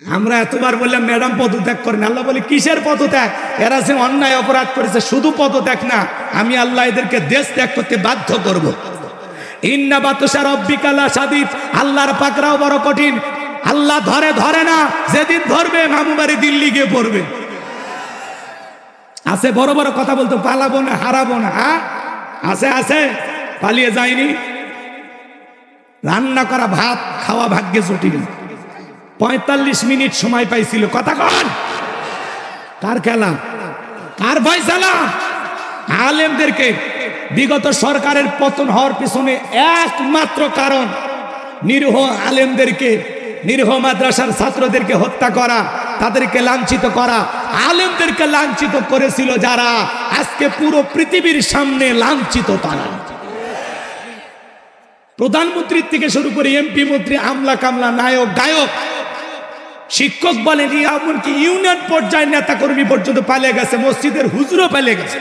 আমরা এতবার বললাম ম্যাডাম পদত্যাগ করেন, আল্লাহ বলে কিসের পদত্যাগ? এরা যে অন্যায় অপরাধ করেছে, শুধু পদত্যাগ না, আমি আল্লাহ এদেরকে দেশ ত্যাগ করতে বাধ্য করব। ইন্না বাতশা রাব্বিকা লাশাদীদ, আল্লাহর পাকড়াও বড় কঠিন। আল্লাহ ধরে না, যেদিন ধরবে মামু বাড়ি দিল্লি গিয়ে পড়বে। আছে বড় বড় কথা বলতো, পালাবো না, হারাবো না। আছে পালিয়ে যায়নি। রান্না করা ভাত খাওয়া ভাগ্যে জটিল। 45 মিনিট সময় পাইছিল, কথা কন। কার খেলা, কার ফয়সালা? আলেমদেরকে বিগত সরকারের পতন হওয়ার পিছনে একমাত্র কারণ নিরীহ আলেমদেরকে, নিরীহ মাদ্রাসার ছাত্রদেরকে হত্যা করা, তাদেরকে লাঞ্ছিত করা। আলেমদেরকে লাঞ্ছিত করেছিল যারা, আজকে পুরো পৃথিবীর সামনে লাঞ্ছিত তারা। প্রধানমন্ত্রীর থেকে শুরু করে এমপি মন্ত্রী, আমলা কামলা, নায়ক গায়ক, শিক্ষক বলেন, এমনকি ইউনিয়ন পর্যায়ের নেতা কর্মী পর্যন্ত পালিয়ে গেছে, মসজিদের হুজুরও পালিয়ে গেছে।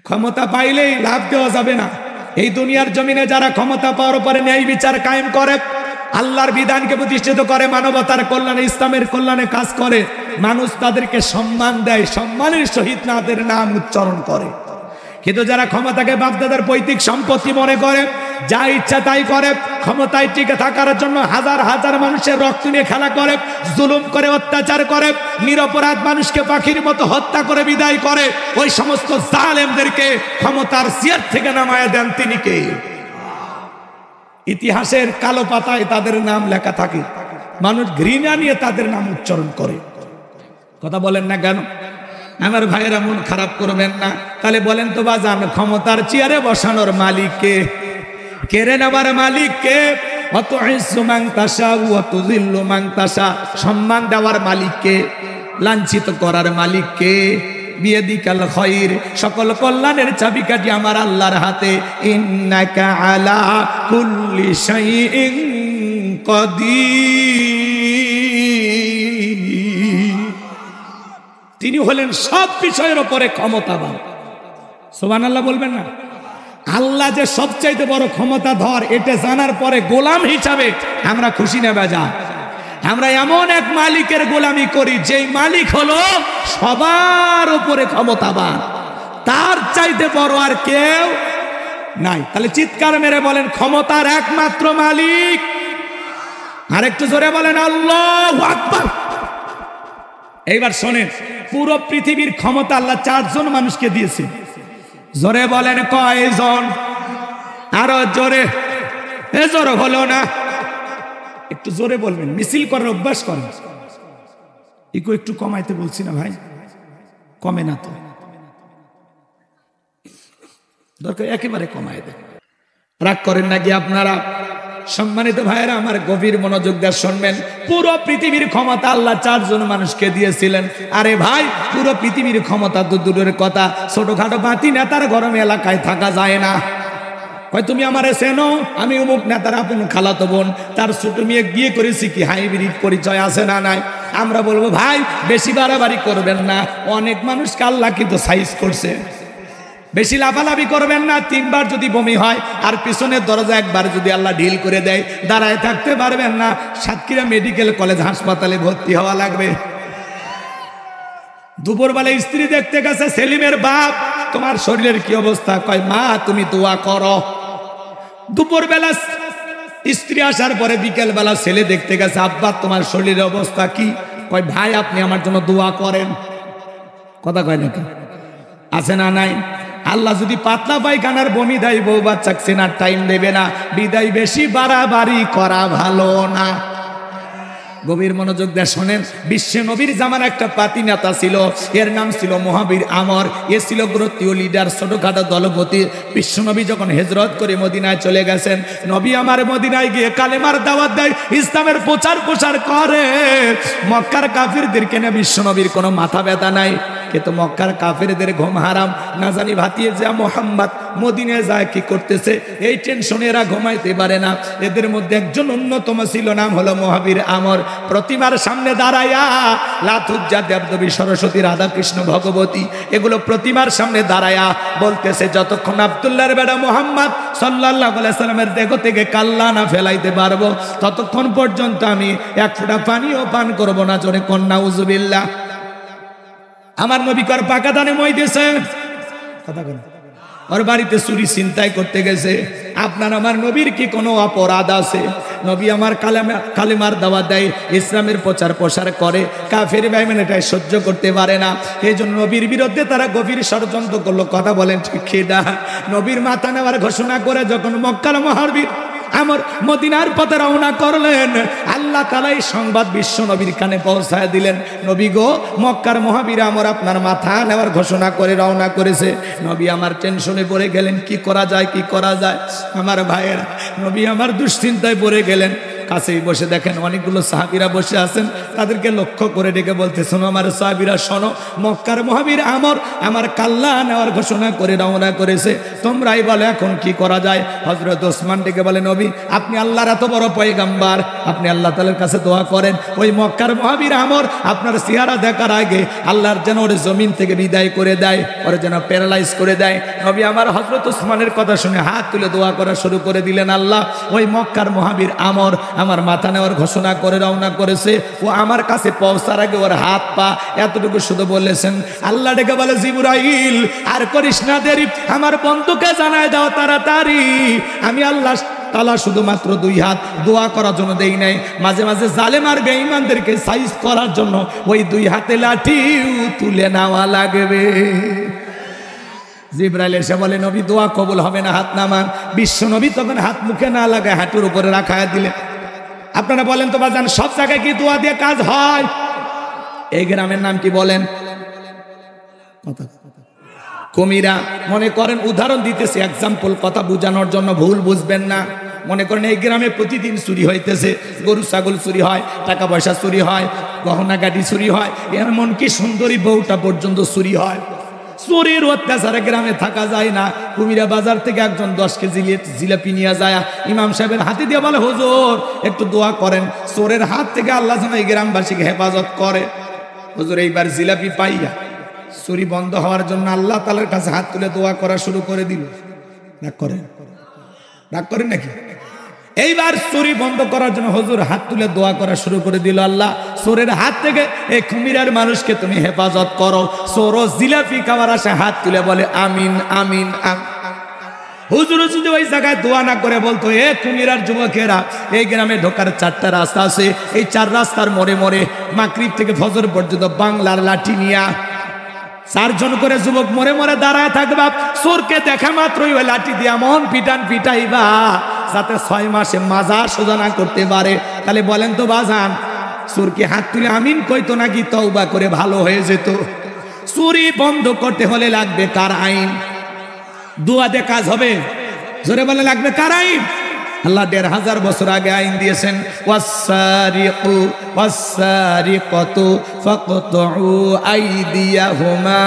ক্ষমতা পাইলেই লাভ দেওয়া যাবে না। এই দুনিয়ার জমিনে যারা ক্ষমতা পাওয়ার পরে ন্যায় বিচার কায়েম করে, আল্লাহর বিধানকে প্রতিষ্ঠিত করে, মানবতার কল্যাণে, ইসলামের কল্যাণে কাজ করে, মানুষ তাদেরকে সম্মান দেয়, সম্মানের সহিত তাদের নাম উচ্চারণ করে। কিন্তু যারা ক্ষমতাকে বাপদাদার পৈতৃক সম্পত্তি মনে করে, যা ইচ্ছা তাই করে, ক্ষমতায় টিকে থাকার জন্য হাজার হাজার মানুষের রক্ত নিয়ে খেলা করে, জুলুম করে, অত্যাচার করে, নিরপরাধ মানুষকে পাখির মতো হত্যা করে বিদায় করে, ওই সমস্ত জালেমদেরকে ক্ষমতার চেয়ার থেকে নামায় দেন তিনি কে? ইতিহাসের কালো পাতায় তাদের নাম লেখা থাকে, মানুষ ঘৃণা নিয়ে তাদের নাম উচ্চারণ করে। কথা বলেন না কেন? আমার ভাইয়েরা মন খারাপ করবেন না। তাহলে বলেন তো বাজান, ক্ষমতার চেয়ারে বসানোর মালিক কে? কেড়ে নেবার মালিক কে? অতুইজ্জু মান তাশা ওয়া তুযিল্লু মান তাশা, সম্মান দেওয়ার মালিক কে? লাঞ্ছিত করার মালিক কে? বিয়াদিকাল খায়র, সকল কল্যাণের চাবিকাঠি আমার আল্লাহর হাতে। ইন্নাকা আলা কুল্লি শাইইন কাদির, তিনি হলেন সব বিষয়ের উপরে ক্ষমতাবান। সুবহানাল্লাহ বলবেন না? আল্লাহ যে সবচাইতে বড় ক্ষমতাধর, এটা জানার পরে গোলাম হিসাবে আমরা খুশি না বেজা? আমরা এমন এক মালিকের গোলামি করি, যেই মালিক হলো সবার উপরে ক্ষমতাবান, তার চাইতে বড় আর কেউ নাই। তাহলে চিৎকার মেরে বলেন, ক্ষমতার একমাত্র মালিক। আর একটু জোরে বলেন আল্লাহু আকবার। এইবার শোনেন, পুরো পৃথিবীর ক্ষমতা আল্লাহ 4 জন মানুষকে দিয়েছে। জোরে বলেন কয়জন? আরো জোরে। জোরে হলো না, একটু জোরে বলবেন। মিছিল করার অভ্যাস করেন। একটু কমাইতে বলছি না ভাই, কমে না তো, দরকার একেবারে কমাই দেন। রাগ করেন নাকি আপনারা? সম্মানিত ভাইয়েরা আমার, গভীর মনোযোগ দিয়ে শুনবেন। পুরো পৃথিবীর ক্ষমতা আল্লাহ 4 জন মানুষকে দিয়েছিলেন। আরে ভাই, পুরো পৃথিবীর ক্ষমতা তো দূরের কথা, ছোটখাটো বাতি নেতার গরম এলাকায় থাকা যায় না। কয় তুমি আমারে চেনো? আমি অমুক নেতার আপন খালাতো বোন, তার ছোট মেয়ে বিয়ে করেছি, কি হাইব্রিড পরিচয় আছে না নাই? আমরা বলবো ভাই বেশি বাড়াবাড়ি করবেন না, অনেক মানুষকে আল্লাহ কিন্তু সাইজ করছে। বেশি লাফালাফি করবেন না। 3 বার যদি বমি হয় আর পিছনের দরজা একবার যদি আল্লাহ ঢিল করে দেয়, দাঁড়ায় থাকতে পারবেন না, সাতক্ষীরা মেডিকেল কলেজ হাসপাতালে ভর্তি হওয়া লাগবে। দুপুরবেলা স্ত্রী দেখতে গেছে সেলিমের বাপ, তোমার শরীরের কি অবস্থা? কয় মা তুমি দোয়া করো। দুপুরবেলা স্ত্রী আসার পরে বিকেল বেলা ছেলে দেখতে গেছে, আব্বা তোমার শরীরের অবস্থা কি? কয় ভাই আপনি আমার জন্য দোয়া করেন। কথা কয় নাকি? আছে না নাই? আল্লাহ যদি পাতলা পায়খানার বমি দেয়, বউ বাচ্চা চেনার টাইম দেবে না। বিদায় বেশি বাড়াবাড়ি করা ভালো না। গভীর মনোযোগ দিয়ে শোনেন। বিশ্ব নবীর জামান একটা পাতি নেতা ছিল, এর নাম ছিল মহাবীর আমর। এ ছিল গ্রতীয় লিডার, ছোটখাটো দলপতি। বিশ্ব নবী যখন হিজরত করে মদিনায় চলে গেছেন, নবী আমার মদিনায় গিয়ে কালেমার দাওয়াত দেয়, ইসলামের প্রচার প্রসার করে। মক্কার কাফিরদেরকে নিয়ে বিশ্ব নবীর কোনো মাথা ব্যথা নাই। কিন্তু মক্কার কাফেরদের ঘুম হারাম, না জানি ভাতিয়ে যা মোহাম্মদ মদিনায় যায় কি করতেছে, এই টেনশনে এরা ঘুমাইতে পারে না। এদের মধ্যে একজন অন্যতম ছিল, নাম হলো মহাবীর আমর। প্রতিমার সামনে দাঁড়াইয়া লাতুজ্জা, দেবদেবী, সরস্বতী, রাধা কৃষ্ণ, ভগবতী, এগুলো প্রতিমার সামনে দাঁড়াইয়া বলতেছে, যতক্ষণ আব্দুল্লাহর বেটা মোহাম্মদ সাল্লাল্লাহু আলাইহি সাল্লামের দেহ থেকে কাল্লা না ফেলাইতে পারবো, ততক্ষণ পর্যন্ত আমি এক ফোঁটা পানিও পান করব না। জোরে কন্যা উযুবিল্লাহ। আমার নবী কর পাকা দানে মই দিয়েছে, কথা বলেন, ওর বাড়িতে চুরি ছিনতাই করতে গেছে। আপনার আমার নবীর কি কোনো অপরাধ আছে? নবী আমার কালেমার দাওয়াত দেয়, ইসলামের প্রচার প্রসার করে, কাফের বেঈমান এটাই সহ্য করতে পারে না। এই জন্য নবীর বিরুদ্ধে তারা গভীর ষড়যন্ত্র করলো। কথা বলেন ঠিক কি না? নবীর মাথা নেওয়ার ঘোষণা করে যখন মক্কার মহাবীর আমর মদিনার পথে রওনা করলেন, আল্লাহ তাআলা এই সংবাদ বিশ্ব নবীর কানে পৌঁছায় দিলেন, নবী গো, মক্কার মহাবীর আমর আপনার মাথা নেওয়ার ঘোষণা করে রওনা করেছে। নবী আমার টেনশনে পড়ে গেলেন, কি করা যায়, কি করা যায়। আমার ভাইয়েরা, নবী আমার দুশ্চিন্তায় পড়ে গেলেন। কাছেই বসে দেখেন অনেকগুলো সাহাবীরা বসে আছেন, তাদেরকে লক্ষ্য করে ডেকে বলতে, শোনো আমার সাহাবীরা, শোনো, মক্কার মহাবীর আমর আমার কাল্লা নেওয়ার ঘোষণা করে রওনা করেছে, তোমরাই বলে এখন কি করা যায়। হযরত ওসমান ডেকে বলে, নবী আপনি আল্লাহর এত বড় পয়গাম্বার, আপনি আল্লাহ তাআলার কাছে দোয়া করেন, ওই মক্কার মহাবীর আমর আপনার চেহারা দেখার আগে আল্লাহর যেন ওর জমিন থেকে বিদায় করে দেয়, ওর যেন প্যারালাইজ করে দেয়। নবী আমার হযরত ওসমানের কথা শুনে হাত তুলে দোয়া করা শুরু করে দিলেন, আল্লাহ ওই মক্কার মহাবীর আমর আমার মাথা নেওয়ার ঘোষণা করে রওনা করেছে, ও আমার কাছে পৌঁছার আগে ওর হাত পা এতটুকু শুধু বলেছেন। আল্লাহ ডেকে বলে, জিবরাইল আর করিস না দেরি, আমার বন্ধুকে জানায় দাও তাড়াতাড়ি, আমি আল্লাহ তাআলা শুধুমাত্র দুই হাত দোয়া করার জন্য দেই নাই, মাঝে মাঝে জালেম আর বেঈমানদেরকে সাইজ করার জন্য ওই দুই হাতে লাঠিও তুলে নেওয়া লাগবে। জিবরাইল এসে বলে, নবী দোয়া কবুল হবে না, হাত নামান। বিশ্ব নবী তখন হাত মুখে না লাগায় হাঁটুর উপরে রাখায় দিলেন। আপনারা বলেন তো বাজান, সব জায়গায় কি দোয়া দিয়ে কাজ হয়? এই গ্রামের নাম কি বলেন? কুমিরা। মনে করেন উদাহরণ দিতেছে, এক্সাম্পল, কথা বোঝানোর জন্য, ভুল বুঝবেন না। মনে করেন এই গ্রামে প্রতিদিন চুরি হইতেছে, গরু ছাগল চুরি হয়, টাকা পয়সা চুরি হয়, গহনা গাড়ি চুরি হয়, এমনকি সুন্দরী বউটা পর্যন্ত চুরি হয়। চোরের অত্যাচারে গ্রামে থাকা যায় না। কুমিরা বাজার থেকে একজন 10 কেজি জিলাপি নিয়ে যায়, ইমাম সাহেবের হাতে দিয়ে বলে, হুজুর একটু দোয়া করেন, চোরের হাত থেকে আল্লাহ যেন এই গ্রামবাসীকে হেফাজত করে। হুজুর এইবার জিলাপি পাইয়া চুরি বন্ধ হওয়ার জন্য আল্লাহ তাআলার কাছে হাত তুলে দোয়া করা শুরু করে দিল। রাগ করেন নাকি? এইবার চুরি বন্ধ করার জন্য হুজুর হাত তুলে দোয়া করা শুরু করে দিল, আল্লাহ চোরের হাত থেকে এই কুমিরার মানুষকে তুমি হেফাজত করো। চোর জিলাপি খাওয়ার আশা হাত তুলে বলে, আমিন আমিন। হুজুর যদি ওই জায়গায় দোয়া না করে বলতো, এ কুমিরার যুবকেরা, এই গ্রামে ঢোকার 4টা রাস্তা আছে, এই 4 রাস্তার মোড়ে মোড়ে মাগরিব থেকে ফজর পর্যন্ত বাংলার লাঠি নিয়া 4 জন করে যুবক মোড়ে মোড়ে দাঁড়ায় থাকবা, চোরকে দেখা মাত্রই ওই লাঠি দিয়া মন পিটাইবা, যাতে 6 মাসে মাজা সোজা না করতে পারে। তাহলে বলেন তো বাজান, চোরকে হাত তুলে আমিন কইতো নাকি তওবা করে ভালো হয়ে যেত? চুরি বন্ধ করতে হলে লাগবে কার আইন? দোয়া দিয়ে কাজ হবে? জোরে বলে, লাগবে কার আইন? আল্লাহ 1500 বছর আগে আইন দিয়েছেন, ওয়াসসারিকু ওয়াসসারিকাতু ফাকতুউ আইদিয়াহুমা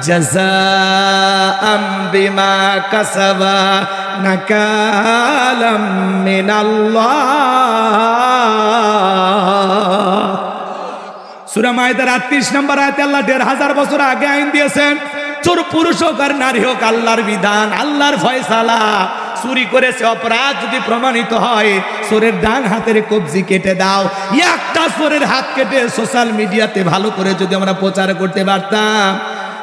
জাযাআম বিমা কাসাবা নাকালাম মিনাল্লাহ। সূরা মাইদার 38 নম্বর আয়াতে আল্লাহ 1500 বছর আগে আইন দিয়েছেন, চোর পুরুষ হোক আর নারী হোক, আল্লাহর বিধান, আল্লাহর ফয়সালা। চুরি করেছে অপরাধ যদি প্রমাণিত হয়, চোরের ডান হাতের কবজি কেটে দাও। একটা চোরের হাত কেটে সোশ্যাল মিডিয়াতে ভালো করে যদি আমরা প্রচার করতে পারতাম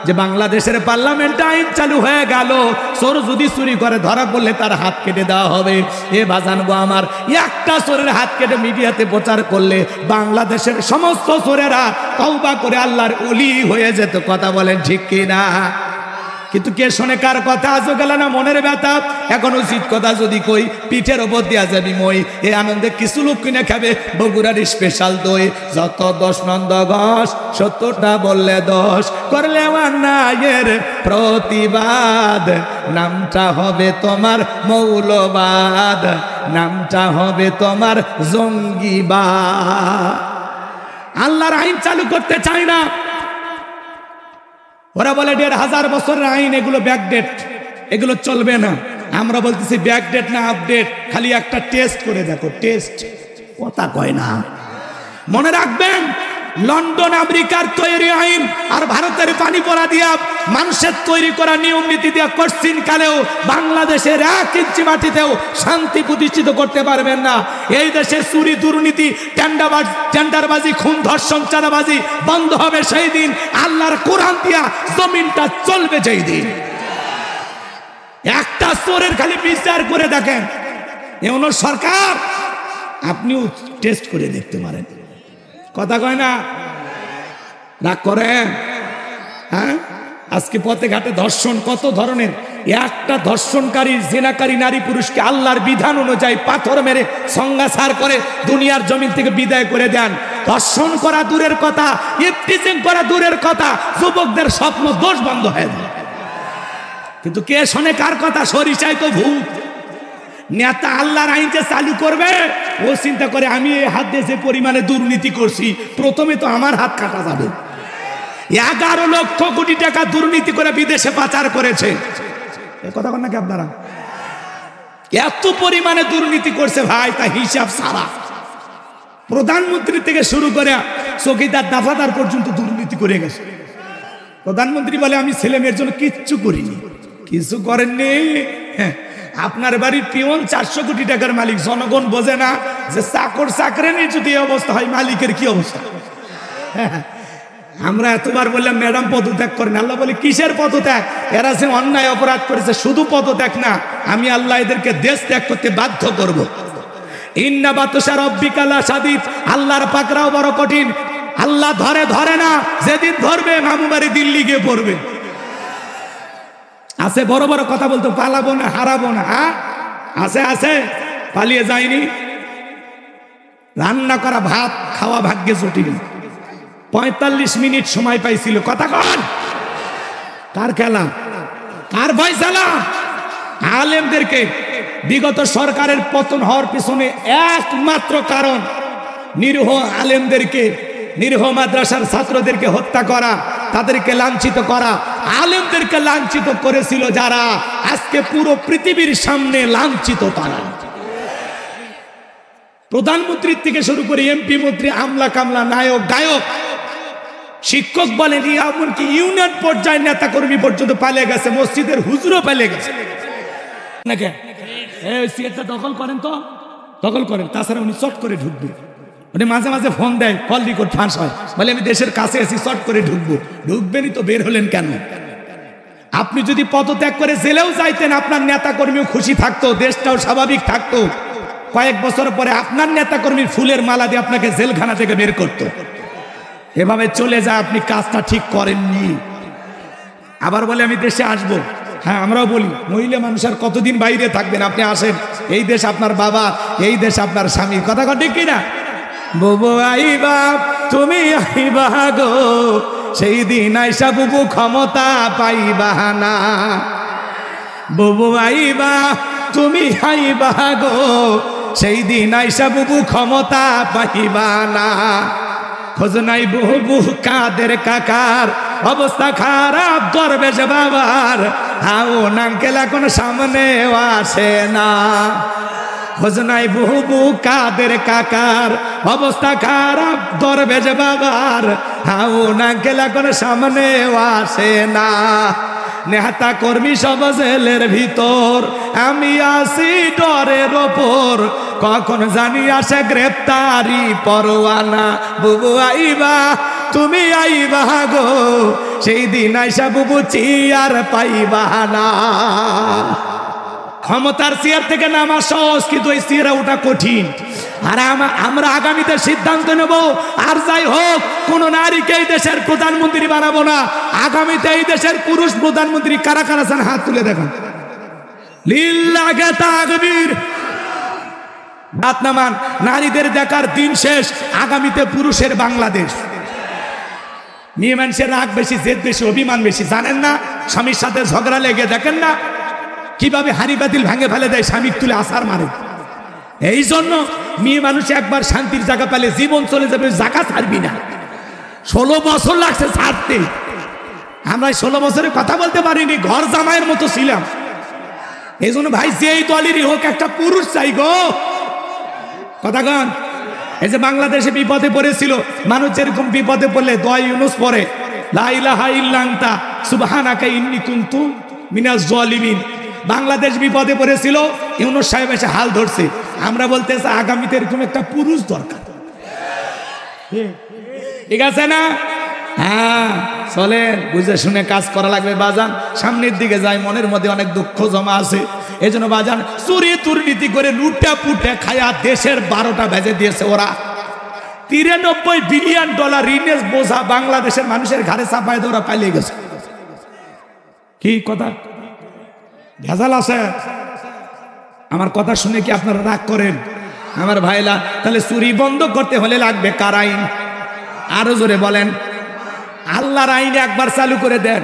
যে বাংলাদেশের পার্লামেন্টে আইন চালু হয়ে গেল, চোর যদি চুরি করে ধরা পড়লে তার হাত কেটে দেওয়া হবে। এ বাজানগো আমার, একটা চোরের হাত কেটে মিডিয়াতে প্রচার করলে বাংলাদেশের সমস্ত চোরেরা তওবা করে আল্লাহর ওলি হয়ে যেত। কথা বলেন ঠিক কিনা? কিন্তু কে শোনে কার কথা? আজও গেল না মনের ব্যথা। এখন উচিত কথা যদি কই, পিঠের ওপর দিয়া যাবি মই। এই আনন্দে কিছু লোক কিনে খাবে বগুড়ার স্পেশাল দই। যত 10 নন্দ ঘোষ, 70টা বললে 10 করলে অন্যায়ের প্রতিবাদ। নামটা হবে তোমার মৌলবাদ, নামটা হবে তোমার জঙ্গিবাদ। আল্লাহর আইন চালু করতে চাই না, ওরা বলে 1500 বছরের আইন, এগুলো ব্যাকডেট, এগুলো চলবে না। আমরা বলতেছি ব্যাকডেট না আপডেট, খালি একটা টেস্ট করে দেখো। টেস্ট কথা কয় না। মনে রাখবেন, লন্ডন আমেরিকার তৈরি আইন আর ভারতের পানি পড়া দিয়া মানুষের তৈরি করা নিয়ম নীতি দিয়া কোশ্চিন কালেও বাংলাদেশের 1 ইঞ্চি মাটিতেও শান্তি প্রতিষ্ঠিত করতে পারবেন না। এই দেশে চুরি দুর্নীতি টেন্ডারবাজি খুন ধর্ষণ চাঁদাবাজি বন্ধ হবে সেই দিন, আল্লাহর কোরআন দিয়া জমিনটা চলবে সেই দিন। একটা চোরের খালি বিচার করে দেখেন, এমন সরকার আপনিও টেস্ট করে দেখতে পারেন। কথা কয় না, রাগ করেন? হ্যাঁ, আজকে পথে ঘাটে ধর্ষণ কত ধরনের। একটা ধর্ষণকারী জেনাকারী নারী পুরুষকে আল্লাহর বিধান অনুযায়ী পাথর মেরে সংজ্ঞাসার করে দুনিয়ার জমিন থেকে বিদায় করে দেন। ধর্ষণ করা দূরের কথা, ইফতিজিং করা দূরের কথা, যুবকদের স্বপ্ন দোষ বন্ধ হয়ে যায়। কিন্তু কে শোনে কার কথা? সরিষায় তো ভূত। নেতা আল্লাহর আইন যে চালু করবে, ও চিন্তা করে আমি এই হাত দিয়ে যে পরিমাণে দুর্নীতি করছি, প্রথমে তো আমার হাত কাটা যাবে। 11 লক্ষ কোটি টাকা দুর্নীতি করে বিদেশে পাচার করেছে। এ কথা বল নাকি আপনারা? এত পরিমাণে দুর্নীতি করছে ভাই, তা হিসাব সারা। প্রধানমন্ত্রী থেকে শুরু করে চৌকিদার দাফাদার পর্যন্ত দুর্নীতি করে গেছে। প্রধানমন্ত্রী বলে আমি ছেলে মেয়ের জন্য কিচ্ছু করিনি। কিছু করেননি? হ্যাঁ, আপনার বাড়ির পিয়ন 400 কোটি টাকার মালিক। জনগণ বোঝে না যে চাকর চাকরানি যদি অবস্থা হয়, মালিকের কি অবস্থা। আমরা এতবার বললাম ম্যাডাম পদত্যাগ করেন, আল্লাহ বলে কিসের পদত্যাগ? এরা যে অন্যায় অপরাধ করেছে, শুধু পদত্যাগ না, আমি আল্লাহ এদেরকে দেশ ত্যাগ করতে বাধ্য করব। ইন্না বাতশা রাব্বিকা লাশাদীদ, আল্লাহর পাকড়াও বড় কঠিন। আল্লাহ ধরে না, যেদিন ধরবে মামু বাড়ি দিল্লি গিয়ে পড়বে। আছে বড় বড় কথা বলতো, পালাবো না, হারাবো না। আছে আছে, পালিয়ে যায়নি। রান্না করা ভাত খাওয়া ভাগ্যে জটিল। 45 মিনিট সময় পাইছিল। কথা কন, কার খেলা, কার ফয়সালা? আলেমদেরকে বিগত সরকারের পতন হওয়ার পিছনে একমাত্র কারণ নিরীহ আলেমদেরকে, নিরীহ মাদ্রাসার ছাত্রদেরকে হত্যা করা, তাদেরকে লাঞ্ছিত করা। আলেমদেরকে লাঞ্ছিত করেছিল যারা, আজকে পুরো পৃথিবীর সামনে লাঞ্ছিত তারা। প্রধানমন্ত্রীর থেকে শুরু করে এমপি মন্ত্রী, আমলা কামলা, নায়ক গায়ক, শিক্ষক বলেন, এমনকি ইউনিয়ন পর্যায়ের নেতা কর্মী পর্যন্ত পালিয়ে গেছে, মসজিদের হুজুরও পালিয়ে গেছে। নাকি সিটটা দখল করেন তো, দখল করেন, তাছাড়া উনি চট করে ঢুকবে। উনি মাঝে মাঝে ফোন দেয়, কল রেকর্ড ফাঁস হয়, বলে আমি দেশের কাছে আছি, চট করে ঢুকবো। ঢুকবেনই তো, বের হলেন কেন? আপনি যদি পদত্যাগ করে জেলেও যাইতেন, আপনার নেতা কর্মীও খুশি থাকতো, দেশটাও স্বাভাবিক থাকতো। কয়েক বছর পরে আপনার নেতা কর্মীর ফুলের মালা দিয়ে আপনাকে জেলখানা থেকে বের করতো। এভাবে চলে যায়, আপনি কাজটা ঠিক করেননি। আবার বলে আমি দেশে আসবো। হ্যাঁ, আমরাও বলি, মহিলা মানুষ আর কতদিন বাইরে থাকবেন? আপনি আসেন, এই দেশ আপনার বাবা, এই দেশ আপনার স্বামী। কথা ঠিক কিনা? বুবু আইবা, তুমি আইবা গো, সেই দিন আইসা বুবু ক্ষমতা পাইবা না। বুবু আইবা, তুমি আইবা গো, সেই দিন আইসা বুবু ক্ষমতা পাইবা না। খোঁজ নাই বুবু কাদের কাকার, অবস্থা খারাপ দরবেশ বাবার, হাও নাঙ্কেল এখন সামনে আসে না। খোঁজ নাই বুবু কাদের কাকার, অবস্থা খারাপ দরবেশ বাবার, হাও নাঙ্কেল এখন সামনে আসে না। নেতা কর্মী সব জেলের ভিতর, আমি আসি ডরের ওপর, কখন জানি আসে গ্রেপ্তারি পরোয়ানা। বুবু আইবা, তুমি আইবা গো, সেই দিন আইসা বুবু চেয়ার পাইবা না। ক্ষমতার চেয়ার থেকে নামা সহজ, কিন্তু এই চেয়ারে ওটা কঠিন। আর আমরা আগামীতে সিদ্ধান্ত নেব, আর যাই হোক, কোন নারীকে এই দেশের প্রধানমন্ত্রী বানাবো না। আগামীতে এই দেশের পুরুষ প্রধানমন্ত্রী কারা কারা আছেন, হাত তুলে দেখান। লিল্লাহি তাকবীর। হাত নামান। নারীদের দেখার দিন শেষ, আগামীতে পুরুষের বাংলাদেশ। মেয়ে মানুষের রাগ বেশি, জেদ বেশি, অভিমান বেশি। জানেন না, স্বামীর সাথে ঝগড়া লেগে দেখেন না কিভাবে হাড়ি বাতিল ভাঙে ফেলে দেয়, স্বামীর তুলে আসার মারে। এই জন্য মেয়ে মানুষ একবার শান্তির জায়গা পেলে জীবন চলে যাবে, জায়গা ছাড়বি না। 16 বছর লাগছে ছাড়তে। আমরা 16 বছরে কথা বলতে পারিনি, ঘর জামাইয়ের মতো ছিলাম। এই জন্য ভাই যেই দলেরই হোক একটা পুরুষ চাই গো, কথা কন। এই যে বাংলাদেশে বিপদে পড়েছিল মানুষ, যেরকম বিপদে পড়লে দোয়া ইউনুস পড়ে, লা ইলাহা ইল্লা আনতা সুবহানাকা ইন্নী কুনতু মিনাজ জালিমিন। বাংলাদেশ বিপদে পড়েছিল, ইউনুস সাহেব এসে হাল ধরছে। আমরা বলতেছি আগামীতে এরকম একটা পুরুষ দরকার, ঠিক আছে না? হ্যাঁ চলেন, বুঝে শুনে কাজ করা লাগবে বাজান। সামনের দিকে যাই, মনের মধ্যে অনেক দুঃখ জমা আছে। এই জন্য বাজান চুরি দুর্নীতি করে লুটে পুটে খায়া দেশের 12টা ভেজে দিয়েছে ওরা। 93 বিলিয়ন ডলার ঋণের বোঝা বাংলাদেশের মানুষের ঘাড়ে চাপায় দিয়ে ওরা পালিয়ে গেছে। কি কথা ভেজাল আছে? আমার কথা শুনে কি আপনারা রাগ করেন? আমার ভাইলা, তাহলে চুরি বন্ধ করতে হলে লাগবে কার আইন? আরো জোরে বলেন। আল্লাহর আইন একবার চালু করে দেন,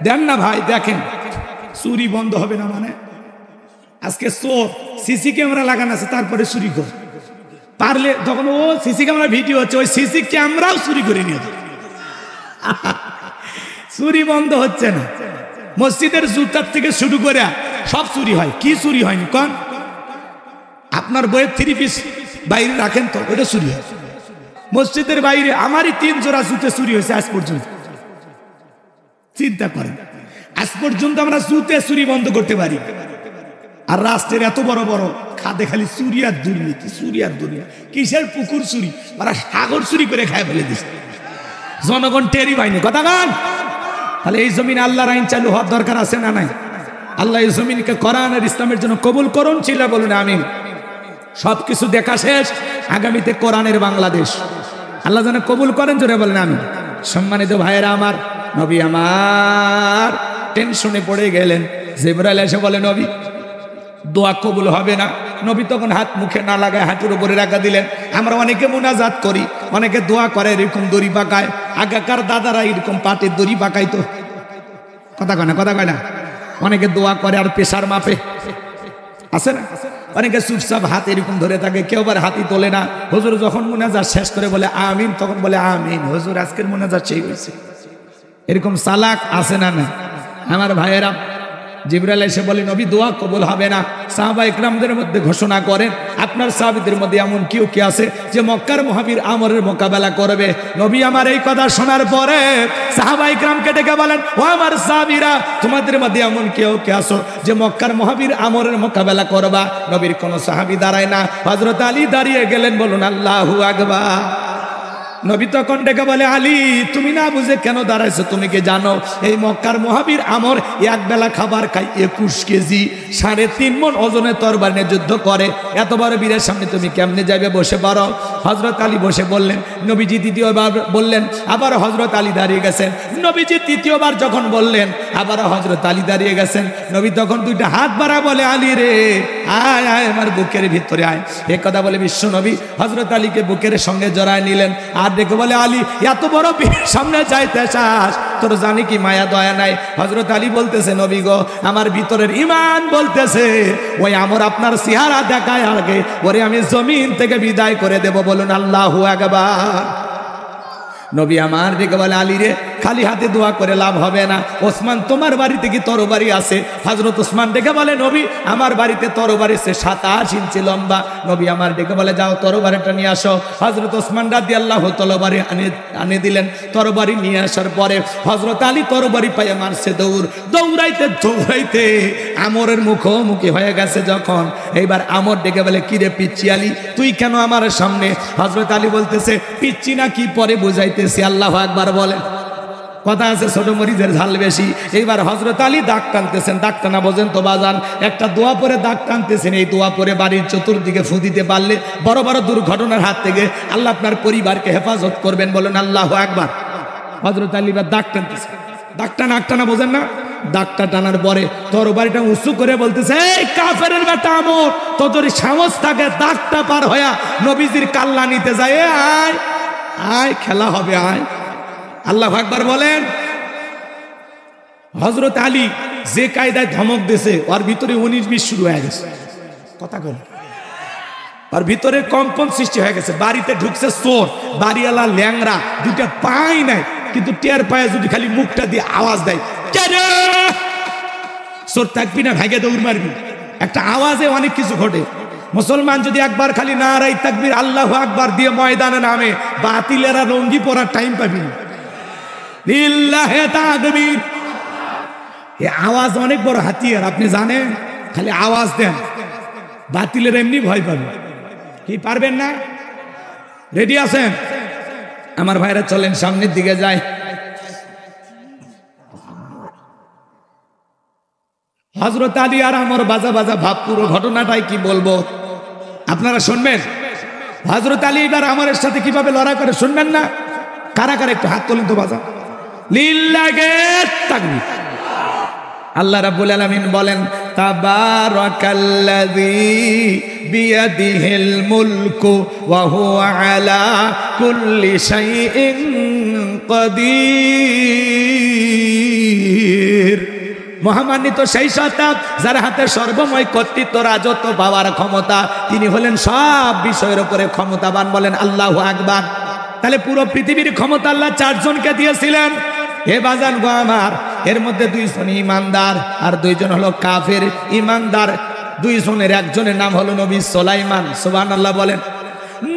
দেন না ভাই। দেখেন চুরি বন্ধ হবে না মানে? আজকে চোর সিসি ক্যামেরা লাগানো আছে, তারপরে চুরি করে পারলে তখন ও সিসি ক্যামেরা ভিডিও হচ্ছে, ওই সিসি ক্যামেরাও চুরি করে নিয়ে যায়। চুরি বন্ধ হচ্ছে না। মসজিদের জুতার থেকে শুরু করে সব চুরি হয়। কি চুরি হয়নি কোন? আপনার বইয়ের 3 পিস বাইরে রাখেন তো, ওটা চুরি হয়। মসজিদের বাইরে আমারই 3 জোড়া জুতে চুরি হয়েছে আজ পর্যন্ত। চিন্তা করেন, আজ পর্যন্ত আমরা জুতে চুরি বন্ধ করতে পারি। আর রাষ্ট্রের এত বড় বড় খাদে খালি চুরি আর দুর্নীতি, চুরি আর দুর্নীতি। কিসের পুকুর চুরি, ওরা সাগর চুরি করে খায় ফেলে দিচ্ছে, জনগণ টেরি পায়নি। কথা গান। তাহলে এই জমিন আল্লাহর আইন চালু হওয়ার দরকার আছে না নাই? আল্লাহ এই জমিনকে কোরআন আর ইসলামের জন্য কবুল করুন, ছিল বলুন আমিন। সবকিছু দেখা শেষ, আগামীতে কোরআনের বাংলাদেশ আল্লাহ যেন কবুল করেন, জোরে বলেন আমিন। সম্মানিত ভাইয়েরা আমার, নবী আমার টেনশনে পড়ে গেলেন। জিবরাইল এসে বলে, নবী দোয়া কবুল হবে না। নবী তখন হাত মুখে না লাগায় হাতের উপরে রাখা দিলেন। আমরা অনেকে মুনাজাত করি, অনেকে দোয়া করে এরকম দড়ি পাকায়। আগেকার দাদারা এরকম পাটের দড়ি পাকাইতো, কথা কয় না, কথা কয় না। অনেকে দোয়া করে আর পেশার মাপে, আছে না? অনেকে চুপচাপ হাত এরকম ধরে থাকে, কেউ আবার হাতই তোলে না। হুজুর যখন মুনাজাত শেষ করে বলে আমিন, তখন বলে আমিন, হুজুর আজকের মুনাজাত সেই হয়েছে। এরকম চালাক আছে না না? আমার ভাইয়েরা, জিবরাইল এসে বলে, নবী দোয়া কবুল হবে না। সাহাবা ইকরামদের মধ্যে ঘোষণা করেন, আপনার সাহাবীদের মধ্যে এমন কেউ কি আছে যে মক্কার মুহাবির আমরের মোকাবেলা করবে? নবী আমার এই কথা শোনার পরে সাহাবা ইকরামকে ডেকে বলেন, ও আমার সাহাবীরা, তোমাদের মধ্যে এমন কেউ কি আছো যে মক্কার মুহাবির আমরের মোকাবেলা করবা? নবীর কোন সাহাবী দাঁড়ায় না, হযরত আলী দাঁড়িয়ে গেলেন। বলুন আল্লাহু আকবার। নবী তখন ডেকে বলে, আলী তুমি না বুঝে কেন দাঁড়াইছো? তুমি কি জানো এই মক্কার মুহাবির আমর এক বেলা খাবার খায় 21 কেজি, 3.5 মণ ওজনের তরবারি নিয়ে যুদ্ধ করে। এত বড় বীরের সামনে তুমি কেমনে যাবে? বসে পড়ো। হযরত আলী বসে বললেন। নবীজি দ্বিতীয়বার বললেন, আবার হযরত আলী দাঁড়িয়ে গেছেন। নবীজি তৃতীয়বার যখন বললেন, আবার হযরত আলী দাঁড়িয়ে গেছেন। নবী তখন 2টা হাত বাড়া বলে, আলী রে আয় আয় আমার বুকের ভিতরে আয়। এ কথা বলে বিশ্ব নবী হযরত আলীকে বুকের সঙ্গে জড়ায় নিলেন। আর দেখে বলে, আলী এত বড় বীরের সামনে যাইতে চাস? তোর জানি কি মায়া দয়া নাই? হযরত আলী বলতেছে, নবী গো, আমার ভিতরের ঈমান বলতেছে ওই আমর আপনার চেহারা দেখায় আগে ওরে আমি জমিন থেকে বিদায় করে দেব। বলুন আল্লাহু আকবার। নবী আমার ডেকে বলে, আলী রে খালি হাতে দোয়া করে লাভ হবে না। ওসমান তোমার বাড়িতে কি তরবারি আছে? হযরত ওসমান ডেকে বলে, নবী আমার বাড়িতে তরবারি আছে 27 ইঞ্চি লম্বা। নবী আমার ডেকে বলে, যাও তরবারিটা নিয়ে আসো। হযরত ওসমান রাদিয়াল্লাহু তরবারি আনে দিলেন। তরবারি নিয়ে আসার পরে হযরত আলী তরবারি পায়ে মারছে দৌড়। দৌড়াইতে দৌড়াইতে আমরের মুখোমুখি হয়ে গেছে যখন, এইবার আমর ডেকে বলে, কিরে পিচ্চি আলী তুই কেন আমার সামনে? হযরত আলী বলতেছে, পিচ্চি না কি পরে বুঝাইতেছি, আল্লাহু আকবার বলেন। কথা আছে ছোট মরিচের ঝাল বেশি। এইবার হযরত আলী দাগ টানতেছেন। দাগ টানা বোঝেন তো বাজান? একটা দোয়া পরে দাগ টানতেছেন। এই দোয়া পরে বাড়ির চতুর্দিকে ফু দিতে পারলে বড় বড় দুর্ঘটনার হাত থেকে আল্লাহ আপনার পরিবারকে হেফাজত করবেন। বলেন আল্লাহু আকবার। হযরত আলী এবার দাগ টানতেছেন। দাগ টানা বোঝেন না? দাগটা টানার পরে তরবারিটা উঁচু করে বলতেছে, এই কাফেরের বেটা আমর, তোর সাহস থাকে দাগটা পার হয়া নবীজির কাল্লা নিতে যায়। আয় আয় খেলা হবে, আয়। আল্লাহু আকবার বলেন। হযরত আলী যে কায়দায় ধমক দিয়েছে, ওর ভিতরে 19-20 শুরু হয়ে গেছে। কথা বল, ওর ভিতরে কম্পন সৃষ্টি হয়ে গেছে। বাড়িতে ঢুকছে চোর, বাড়িওয়ালা ল্যাংরা, 2টা পাই নাই, কিন্তু টের পায়ে যদি খালি মুখটা দিয়ে আওয়াজ দেয়, কে রে, চোর থাকবি না, ভাগে দৌড় মারবি। একটা আওয়াজে অনেক কিছু ঘটে। মুসলমান যদি একবার খালি নারাই তাকবীর আল্লাহু আকবার দিয়ে ময়দানে নামে, বাতিলেরা লঙ্গি পরার টাইম পাবি না। লিল্লাহি তাকবীর, এই আওয়াজ অনেক বড় হাতিয়ার, আপনি জানেন। খালি আওয়াজ দেন, বাতিলের এমনি ভয় পাবে। কি পারবেন না? রেডি আছেন? আমার ভাইরা চলেন সামনের দিকে যায়। হযরত আলী আর আমার বাজা বাজা ভাব, পুরো ঘটনাটাই কি বলবো আপনারা শুনবেন। হযরত আলী এবার আমরের সাথে কিভাবে লড়াই করে শুনবেন না? কারা কারা একটু হাত তোলেন তো বাজা। লিল্লাহি তাকবীর। আল্লাহ রাব্বুল আলামিন বলেন, তাবারাকাল্লাযী বিয়াদিহিল মুলকু ওয়া হুয়া আলা কুল্লি শাইইন কাদির। মহামান্বিত সেই সত্তা যার হাতে সর্বময় কর্তৃত্ব, রাজত্ব পাওয়ার ক্ষমতা, তিনি হলেন সব বিষয়ের উপরে ক্ষমতাবান। বলেন আল্লাহু আকবার। তাহলে পুরো পৃথিবীর ক্ষমতা আল্লাহ চারজনকে দিয়েছিলেন। হে বাজান গো আমার, এর মধ্যে দুইজন ইমানদার আর দুইজন হলো কাফের। ইমানদার দুইজনের একজনের নাম হলো নবী সুলাইমান। সুবহানাল্লাহ বলেন।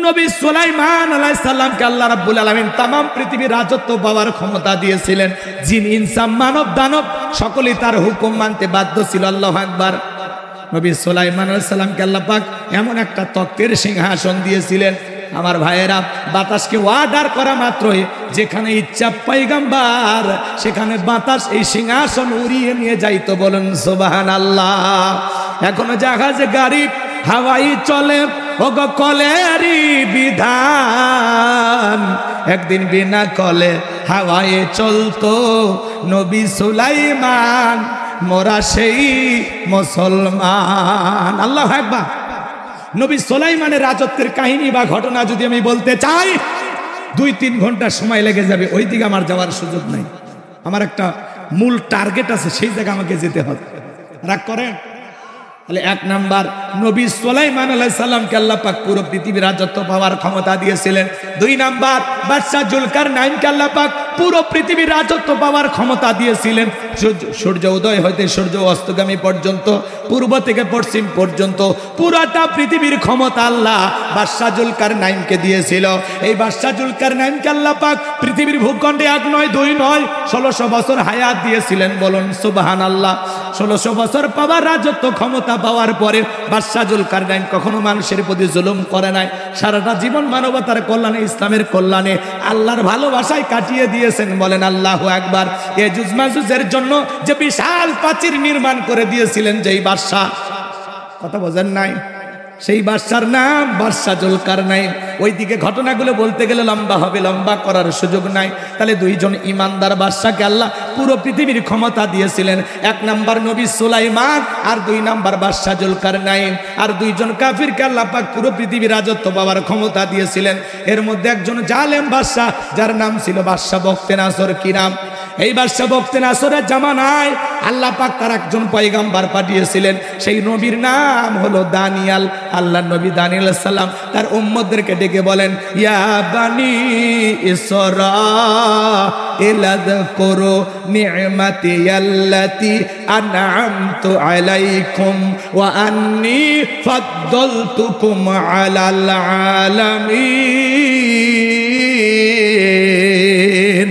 নবী সুলাইমান আলাইহিস সালামকে আল্লাহ রাব্বুল আলামিন तमाम পৃথিবীর রাজত্ব পাওয়ার ক্ষমতা দিয়েছিলেন। জিন ইনসান মানব দানব সকলেই তার হুকুম মানতে বাধ্য ছিল। আল্লাহু আকবার। নবী সুলাইমান আলাইহিস সালামকে আল্লাহ পাক এমন একটা তক্তের সিংহাসন দিয়েছিলেন, আমার ভাইয়েরা, বাতাসকে অর্ডার করা মাত্রই যেখানে ইচ্ছা পয়গম্বর সেখানে বাতাস এই সিংহাসন উড়িয়ে নিয়ে যাইতো। বলুন সুবহানাল্লাহ। এখনো জাহাজে গাড়ি হাওয়াই চলে, ওগো কলেরই বিধান। একদিন বিনা কলে হাওয়ায় চলতো নবী সুলাইমান, মোরা সেই মুসলমান। আল্লাহু আকবার। নবী সুলাইমানের রাজত্বের কাহিনী বা ঘটনা যদি আমি বলতে চাই, 2-3 ঘন্টা সময় লেগে যাবে। ওই দিকে আমার যাওয়ার সুযোগ নাই। আমার একটা মূল টার্গেট আছে, সেই জায়গায় আমাকে যেতে হবে। রাগ করেন? তাহলে 1 নাম্বার, নবী সুলাইমান আলাইহিস সালামকে আল্লাহ পাক পুরো পৃথিবীর রাজত্ব পাওয়ার ক্ষমতা দিয়েছিলেন। 2 নাম্বার, বাদশা জুলকারনাইনকে আল্লাহ পাক পুরো পৃথিবীর রাজত্ব পাওয়ার ক্ষমতা দিয়েছিলেন। সূর্য উদয় হইতে সূর্য অস্তগামী পর্যন্ত, পূর্ব থেকে পশ্চিম পর্যন্ত পুরোটা পৃথিবীর ক্ষমতা আল্লাহ বাদশা জুলকারনাইনকে দিয়েছিল। এই বাদশা জুলকারনাইনকে আল্লাহ পাক পৃথিবীর ভূখণ্ডে 1 নয় 2 নয় 1600 বছর হায়াত দিয়েছিলেন। বলুন সুবহানাল্লাহ। 1600 বছর পাওয়ার রাজত্ব ক্ষমতা পাওয়ার পরে বাদশা জুলকারনাইন কখনো মানুষের প্রতি জুলুম করে নাই। সারাটা জীবন মানবতার কল্যাণে, ইসলামের কল্যাণে, আল্লাহর ভালোবাসায় কাটিয়ে দিয়েছেন। বলেন আল্লাহু আকবার। ইয়াজুজ মাজুজের জন্য যে বিশাল প্রাচীর নির্মাণ করে দিয়েছিলেন যেই বাদশা, কথা বোঝেন নাই, সেই বাদশার নাম বাদশা জুলকারনাইন। ওইদিকে ঘটনাগুলো বলতে গেলে লম্বা হবে, লম্বা করার সুযোগ নাই। তাহলে 2 জন ইমানদার বাদশাকে আল্লাহ পুরো পৃথিবীর ক্ষমতা দিয়েছিলেন। 1 নাম্বার নবী সুলাইমান আর 2 নাম্বার বাদশা জুলকারনাইন। আর 2 জন কাফিরকে আল্লাহ পাক পুরো পৃথিবীর রাজত্ব পাওয়ার ক্ষমতা দিয়েছিলেন। এর মধ্যে একজন জালেম বাদশা, যার নাম ছিল বাদশা বখতে নাসর। কি নাম? এই বাদশা বখতে নাসরের জামানায় আল্লাহ পাক তার একজন পয়গম্বর পাঠিয়েছিলেন। সেই নবীর নাম হলো দানিয়াল। আল্লাহ নবী দানিয়াল আলাইহিস সালাম তার উম্মতদেরকে ডেকে বলেন, ইয়া বানি ইসরাঈল আযকুরু নি'মাতি আল্লাতী আন'আমতু আলাইকুম ওয়া আন্নী ফাদ্দালতুকুম আলাল আলামিন।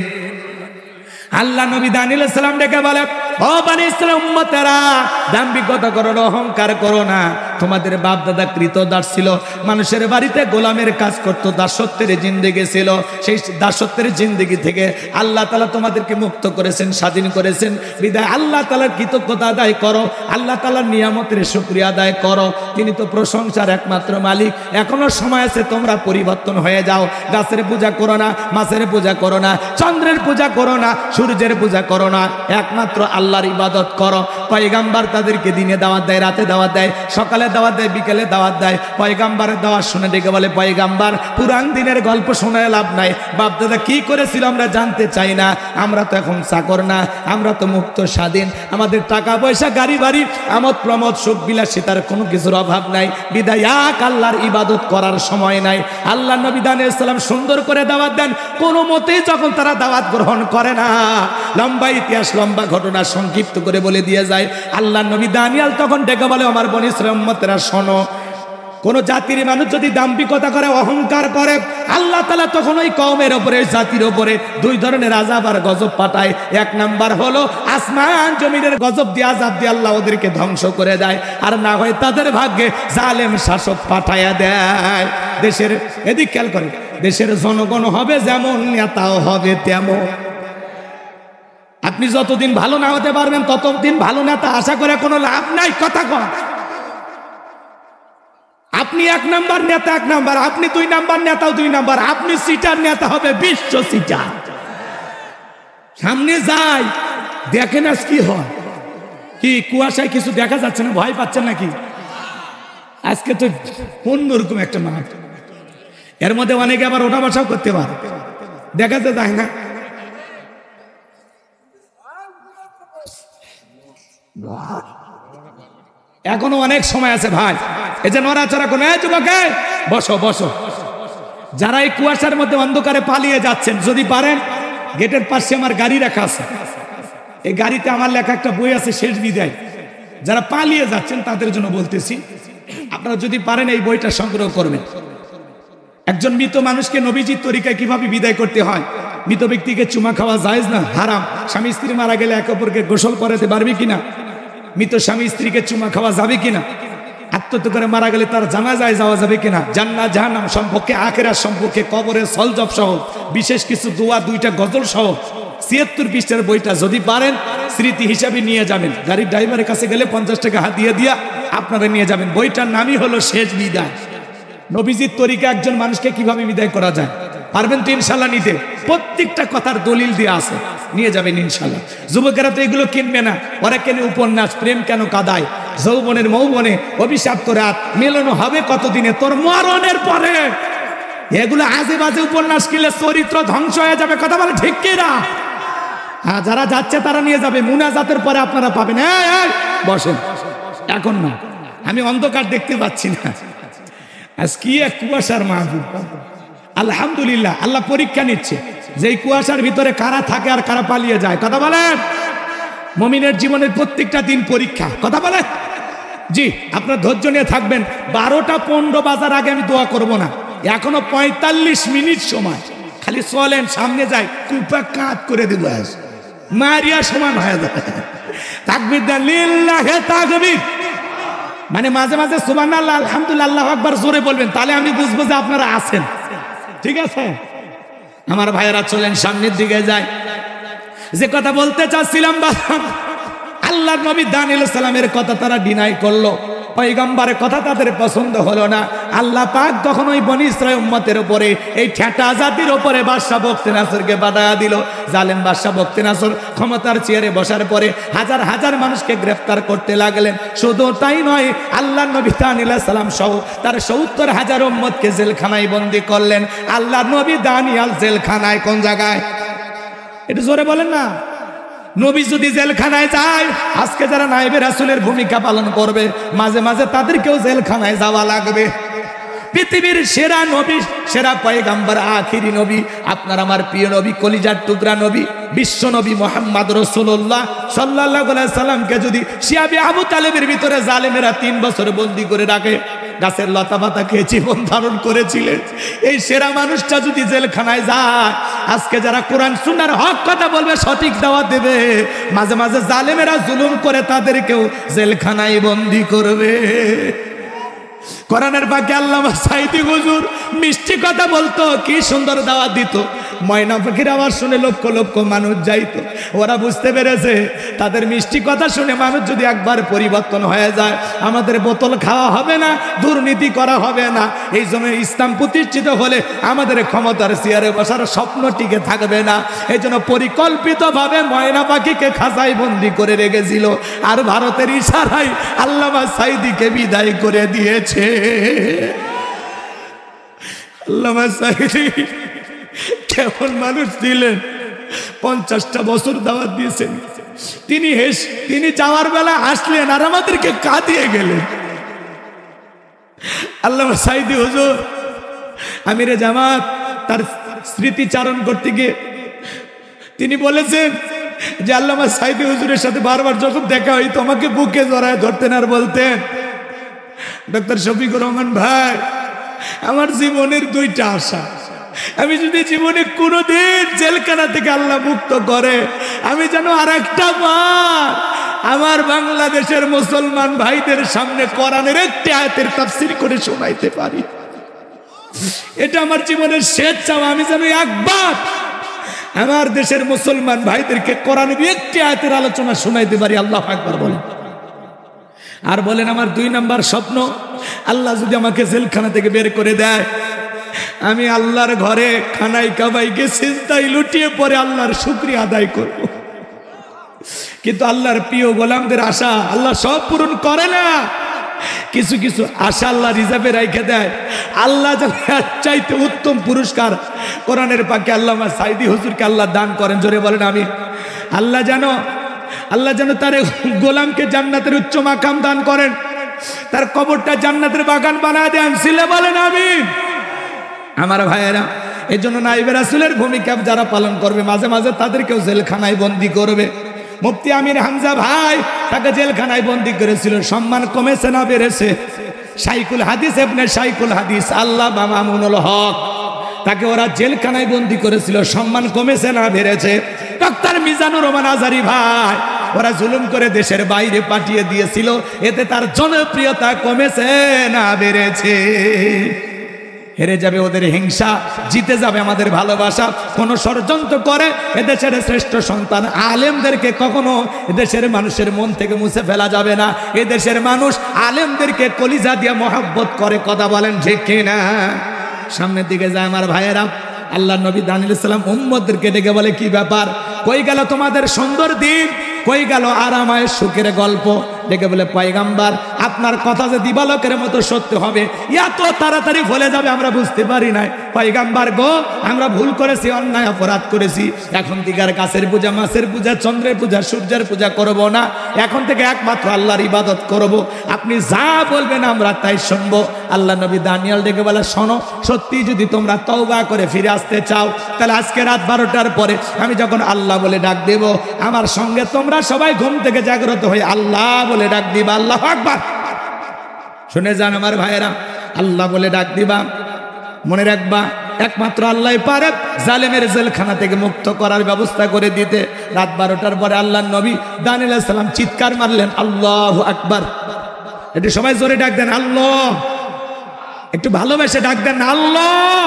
আল্লাহ নবী দানিয়াল আলাইহিস সালাম ডেকে বলে, ও বনি ইসরাঈল উম্মতেরা, দাম্ভিকতা করো না, অহংকার করো না। তোমাদের বাপ দাদা কৃতদাস ছিল, মানুষের বাড়িতে গোলামের কাজ করতো, দাসত্বের জিন্দেগি ছিল। সেই দাসত্বের জিন্দেগি থেকে আল্লাহ তাআলা তোমাদেরকে মুক্ত করেছেন, স্বাধীন করেছেন। বিদায় আল্লাহ তাআলার কৃতজ্ঞতা আদায় করো, আল্লাহ তাআলার নিয়ামতের শুকরিয়া আদায় করো। তিনি তো প্রশংসার একমাত্র মালিক। এখনো সময় আছে, তোমরা পরিবর্তন হয়ে যাও। গাছের পূজা করো না, মাছের পূজা করো না, চন্দ্রের পূজা করো না, সূর্যের পূজা করো না, একমাত্র আল্লাহর ইবাদত করো। পয়গম্বর তাদেরকে দিনে দাওয়াত দেয়, রাতে দাওয়াত দেয়, সকালে দাওয়াত দেয়, বিকেলে দাওয়াত দেয়। পয়গাম্বারের দাওয়াত শুনে ডেকে বলে পয়গাম্বার, পুরান দিনের গল্প শোনায় লাভ নাই, বাপ দাদা কি করেছিল আমরা জানতে চাই না, আমরা তো এখন চাকর না, আমরা তো মুক্ত স্বাধীন, আমাদের টাকা পয়সা গাড়ি বাড়ি আমোদ প্রমোদ সুখ বিলাসিতার কোনো কিছুর অভাব নাই, বিদায় এক আল্লাহর ইবাদত করার সময় নাই। আল্লাহ নবী দানিয়েল সালাম সুন্দর করে দাওয়াত দেন, কোনো মতেই যখন তারা দাওয়াত গ্রহণ করে না, লম্বা ইতিহাস লম্বা ঘটনা সংক্ষিপ্ত করে বলে দিয়ে যায়। আল্লাহ নবী দানিয়েল তখন ডেকে বলে, আমার বনী ইসরাঈল উম্মতেরা শোনো, কোন জাতির মানুষ যদি দাম্ভিকতা করে, অহংকার করে, আল্লাহ তাআলা তখন ওই কওমের উপরে, ওই জাতির উপরে দুই ধরনের আযাব আর গজব পাঠায়। এক নাম্বার হলো আসমান জমিনের গজব দিয়ে, আযাব দিয়ে আল্লাহ ওদেরকে ধ্বংস করে দেয়, আর না হয় তাদের ভাগ্যে জালেম শাসক পাঠায়া দেয়। দেশের এদিক খেয়াল করে, দেশের জনগণ হবে যেমন, নেতাও হবে তেমন। আপনি যতদিন ভালো না হতে পারবেন ততদিন ভালো নেতা আশা করে কোনো লাভ নাই। কথা কন, আপনি এক নাম্বার নেতা এক নাম্বার, আপনি দুই নাম্বার নেতাও দুই নাম্বার, আপনি সিটার নেতা হবে বিশ্ব সিটার। সামনে যাই, দেখেন আজ কি হয়। কি কুয়াশায় কিছু দেখা যাচ্ছে না, ভয় পাচ্ছেন নাকি? আজকে তো অন্যরকম একটা মাঠ, এর মধ্যে অনেকে আবার ওঠা বসাও করতে পারে, দেখাতে যায় না। এখনো অনেক সময় আছে ভাই, এই যে নড়াচড়া করে, যুবকে বসো বসো। যারা এই কুয়াশার মধ্যে অন্ধকারে পালিয়ে যাচ্ছেন, যদি পারেন, গেটের পাশে আমার গাড়ি রাখা আছে, এই গাড়িতে আমার লেখা একটা বই আছে, শেষ বিদায়। যারা পালিয়ে যাচ্ছেন তাদের জন্য বলতেছি, আপনারা যদি পারেন এই বইটা সংগ্রহ করবেন। একজন মৃত মানুষকে নবীজির তরিকায় কিভাবে বিদায় করতে হয়। মৃত ব্যক্তিকে চুমা খাওয়া জায়েজ না, হারাম। স্বামী স্ত্রী মারা গেলে একে অপরকে গোসল করাতে পারবে কিনা? মৃত স্বামী স্ত্রীকে চুমা খাওয়া যাবে কিনা? আত্মহত্যা করে মারা গেলে তার জানাজায় যাওয়া যাবে কিনা? জান্নাত জাহান্নাম সম্পর্কে, আখিরাত সম্পর্কে, কবরের সলজব সহ বিশেষ কিছু দোয়া, 2টা গজল সহ 76 পৃষ্ঠার বইটা যদি পারেন স্মৃতি হিসাবে নিয়ে যাবেন। গাড়ির ড্রাইভারের কাছে গেলে 50 টাকা হাত দিয়ে দিয়া আপনারা নিয়ে যাবেন। বইটার নামই হলো শেষ বিদায়। নবীজির তরিকা একজন মানুষকে কিভাবে বিদায় করা যায়, পারবেন তো ইনশাল্লাহ নিতে? প্রত্যেকটা কথার দলিল দিয়ে আছে, নিয়ে যাবেন ইনশাল্লাহ। যুবকেরা তো এগুলো কিনবে না, ওরা কেনে উপন্যাস, প্রেম কেন কাদায়, যৌবনের মৌবনে অভিশাপ্ত রাত, মেলানো হবে কতদিনে তোর মরণের পরে। এগুলো আজে বাজে উপন্যাস কিনলে চরিত্র ধ্বংস হয়ে যাবে। কথা বলে ঠিক কিনা? হ্যাঁ, যারা যাচ্ছে তারা নিয়ে যাবে। মুনাজাতের পরে আপনারা পাবেন। বসেন, এখন না, আমি অন্ধকার দেখতে পাচ্ছি না। আজ কি এক কুয়াশার মাহফিল। আলহামদুলিল্লাহ, আল্লাহ পরীক্ষা নিচ্ছে যে এই কুয়াশার ভিতরে কারা থাকে আর কারা পালিয়ে যায়। কথা বলেন, মুমিনের জীবনের প্রত্যেকটা দিন পরীক্ষা। কথা বলেন। জি, আপনার ধৈর্য নিয়ে থাকবেন। 12টা 15 বাজার আগে আমি দোয়া করব না, এখনো 45 মিনিট সময়। খালি চলেন, সামনে যাই, কুপা কাত করে দিব, মারিয়া সমান হয়ে যাবে। তাকবীর দেন, লিল্লাহি তাকবীর। মানে মাঝে মাঝে সুবহানাল্লাহ, আলহামদুলিল্লাহ, আল্লাহু আকবার জোরে বলবেন, তাহলে আমি বুঝবো যে আপনারা আছেন। ঠিক আছে আমার ভাইয়েরা, চলেন সামনের দিকে যাই। যে কথা বলতে চাচ্ছিলাম, আল্লাহর নবী দানিয়েল সালামের কথা তারা ডিনাই করলো, পয়গম্বরের কথা তাদের পছন্দ হলো না। আল্লাহ পাক তখন ওই বনী ইসরাঈল উম্মতের উপরে, এই ঠেটা জাতির উপরে বাদশা বখতিয়ানাসরকে বাধা দিল। জালেম বাদশা বখতিয়ানাসর ক্ষমতার চেয়ারে বসার পরে হাজার হাজার মানুষকে গ্রেফতার করতে লাগলেন। শুধু তাই নয়, আল্লাহর নবী দানিয়েল সালাম সহ তার 70,000 উম্মতকে জেলখানায় বন্দী করলেন। আল্লাহর নবী দানিয়েল জেলখানায়, কোন জায়গায়? এটা জোরে বলেন না। নবী যদি জেলখানায় যায়, আজকে যারা নায়েবে রাসূলের ভূমিকা পালন করবে, মাঝে মাঝে তাদেরকেও জেলখানায় যাওয়া লাগবে। পৃথিবীর সেরা নবী, সেরা পয়গম্বর, আখিরি নবী, আপনার আমার প্রিয় নবী, কলিজার টুকরা নবী, বিশ্ব নবী মুহাম্মদ রাসূলুল্লাহ সাল্লাল্লাহু আলাইহি সাল্লামকে যদি শিয়াবে আবু তালেবের ভিতরে জালেমেরা 3 বছর বন্দী করে রাখে, গাছের লতা পাতা খেয়ে জীবন ধারণ করেছিলেন, এই সেরা মানুষটা যদি জেলখানায় যায়, আজকে যারা কোরআন সুন্নাহর হক কথা বলবে, সঠিক দাওয়াত দেবে, মাঝে মাঝে জালেমেরা জুলুম করে তাদেরকেও জেলখানায় বন্দী করবে। কোরআনের পাকে আল্লামা সাঈদী হুজুর মিষ্টি কথা বলতো, কি সুন্দর দাওয়াত দিত। ময়না পাখির আওয়াজ শুনে লক্ষ লক্ষ মানুষ যাইতো। ওরা বুঝতে পেরেছে তাদের মিষ্টি কথা শুনে মানুষ যদি একবার পরিবর্তন হয়ে যায়, আমাদের বোতল খাওয়া হবে না, দুর্নীতি করা হবে না। এই জন্য ইসলাম প্রতিষ্ঠিত হলে আমাদের ক্ষমতার চেয়ারে বসার স্বপ্ন টিকে থাকবে না। এই জন্য পরিকল্পিতভাবে ময়না পাখিকে খাঁচায় বন্দি করে রেখেছিল, আর ভারতের ইশারায় আল্লামা সাঈদীকে বিদায় করে দিয়েছে। আল্লামা সাঈদী কেমন মানুষ ছিলেন, 50টা বছর দাওয়াত দিয়েছেন। তিনি যাওয়ার বেলা আসলেন আর আমাদেরকে কাঁদিয়ে গেলেন। আল্লামা সাঈদী হুজুর আমিরে জামাত তার স্মৃতিচারণ করতে গিয়ে তিনি বলেছেন যে আল্লামা সাঈদী হুজুরের সাথে বারবার যখন দেখা হইতো আমাকে বুকে জড়ায় ধরতেন আর বলতেন, ডক্টর শফিকুর রহমান ভাই, আমার জীবনের 2টা আশা, আমি যদি জীবনে কোনোদিন জেলখানা থেকে আল্লাহ মুক্ত করে আমি যেন আরেকটা বার আমার বাংলাদেশের মুসলমান ভাইদের সামনে কোরআনের একটি আয়াতের তাফসীর করে শোনাইতে পারি। এটা আমার জীবনের শেষ চাওয়া, আমি যেন একবার আমার দেশের মুসলমান ভাইদেরকে কোরআনের একটি আয়াতের আলোচনা শোনাইতে পারি। আল্লাহু আকবার বলেন। আর বলেন আমার 2 নাম্বার স্বপ্ন, আল্লাহ যদি আমাকে জেলখানা থেকে বের করে দেয়, আমি আল্লাহর ঘরে খানাই কাবাইকে সিজদায় লুটিয়ে পড়ে আল্লাহর শুকরিয়া আদায় করব। কিন্তু আল্লাহর প্রিয় গোলামদের আশা আল্লাহ সব পূরণ করে না, কিছু কিছু আশা আল্লাহ রিজার্ভে রেখে দেয়। আল্লাহ যেন চাইতে উত্তম পুরস্কার কোরআনের পাকে আল্লামা সাঈদী হুজুরকে আল্লাহ দান করেন। জোরে বলেন আমি। আল্লাহ যেন তার গোলামকে জান্নাতের উচ্চ মাকাম দান করেন, তার কবরটা জান্নাতের বাগান বানায় দেন। সিলে বলেন আমিন। আমার ভাইয়েরা, এই জন্য নাইবে রাসূলের ভূমিকা যারা পালন করবে মাঝে মাঝে তাদেরকেও জেলখানায় বন্দি করবে। মুফতি আমির হামজা ভাই তাকে জেলখানায় বন্দি করেছিল, সম্মান কমেছে না বেড়েছে? শাইখুল হাদিস ইবনে শাইখুল হাদিস আল্লামা মামুনুল হক তাকে ওরা জেলখানায় বন্দি করেছিল, সম্মান কমেছে না বেড়েছে? ডক্টর মিজানুর রহমান আজারি ভাই ওরা জুলুম করে দেশের বাইরে পাঠিয়ে দিয়েছিল, এতে তার জনপ্রিয়তা কমেছে না বেড়েছে? হেরে যাবে ওদের হিংসা, জিতে যাবে আমাদের ভালোবাসা। কোন ষড়যন্ত্র করে এদেশের শ্রেষ্ঠ সন্তান আলেমদেরকে কখনো এদেশের মানুষের মন থেকে মুছে ফেলা যাবে না। এদেশের মানুষ আলেমদেরকে কলিজা দিয়ে মহব্বত করে, কথা বলেন ঠিক কিনা? সামনের দিকে যায় আমার ভাইয়েরা। আল্লাহ নবী দানিয়েল সালাম উম্মতদেরকে ডেকে বলে, কি ব্যাপার, কই গেল তোমাদের সুন্দর দিন, কই গেল আরামায়ের সুখের গল্প? ডেকে বলে, পয়গাম্বার আপনার কথা যে দিবালোকের মতো সত্য হবে, এত তাড়াতাড়ি ভুলে যাবে আমরা বুঝতে পারি নাই। পয়গাম্বার গো, আমরা ভুল করেছি, অন্যায় অপরাধ করেছি। এখন থেকে আর গাছের পূজা, মাছের পূজা, চন্দ্রের পূজা, সূর্যের পূজা করব না। এখন থেকে একমাত্র আল্লাহর ইবাদত করব। আপনি যা বলবেন আমরা তাই শুনবো। আল্লাহ নবী দানিয়েল ডেকে বলে, শোনো, সত্যি যদি তোমরা তওবা করে ফিরে আসতে চাও তাহলে আজকে রাত 12টার পরে আমি যখন আল্লাহ বলে ডাক দেব, আমার সঙ্গে তোমরা সবাই ঘুম থেকে জাগ্রত হয়ে আল্লাহ বলে ডাক দিবা। আল্লাহু আকবার। শুনে যান আমার ভাইয়েরা, আল্লাহ বলে ডাক দিবা। মনে রাখবা, একমাত্র আল্লাহ পারে জালেমের জেলখানা থেকে মুক্ত করার ব্যবস্থা করে দিতে। রাত 12টার পরে আল্লাহর নবী দানিয়েল আলাইহিস সালাম চিৎকার মারলেন, আল্লাহু আকবার। একটু সবাই জোরে ডাক দেন আল্লাহ, একটু ভালোবেসে ডাক দেন আল্লাহ।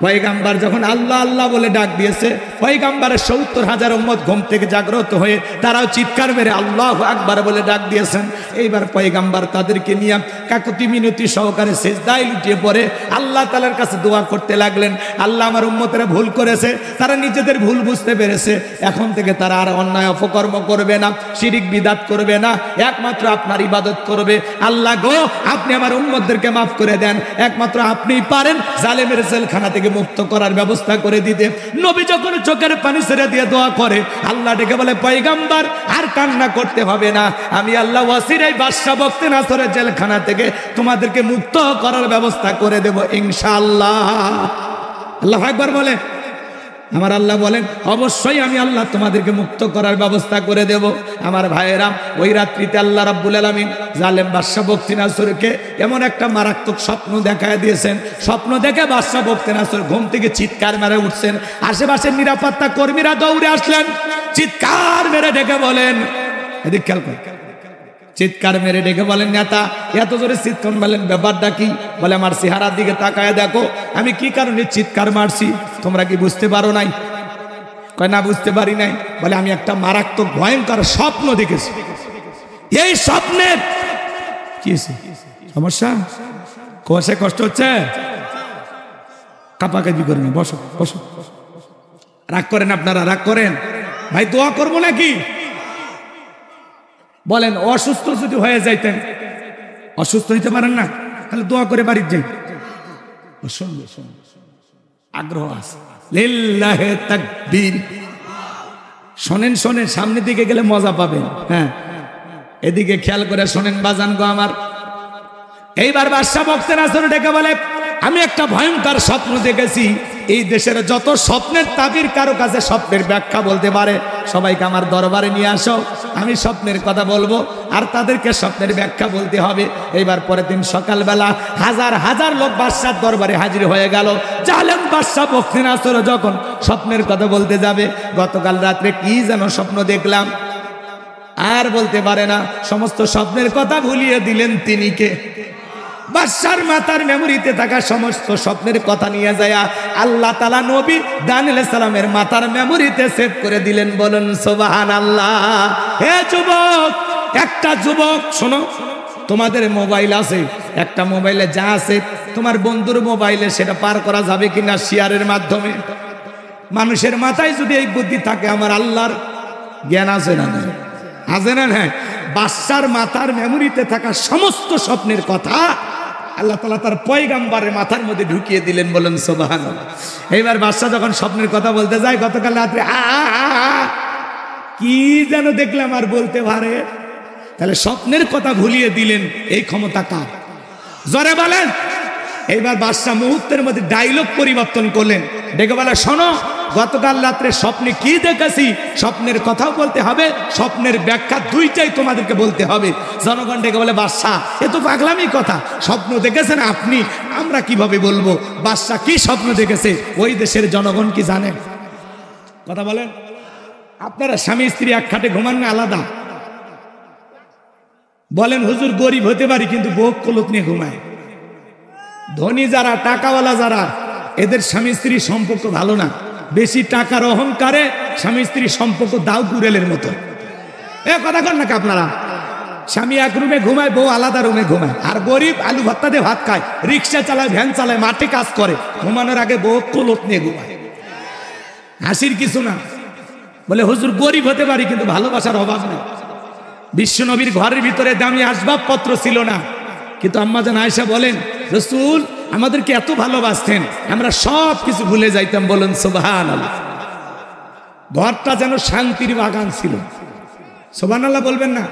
পয়গাম্বার যখন আল্লাহ আল্লাহ বলে ডাক দিয়েছে, পয়গাম্বারের 70,000 উম্মত ঘুম থেকে জাগ্রত হয়ে তারাও চিৎকার মেরে আল্লাহু আকবার বলে ডাক দিয়েছেন। এইবার পয়গাম্বার তাদেরকে নিয়ে কাকুতি মিনতি সহকারে সিজদায় লুটিয়ে পড়ে আল্লাহ তাআলার কাছে দোয়া করতে লাগলেন, আল্লাহ আমার উম্মতেরা ভুল করেছে, তারা নিজেদের ভুল বুঝতে পেরেছে, এখন থেকে তারা আর অন্যায় অপকর্ম করবে না, শিরিক বিদাত করবে না, একমাত্র আপনার ইবাদত করবে। আল্লাহ গো, আপনি আমার উম্মতদেরকে মাফ করে দেন, একমাত্র আপনিই পারেন জালেমের জেলখানা থেকে মুক্ত করার ব্যবস্থা করে দিতে। নবী যখন চোখের পানি ছেড়ে দিয়ে দোয়া করে, আল্লাহ ডেকে বলে, পয়গাম্বার আর কান্না করতে হবে না, আমি আল্লাহ ওয়াসিরাই বাদশা বখতে নাসরের জেলখানা থেকে তোমাদেরকে মুক্ত করার ব্যবস্থা করে দেব ইনশাআল্লাহ। আল্লাহু আকবার বলে। আমার আল্লাহ বলেন, অবশ্যই আমি আল্লাহ তোমাদেরকে মুক্ত করার ব্যবস্থা করে দেব। আমার ভাইয়েরা, ওই রাত্রিতে আল্লাহ রাব্বুল আলামিন জালেম বাদশা বখতে নাসরকে এমন একটা মারাত্মক স্বপ্ন দেখায় দিয়েছেন। স্বপ্ন দেখে বাদশা বখতে নাসর ঘুম থেকে চিৎকার মেরে উঠছেন। আশেপাশের নিরাপত্তা কর্মীরা দৌড়ে আসলেন, চিৎকার মেরে ডেকে বলেন, এদিকে খেয়াল কর, চিৎকার মেরে ডেকে বলেন, নেতা এত জোরে চিৎকার মারলেন, ব্যাপারটা কি? বলে, আমার চেহারার দিকে তাকায় দেখো আমি কি কারণে চিৎকার মারছি, তোমরা কি বুঝতে পারো নাই? কয়, না বুঝতে পারি নাই। বলে, আমি একটা মারাত্মক ভয়ঙ্কর স্বপ্ন দেখেছি। এই স্বপ্নের কি সমস্যা? কোষে কষ্ট হচ্ছে? কাপাকাপি করেন, বসো বসো। রাগ করেন আপনারা, রাগ করেন ভাই, দোয়া করবো নাকি? বলেন, অসুস্থ যদি হয়ে যাইতেন, অসুস্থ হইতে পারেন না, তাহলে দোয়া করে বাড়ির যাই। আগ্রহ আছে, লিল্লাহে তাকবীর। শোনেন শোনেন, সামনের দিকে গেলে মজা পাবেন। হ্যাঁ, এদিকে খেয়াল করে শোনেন বাজান গো আমার। এইবার বাদশা বক্তের আসরে ডেকে বলে, আমি একটা ভয়ঙ্কর স্বপ্ন দেখেছি। এই দেশের যত স্বপ্নের তাবির কারো কাছে স্বপ্নের ব্যাখ্যা বলতে পারে, সবাইকে আমার দরবারে নিয়ে আসো, আমি স্বপ্নের কথা বলবো আর তাদেরকে স্বপ্নের ব্যাখ্যা বলতে হবে। এইবার পরের দিন সকালবেলা হাজার হাজার লোক বাদশার দরবারে হাজির হয়ে গেল। জালেম বাদশা বক্তের আসরে যখন স্বপ্নের কথা বলতে যাবে, গতকাল রাত্রে কি যেন স্বপ্ন দেখলাম, আর বলতে পারে না। সমস্ত স্বপ্নের কথা ভুলিয়ে দিলেন তিনি কে? বাদশার মাথার মেমোরিতে থাকা সমস্ত স্বপ্নের কথা নিয়ে যায় আল্লাহ তাআলা নবী দানিয়েল আলাইহিস সালামের মাথার মেমোরিতে সেভ করে দিলেন। বলেন সুবহানাল্লাহ। হে যুবক, একটা যুবক শোনো, তোমাদের মোবাইল আছে, একটা মোবাইলে যা আছে তোমার বন্ধুর মোবাইলে সেটা পার করা যাবে কিনা শেয়ারের মাধ্যমে? মানুষের মাথায় যদি এই বুদ্ধি থাকে, আমার আল্লাহর জ্ঞান আছে না? আছে না? হ্যাঁ, বাদশার মাথার মেমোরিতে থাকা সমস্ত স্বপ্নের কথা আল্লাহ তাআলা তার পয়গাম্বরের মাথার মধ্যে ঢুকিয়ে দিলেন। বলেন সুবহানাল্লাহ। এইবার বাদশা যখন স্বপ্নের কথা বলতে যায়, গতকাল রাত্রে কি যেন দেখলাম আর বলতে পারে, তাহলে স্বপ্নের কথা ভুলিয়ে দিলেন। এই ক্ষমতা কার? জোরে বলেন। এইবার বাদশা মুহূর্তের মধ্যে ডায়লগ পরিবর্তন করলেন, ডেকে বলে, শোনো, গতকাল রাত্রে স্বপ্নে কি দেখেছি, স্বপ্নের কথাও বলতে হবে, স্বপ্নের ব্যাখ্যা, দুইটাই তোমাদেরকে বলতে হবে। জনগণ ডেকে বলে, বাদশা এ তো পাগলামি কথা, স্বপ্ন দেখেছেন আপনি, আমরা কিভাবে বলবো? বাদশা কি স্বপ্ন দেখেছে ওই দেশের জনগণ কি জানেন? কথা বলেন। আপনারা স্বামী স্ত্রী এক খাটে ঘুমান না আলাদা? বলেন, হুজুর গরিব হতে পারি কিন্তু বউ কলক নিয়ে ঘুমায়। ধনী যারা, টাকাওয়ালা যারা, এদের স্বামী স্ত্রীর সম্পর্ক ভালো না। বেশি টাকার অহংকারে স্বামী স্ত্রীর সম্পর্ক দাও কুড়েলের মতো। এ কথা কন নাকি আপনারা? স্বামী এক রুমে ঘুমায়, বউ আলাদা রুমে ঘুমায়। আর গরিব আলু ভর্তা দিয়ে ভাত খায়, রিক্সা চালায়, ভ্যান চালায়, মাঠে কাজ করে, ঘুমানোর আগে বউ কলক নিয়ে ঘুমায়। হাসির কিছু না। বলে, হুজুর গরিব হতে পারি কিন্তু ভালোবাসার অভাব নেই। বিশ্বনবীর ঘরের ভিতরে দামি আসবাবপত্র ছিল না, কিন্তু আম্মাজান আয়েশা বলেন, রাসূল আমাদেরকে এত ভালোবাসতেন, আমরা সব কিছু ভুলে যাইতাম। বলেন সুবহানাল্লাহ। ঘরটা যেন শান্তির বাগান ছিল। সুবহানাল্লাহ বলবেন না?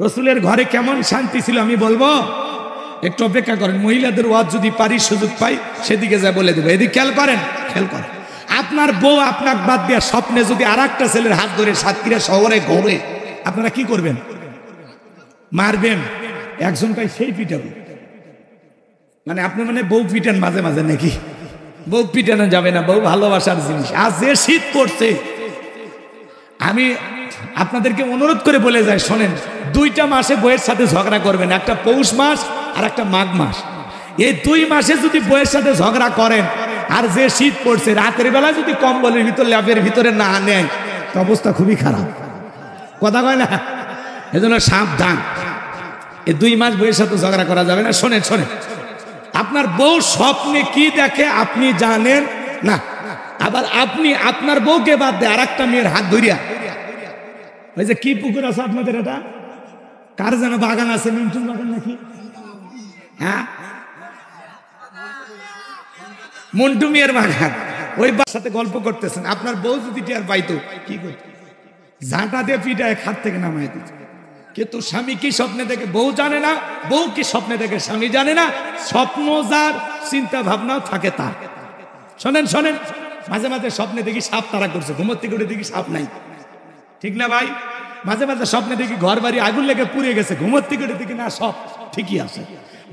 রাসূলের ঘরে কেমন শান্তি ছিল আমি বলবো? একটু অপেক্ষা করেন, মহিলাদের ওয়াজ যদি পারি, সুযোগ পাই, সেদিকে যা বলে দেবো। এদিকে খেয়াল করেন, খেয়াল করেন। আপনার বউ আপনাকে বাদ দিয়ে স্বপ্নে যদি আর একটা ছেলের হাত ধরে সাতক্ষীরা শহরে ঘোরে, আপনারা কি করবেন? মারবেন? একজন পাই সেই পিটাবো। মানে আপনি মানে বউ পিটান মাঝে মাঝে নাকি? বউ পিটানো যাবে না, বউ ভালোবাসার জিনিস। আজ যে শীত পড়ছে, আমি আপনাদেরকে অনুরোধ করে বলে যাই, শোনেন, দুইটা মাসে বউয়ের সাথে ঝগড়া করবেন, একটা পৌষ মাস আর একটা মাঘ মাস। এই 2 মাসে যদি বউয়ের সাথে ঝগড়া করেন, আর যে শীত পড়ছে, রাতের বেলা যদি কম্বলের ভিতর ল্যাপের ভিতরে না নেয়, তো অবস্থা খুবই খারাপ। কথা কয় না? এজন্য সাবধান, এই 2 মাস বউয়ের সাথে ঝগড়া করা যাবে না। শোনেন শোনেন, আপনার বউ স্বপ্নে কি দেখে আপনি জানেন না, আবার আপনি আপনার বউকে বাদ দিয়ে আর একটা মেয়ের হাত ধরিয়া, ওই যে কি পুকুর আছে আপনাদের, এটা কার যেন বাগান আছে, মিন্টুর বাগান নাকি? হ্যাঁ, মন্টু মিয়ার বাগান। ওই সাথে গল্প করতেছেন, আপনার বউ যদি টিয়ার পাইতো কি করতো? ঝাঁটা দিয়ে পিটায় খাট থেকে নামাই দিত। কিন্তু স্বামী কি স্বপ্নে দেখে বউ জানে না, বউ কি স্বপ্নে দেখে স্বামী জানে না। স্বপ্ন যার, চিন্তা ভাবনাও থাকে তার। শোনেন শোনেন, মাঝে মাঝে স্বপ্নে দেখি সাপ তারা করছে, ঘুমোর থেকে উঠে দেখি সাপ নাই, ঠিক না ভাই? মাঝে মাঝে স্বপ্নে দেখি ঘর বাড়ি আগুন লেগে পুড়ে গেছে, ঘুমোর থেকে উঠে দেখি না সব ঠিকই আছে।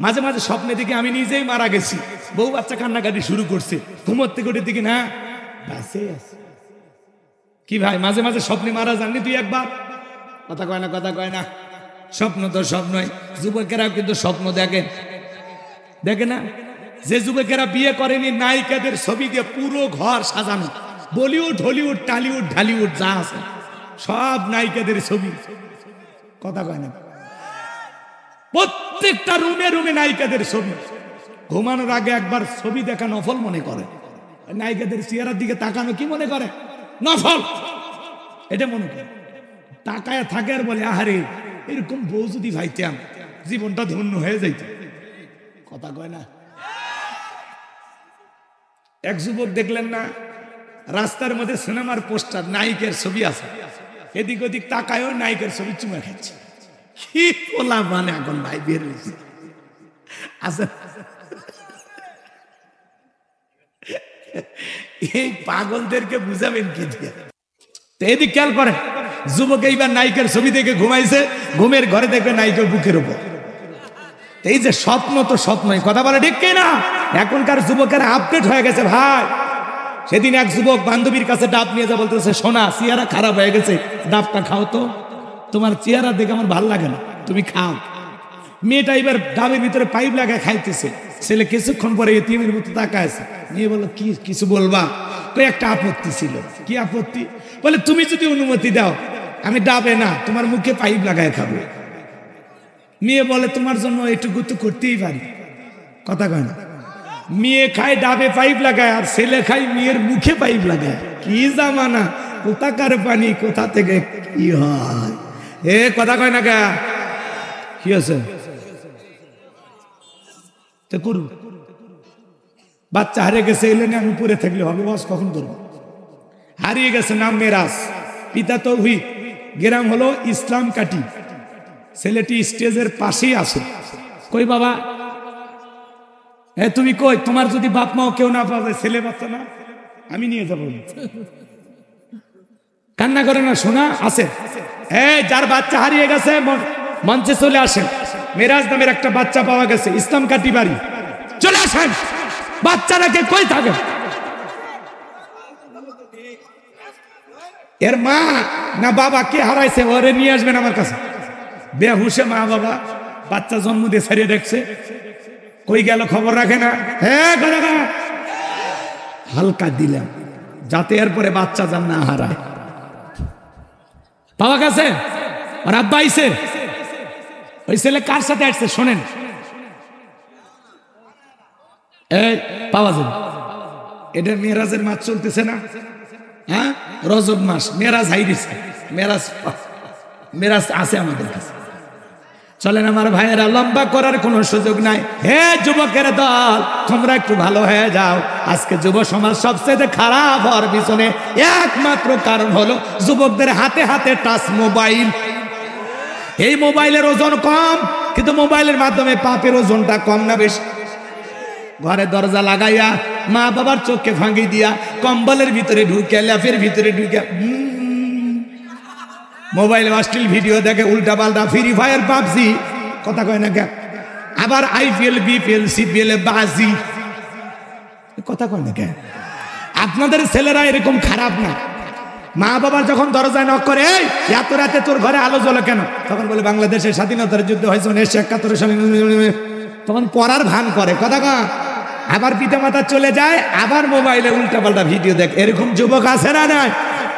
মাঝে মাঝে স্বপ্নে দেখি আমি নিজেই মারা গেছি, বউ বাচ্চা কান্নাকাটি শুরু করছে, ঘুমোর থেকে উঠে দেখি না বেঁচে আছে। কি ভাই, মাঝে মাঝে স্বপ্নে মারা যাননি 2-1 বার? কথা কয় না, কথা কয় না। স্বপ্ন তো স্বপ্নই, যুবকেরা কিন্তু স্বপ্ন দেখে, দেখে না? যে যুবকেরা বিয়ে করেনি নায়িকাদের ছবি দিয়ে পুরো ঘর সাজানো, বলিউড হলিউড টালিউড ঢালিউড যা আছে সব নায়িকাদের ছবি, কথা কয় না? প্রত্যেকটা রুমে রুমে নায়িকাদের ছবি। ঘুমানোর আগে একবার ছবি দেখা নফল মনে করে, নায়িকাদের চেহারার দিকে তাকানো কি মনে করে? নফল, এটা মনে করে। তাকায় থাকে আর বলে আহারে এরকম বউ যদি ভাইতাম জীবনটা ধন্য হয়ে যাইত, কথা কয় না? এক যুবক দেখলেন না রাস্তার মধ্যে সিনেমার পোস্টার, নায়িকের ছবি আছে, এদিক ওদিক তাকায়ও নায়িকের ছবি চুমা খাচ্ছে। কি বলা মানে এখন ভাই বের হয়েছে আচ্ছা, এই পাগলদেরকে বুঝাবেন কি দিয়ে? এদিক খেয়াল করে, যুবক এইবার নায়িকের ছবি দেখে ঘুমাইছে, ঘুমের ঘরে দেখবে নায়িকের বুকের উপর। এই যে স্বপ্ন তো স্বপ্নই, কথা বলে ঠিক কিনা? এখনকার যুবকেরা আপডেট হয়ে গেছে ভাই। সেদিন এক যুবক বান্ধবীর কাছে ডাব নিয়ে যা বলতেছে, সোনা চেহারা খারাপ হয়ে গেছে, ডাবটা খাও তো, তোমার চেহারা দেখে আমার ভালো লাগে না, তুমি খাও। মেয়েটা এবার ডাবের ভিতরে পাইপ লাগায় খাইতেছে, ছেলে কিছুক্ষণ পরে এতিমের মতো তাকায় আছে। মেয়ে বললো কি কিছু বলবা? তো একটা আপত্তি ছিল। কি আপত্তি? বলে তুমি যদি অনুমতি দাও আমি ডাবে না তোমার মুখে পাইপ লাগায় খাবো। মেয়ে বলে তোমার জন্য এটুকু তো করতেই পারি, কথা কয় না? মেয়ে খায় ডাবে পাইপ লাগায়, আর ছেলে খায় মেয়ের মুখে পাইপ লাগায়। কি জামানা, কোথাকার পানি কোথা থেকে কি হয়, এ কথা কয় না গা? কি আছে তো করুন, বাচ্চা হারিয়ে গেছে এলে আমি পড়ে থাকলে হবে, বস কখন করবো? হারিয়ে গেছে, নাম মেরাজ, পিতা তৌহিদ, গ্রাম হলো ইসলাম কাটি। ছেলেটি স্টেজের পাশেই আছে। কই বাবা, তুমি কই? তোমার যদি বাপ মাও কেউ না পাওয়া যায়, ছেলে বাচ্চা না, আমি নিয়ে যাবো। কান্না করে না, শোনা আছে। যার বাচ্চা হারিয়ে গেছে মঞ্চে চলে আসেন। মেরাজ নামের একটা বাচ্চা পাওয়া গেছে, ইসলাম কাটি বাড়ি, চলে আসেন। বাচ্চাটাকে কই থাকে? এর মা না বাবা কে হারাইছে, ওরে নিয়ে আসবেন আমার কাছে। বেহুশে মা বাবা বাচ্চা জন্ম দিয়ে ছাড়িয়ে দেখছে, কই গেল খবর রাখে না। হালকা দিলাম যাতে এরপরে বাচ্চা যান না হারায়। পাওয়া গেছে, আর আব্বা আইছে। ওই ছেলে কার সাথে আসছে শোনেন, পাওয়া যাবে। এটা মেরাজের মাস চলতেছে না, হ্যাঁ রজব মাস, মেরাজ হাই দিছে, মেরাজ আছে আমাদের কাছে। চলেন আমার ভাইয়েরা, লম্বা করার কোনো সুযোগ নাই। হে যুবকের দল, তোমরা একটু ভালো হয়ে যাও। আজকে যুব সমাজ সবচেয়ে খারাপ হওয়ার পিছনে একমাত্র কারণ হলো যুবকদের হাতে হাতে টাচ মোবাইল। এই মোবাইলের ওজন কম, কিন্তু মোবাইলের মাধ্যমে পাপের ওজনটা কম না বেশি? ঘরে দরজা লাগাইয়া মা বাবার চোখে ফাঁকি দিয়া কম্বলের ভিতরে ঢুকে, ল্যাপের ভিতরে ঢুকে মোবাইলে অশ্লীল ভিডিও দেখে, উল্টা পাল্টা ফ্রি ফায়ার পাবজি, কথা কয় না কেন? আবার আইপিএল বিপিএল সিপিএল এ বাজি, কথা কয় না কেন? আপনাদের ছেলেরা এরকম খারাপ না। মা বাবার যখন দরজায় নক করে, এত রাতে তোর ঘরে আলো জ্বলে কেন? তখন বলে বাংলাদেশের স্বাধীনতার যুদ্ধ হয়েছে 1971 সালে, তখন পড়ার ভান করে, কথা কয়। আবার পিতা মাতা চলে যায়, আবার মোবাইলে উল্টা পাল্টা ভিডিও দেখ। এরকম যুবক আছে না নাই?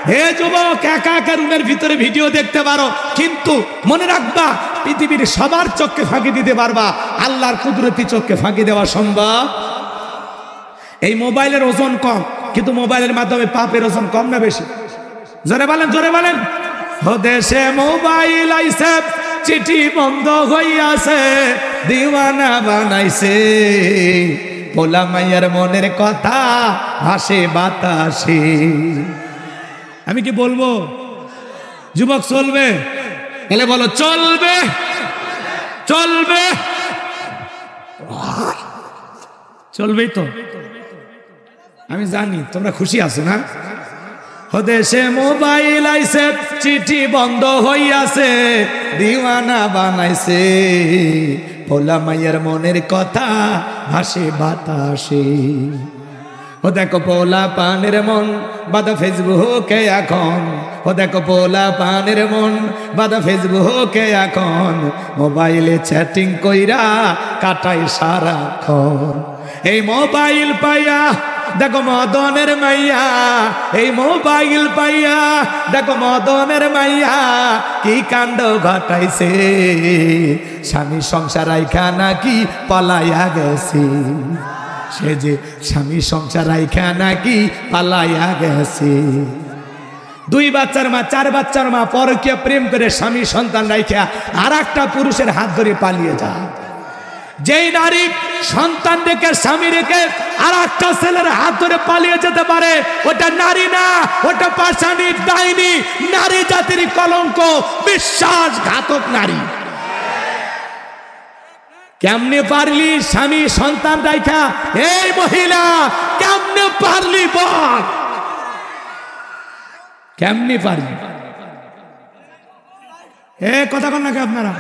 হে যুবক, একা একা রুমের ভিতরে ভিডিও দেখতে পারো, কিন্তু মনে রাখবা পৃথিবীর সবার চোখকে ফাঁকি দিতে পারবা, আল্লাহর কুদরতি চোখকে ফাঁকি দেওয়া সম্ভব। এই মোবাইলের ওজন কম, কিন্তু মোবাইলের মাধ্যমে পাপের ওজন কম না বেশি? জোরে বলেন, জোরে বলেন। দেশে মোবাইল আইছে, চিঠি বন্ধ হইয়াছে, দিওয়ানা বানাইছে, পোলা মাইয়ার মনের কথা ভাসে বাতাসে। আমি কি বলবো? যুবক চলবে? এলে বলো চলবে, চলবে, চলবেই তো। আমি জানি তোমরা খুশি আছো না? দেশে মোবাইল আইছে, চিঠি বন্ধ হইয়াছে, দিওয়ানা বানাইছে, পোলা মাইয়ার মনের কথা ভাসে বাতাসে। ও দেখো পোলা পানের মন বাদা ফেসবুকে এখন, ও দেখো পোলা পানের মন বাদা ফেসবুকে এখন, মোবাইলে চ্যাটিং কইরা কাটাই সারাক্ষণ। এই মোবাইল পাইয়া দেখো মদনের মাইয়া, এই মোবাইল পাইয়া দেখো মদনের মাইয়া কি কাণ্ড ঘটাইছে, স্বামী সংসার আইখা নাকি পালাইয়া গেছে, সে যে স্বামী সংসার আইখা নাকি পালাইয়া গেছে। 2 বাচ্চার মা 4 বাচ্চার মা পরকীয়া প্রেম করে স্বামী সন্তান রাইখা আর একটা পুরুষের হাত ধরে পালিয়ে যায়। যেই নারী সন্তান রেখে স্বামী রেখে আর একটা ছেলের হাত ধরে পালিয়ে যেতে পারে, ওটা নারী না, ওটা পাষাণী ডাইনি, নারী জাতির কলঙ্ক, বিশ্বাসঘাতক নারী। কেমনে পারলি স্বামী সন্তান রাইখা? এই মহিলা কেমনে পারলি বল, কেমনে পারলি? কথা কন নাকি আপনারা?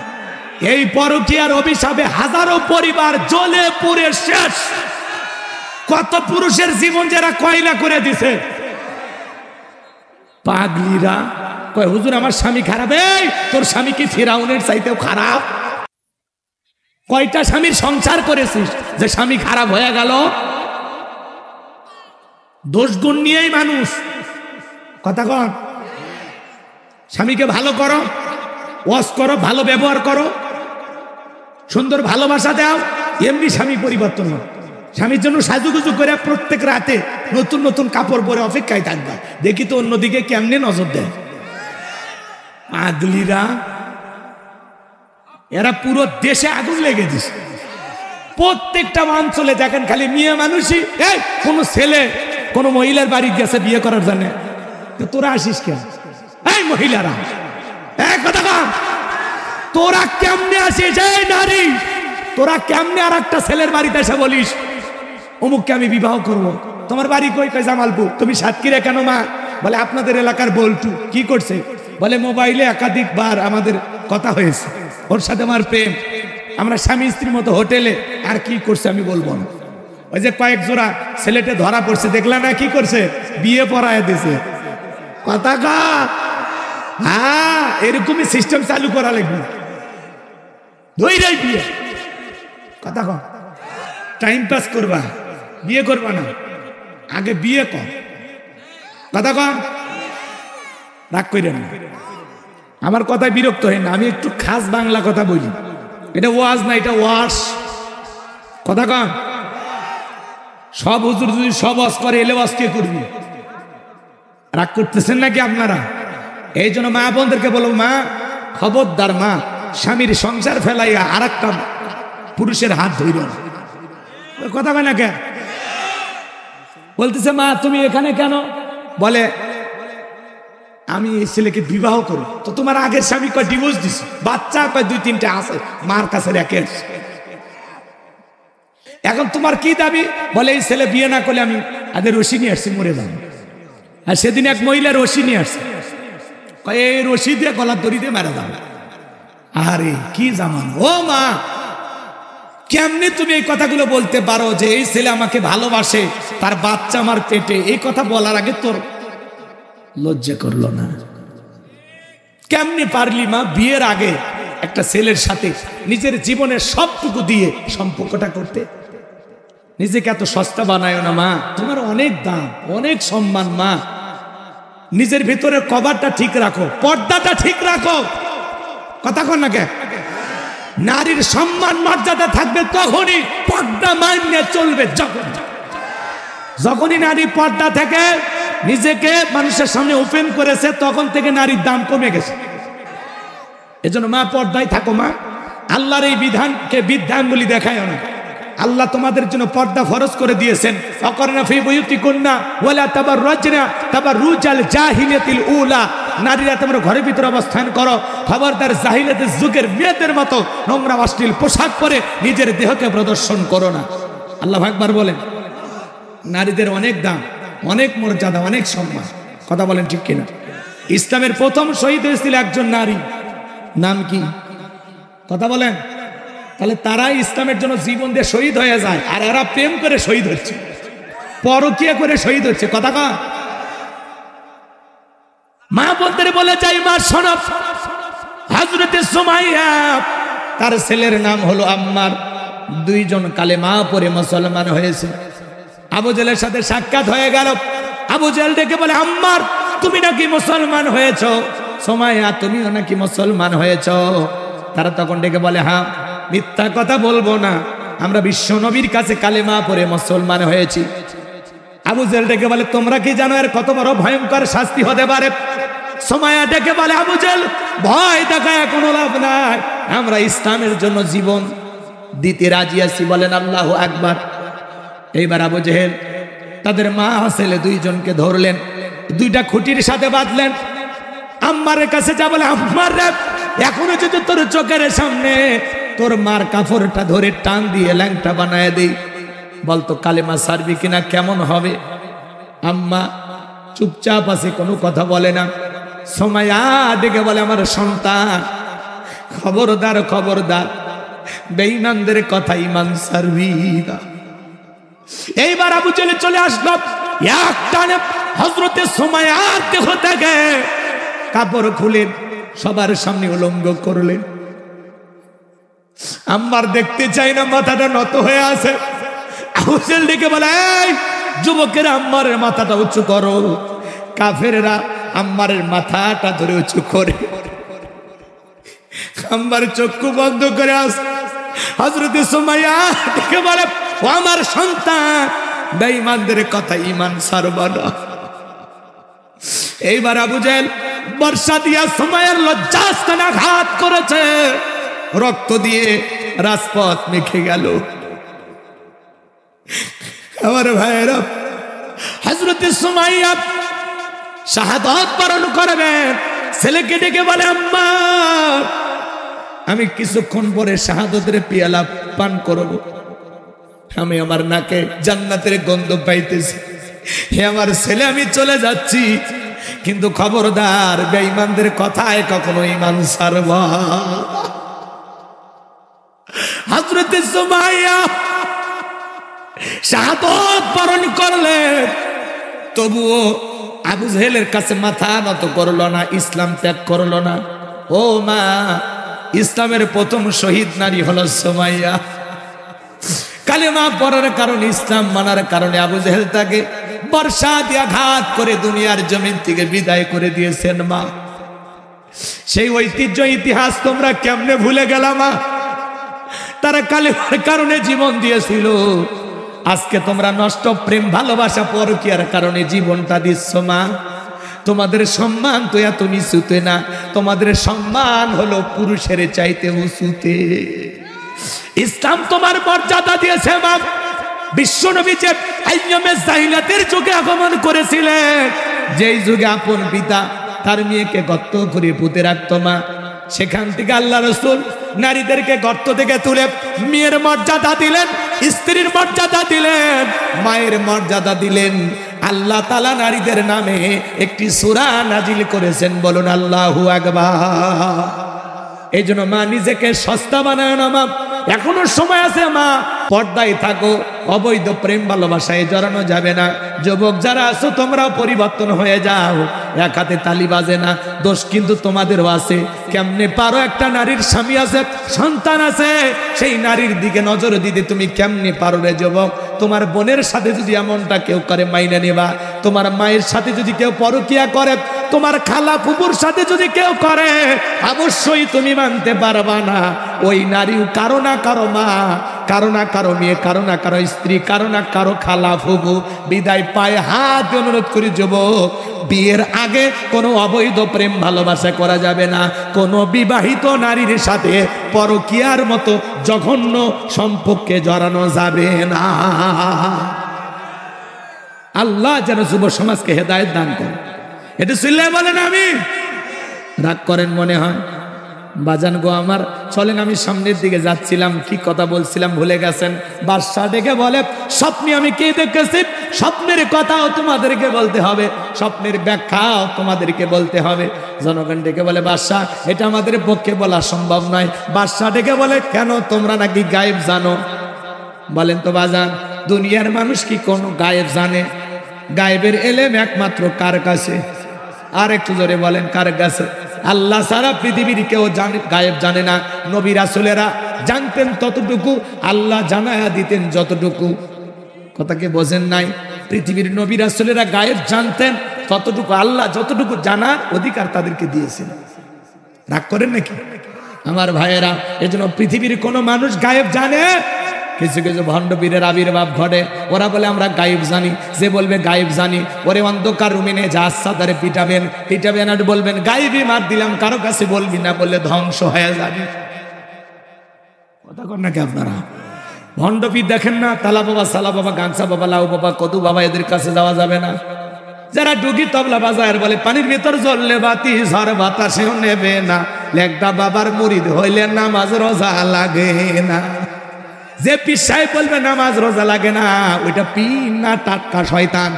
এই পরকীয়ার অভিশাপে হাজারো পরিবার জ্বলে পুড়ে শেষ, কত পুরুষের জীবন যারা কয়লা করে দিছে। পাগলিরা কয় হুজুর আমার স্বামী খারাপ। এই তোর স্বামী কি ফিরাউনের চাইতেও খারাপ? কয়টা স্বামীর সংসার করেছিস যে স্বামী খারাপ হয়ে গেল? দোষ গুণ নিয়েই মানুষ। কথা কন, স্বামীকে ভালো করো, ওয়াজ করো, ভালো ব্যবহার করো, সুন্দর ভালোবাসা দাও, এমনি স্বামী পরিবর্তন হয়। স্বামীর জন্য সাজুগুজু করে প্রত্যেক রাতে নতুন নতুন কাপড় পরে অপেক্ষায় থাকবে, দেখি তো অন্যদিকে কেমনে নজর দেয়। পাগলিরা, এরা পুরো দেশে আগুন লেগে দিছে। প্রত্যেকটা অঞ্চলে দেখেন খালি মেয়ে মানুষই। এই কোন ছেলে কোন মহিলার বাড়ি গেছে বিয়ে করার জন্য, তোরা আসিস কেন? এই মহিলারা কথা কম, তোরা কেমনে আসিস? এই নারী তোরা কেমনে আর একটা ছেলের বাড়িতে এসে বলিস অমুককে আমি বিবাহ করব? তোমার বাড়ি কই? কই জামালপুর। তুমি সাতক্ষীরা কেন মা? বলে আপনাদের এলাকার বল্টু। কি করছে? বলে মোবাইলে একাধিকবার আমাদের কথা হয়েছে, ওর সাথে আমার প্রেম, আমরা স্বামী স্ত্রীর মতো হোটেলে। আর কি করছে আমি বলবো না। ওই যে কয়েক জোড়া ছেলেটে ধরা পড়ছে, দেখলা না কি করছে? বিয়ে পড়ায় দিছে। কথা কা, হ্যাঁ এরকমই সিস্টেম চালু করা লাগবে। ধৈরাই বিয়ে। কথা কম, টাইম পাস করবা, বিয়ে করবা না, আগে বিয়ে কর। কথা কম, রাগ কইরেন না, আমার কথায় বিরক্ত হয় না। আমি একটু খাস বাংলা কথা বলি, এটা ওয়াজ না, এটা ওয়াশ। কথা কম, সব হুজুর যদি সব ওয়াজ করে এলে ওয়াজ কে করবি? রাগ করতেছেন নাকি আপনারা? এই জন্য মা বোনদেরকে বলবো, মা খবরদার, মা স্বামীর সংসার ফেলাইয়া আর একটা পুরুষের হাত ধইল না। কথা কয় না কে? বলতেছে মা তুমি এখানে কেন? বলে আমি এই ছেলেকে বিবাহ করি। তো তোমার আগের স্বামী কয় ডিভোর্স দিছে, বাচ্চা কয় 2-3টা আছে, মার কাছে রেখে। এখন তোমার কি দাবি? বলে এই ছেলে বিয়ে না করলে আমি আগে রশি নিয়ে আসছি, মরে যাবো। আর সেদিন এক মহিলা রশি নিয়ে আসছে, এই রশি দিয়ে গলার দড়ি দিয়ে মারা যাবে। আরে কি জামান! ও মা, কেমনে তুমি এই কথাগুলো বলতে পারো যে এই ছেলে আমাকে ভালোবাসে, তার বাচ্চা আমার পেটে? এই কথা বলার আগে তোর লজ্জা করলো না? কেমনে পারলি মা বিয়ের আগে একটা ছেলের সাথে নিজের জীবনের সবটুকু দিয়ে সম্পর্কটা করতে? নিজেকে এত সস্তা বানায় না মা, তোমার অনেক দাম, অনেক সম্মান। মা নিজের ভিতরে কভারটা ঠিক রাখো, পর্দাটা ঠিক রাখো। কথা কন না কে? নারীর সম্মান মর্যাদা থাকবে তখনই পর্দা মানিয়ে চলবে। যখনই নারী পর্দা থেকে নিজেকে মানুষের সামনে ওপেন করেছে, তখন থেকে নারীর দাম কমে গেছে। এজন্য মা পর্দায় থাকো মা। আল্লাহর এই বিধানকে বিধানগুলি দেখায় না। আল্লাহ তোমাদের জন্য পর্দা ফরজ করে দিয়েছেন। অকরনা ফি বুয়ুতিকুন্না ওয়ালা তাবাররাজনা তাবাররুজাল জাহিলিয়াতিল উলা। নারীরা তোমরা ঘরের ভিতরে অবস্থান করো, খবরদার জাহিলিয়াতের যুগের মেয়েদের মতো নোংরা অশ্লীল পোশাক পরে নিজের দেহকে প্রদর্শন করো না। আল্লাহ আকবার বলেন। নারীদের অনেক দাম, অনেক মর্যাদা, অনেক সম্মান। কথা বলেন ঠিক কিনা? ইসলামের প্রথম শহীদ হয়েছিল একজন নারী, নাম কি? কথা বলেন। তাহলে তারাই ইসলামের জন্য জীবন দিয়ে শহীদ হয়ে যায়, আর এরা প্রেম করে শহীদ হচ্ছে। পরকিয়া করে শহীদ হচ্ছে। কথা কয় মা বোনদের বলে যাই, মা শোনো, হযরতে সুমাইয়া তার ছেলের নাম হলো আম্মার, দুইজন কালেমা পড়ে মুসলমান হয়েছে। আবু জেলের সাথে সাক্ষাৎ হয়ে গেল। আবু জেল ডেকে বলে, আম্মার তুমি নাকি মুসলমান হয়েছ, সুমাইয়া তুমিও নাকি মুসলমান হয়েছ? তারা তখন ডেকে বলে, হ্যাঁ, মিথ্যা কথা বলবো না, আমরা বিশ্ব নবীর কাছে কালেমা পড়ে মুসলমান হয়েছি। আবু জেল ডেকে বলে, তোমরা কি জানো এর কত বড় ভয়ঙ্কর শাস্তি হতে পারে? সুমাইয়া ডেকে বলে, আবু জেল ভয় দেখায় কোনো লাভ নাই, আমরা ইসলামের জন্য জীবন দিতে রাজি আছি, বলেন আল্লাহু আকবার। এইবার আবু জেহেল তাদের মা ছেলে দুইজনকে ধরলেন, দুইটা খুঁটির সাথে বাঁধলেন। আম্মারের কাছে যা বলে, আম্মার রে, এখনো যদি তোর চোখের সামনে তোর মার কাপড়টা ধরে টান দিয়ে ল্যাংটা বানায় দেই, বলতো কালেমা সারবি কিনা, কেমন হবে? আম্মা চুপচাপ আছে, কোনো কথা বলে না। সুমাইয়া ডেকে বলে, আমার সন্তান, খবরদার খবরদার, বেঈমানদের কথা ঈমান সারবি না। এইবার আবু জেল চলে আসলো, এক টানে হযরতে সুমাইয়ার দেহ থেকে কাপড় খুলে সবার সামনে উলঙ্গ করলেন। আম্মার দেখতে চাই না, মাথাটা নত হয়ে আছে। আবু জেল ডেকে বলে, এই যুবকেরা, আম্মারের মাথাটা উঁচু করো। কাফেররা আম্মারের মাথাটা ধরে উঁচু করে, আম্মার চক্ষু বন্ধ করে আসে। হযরতে সুমাইয়া ডেকে বলে, ও আমার সন্তান, বেঈমানদের কথা ঈমান ছাড়বা না। এইবার আবু জেল বর্ষা দিয়া সুমাইয়ার লজ্জাস্থানে আঘাত করেছে, রক্ত দিয়ে রাজপথ মেখে গেল। আমার ভাইয়েরা, হযরতে সুমাইয়া শাহাদাত বরণ করবেন। ছেলেকে ডেকে বলে, আম্মা আমি কিছুক্ষণ পরে শাহাদাতের পেয়ালা পান করব, আমি আমার নাকে জান্নাতের গন্ধ পাইতেছি। হে আমার ছেলে, আমি চলে যাচ্ছি, কিন্তু খবরদার বেঈমানদের কথায় কখনো ঈমান ছাড়বা। হযরতে সুমাইয়া শাহাদাত বরণ করলেন, তবুও আবু জেহেলের কাছে মাথা নত করলো না, ইসলাম ত্যাগ করলো না। ও মা, ইসলামের প্রথম শহীদ নারী হলো সুমাইয়া। কালেমা পড়ার কারণে, ইসলাম মানার কারণে আবু জেহেল তাকে বর্ষা দিয়ে আঘাত করে দুনিয়ার জমিন থেকে বিদায় করে দিয়েছেন। মা, সেই ঐতিহ্য ইতিহাস তোমরা কেমনে ভুলে গেলা? মা, তারা কালেমার কারণে জীবন দিয়েছিল, আজকে তোমরা নষ্ট প্রেম ভালোবাসা পরকীয়ার কারণে জীবনটা দিচ্ছ। মা, তোমাদের সম্মান তো এত নিচুতে না, তোমাদের সম্মান হলো পুরুষের চাইতে উঁচুতে। ইসলাম তোমার মর্যাদা দিয়েছে। মা, বিশ্বনবী যে আইয়ামে জাহিলিয়াতের যুগে আগমন করেছিলেন, যেই যুগে আপন পিতা তার মেয়েকে গর্ত করে পুঁতে রাখত, মা, সেখান থেকে আল্লাহ রাসূল নারীদেরকে গর্ত থেকে তুলে মেয়ের মর্যাদা দিলেন, স্ত্রীর মর্যাদা দিলেন, মায়ের মর্যাদা দিলেন। আল্লাহ তাআলা নারীদের নামে একটি সূরা নাজিল করেছেন, বলুন আল্লাহু আকবার। এই জন্য মা, নিজেকে সস্তা বানায় না। মা, এখনো সময় আছে। মা, পর্দায় থাকো, অবৈধ প্রেম ভালোবাসায় জড়ানো যাবে না। যুবক যারা আছো, তোমরাও পরিবর্তন হয়ে যাও। এক হাতে তালি বাজে না, দোষ কিন্তু তোমাদেরও আছে। কেমনে পারো? একটা নারীর স্বামী আছে, সন্তান আছে, সেই নারীর দিকে নজর দিতে তুমি কেমনে পারো রে যুবক? তোমার বোনের সাথে যদি এমনটা কেউ করে, মাইনে নেবা। তোমার মায়ের সাথে যদি কেউ পরকিয়া করে, তোমার খালা ফুপুর সাথে যদি কেউ করে, অবশ্যই তুমি মানতে পারবা না। ওই নারীও কারো না কারো মা, কারো না কারো মেয়ে, কারো না কারো স্ত্রী, কারো না কারো খালা ফুপু। বিদায় পায়ে হাত অনুরোধ করি যুবক, বিয়ের আগে কোনো অবৈধ প্রেম ভালোবাসা করা যাবে না। কোনো বিবাহিত নারীর সাথে পরকীয়ার মতো জঘন্য সম্পর্কে জড়ানো যাবে না। আল্লাহ যেন যুব সমাজকে হেদায়েত দান করে। এটা শুনলে বলেন আমি রাগ করেন মনে হয়। বাজান গো আমার, চলেন, আমি সামনের দিকে যাচ্ছিলাম, কি কথা বলছিলাম ভুলে গেছেন। বাদশা ডেকে বলে, স্বপ্নে আমি কে দেখেছি, স্বপ্নের কথাও তোমাদেরকে বলতে হবে, স্বপ্নের ব্যাখ্যাও তোমাদেরকে বলতে হবে। জনগণ ডেকে বলে, বাদশা এটা আমাদের পক্ষে বলা সম্ভব নয়। বাদশা ডেকে বলে, কেন, তোমরা নাকি গায়েব জানো? বলেন তো বাজান, দুনিয়ার মানুষ কি কোনো গায়েব জানে? গায়েবের এলেম একমাত্র কার কাছে? আর একটু জোরে বলেন, কার কাছে? আল্লাহ সারা পৃথিবীর কেউ জানে গায়েব জানে না। নবী রাসূলেরা জানতেন ততটুকু, আল্লাহ জানায়া দিতেন যতটুকু। কথা কি বোঝেন নাই? পৃথিবীর নবী রাসূলেরা গায়েব জানতেন ততটুকু, আল্লাহ যতটুকু জানার অধিকার তাদেরকে দিয়েছেন। রাগ করেন নাকি আমার ভাইয়েরা? এজন্য পৃথিবীর কোনো মানুষ গায়েব জানে? কিছু কিছু ভণ্ড পীরের আবির্ভাব ঘটে, ওরা বলে আমরা গায়েব জানি। যে বলবে গায়েব জানি, ওরে অন্ধকার রুমে নিয়ে যা তারে পিটাবেন আর বলবেন গায়েবই মার দিলাম, কারো কাছে বলবি না, বললে ধ্বংস হয়ে যাবে। কথা কর নাকি আপনারা? ভণ্ড পীর দেখেন না, তালা বাবা, সালা বাবা, গাংসা বাবা, লাউ বাবা, কদু বাবা, এদের কাছে যাওয়া যাবে না। যারা ডুগি তবলা বাজায় বলে পানির ভিতর জ্বললে বাতি ঝড় বাতাসেও নেবে না, লেগদা বাবার মুরিদ হইলে নামাজ রোজা লাগে না। যে পীর সাহেব বলবে নামাজ রোজা লাগে না, ওইটা পীর না, টাটকা শয়তান।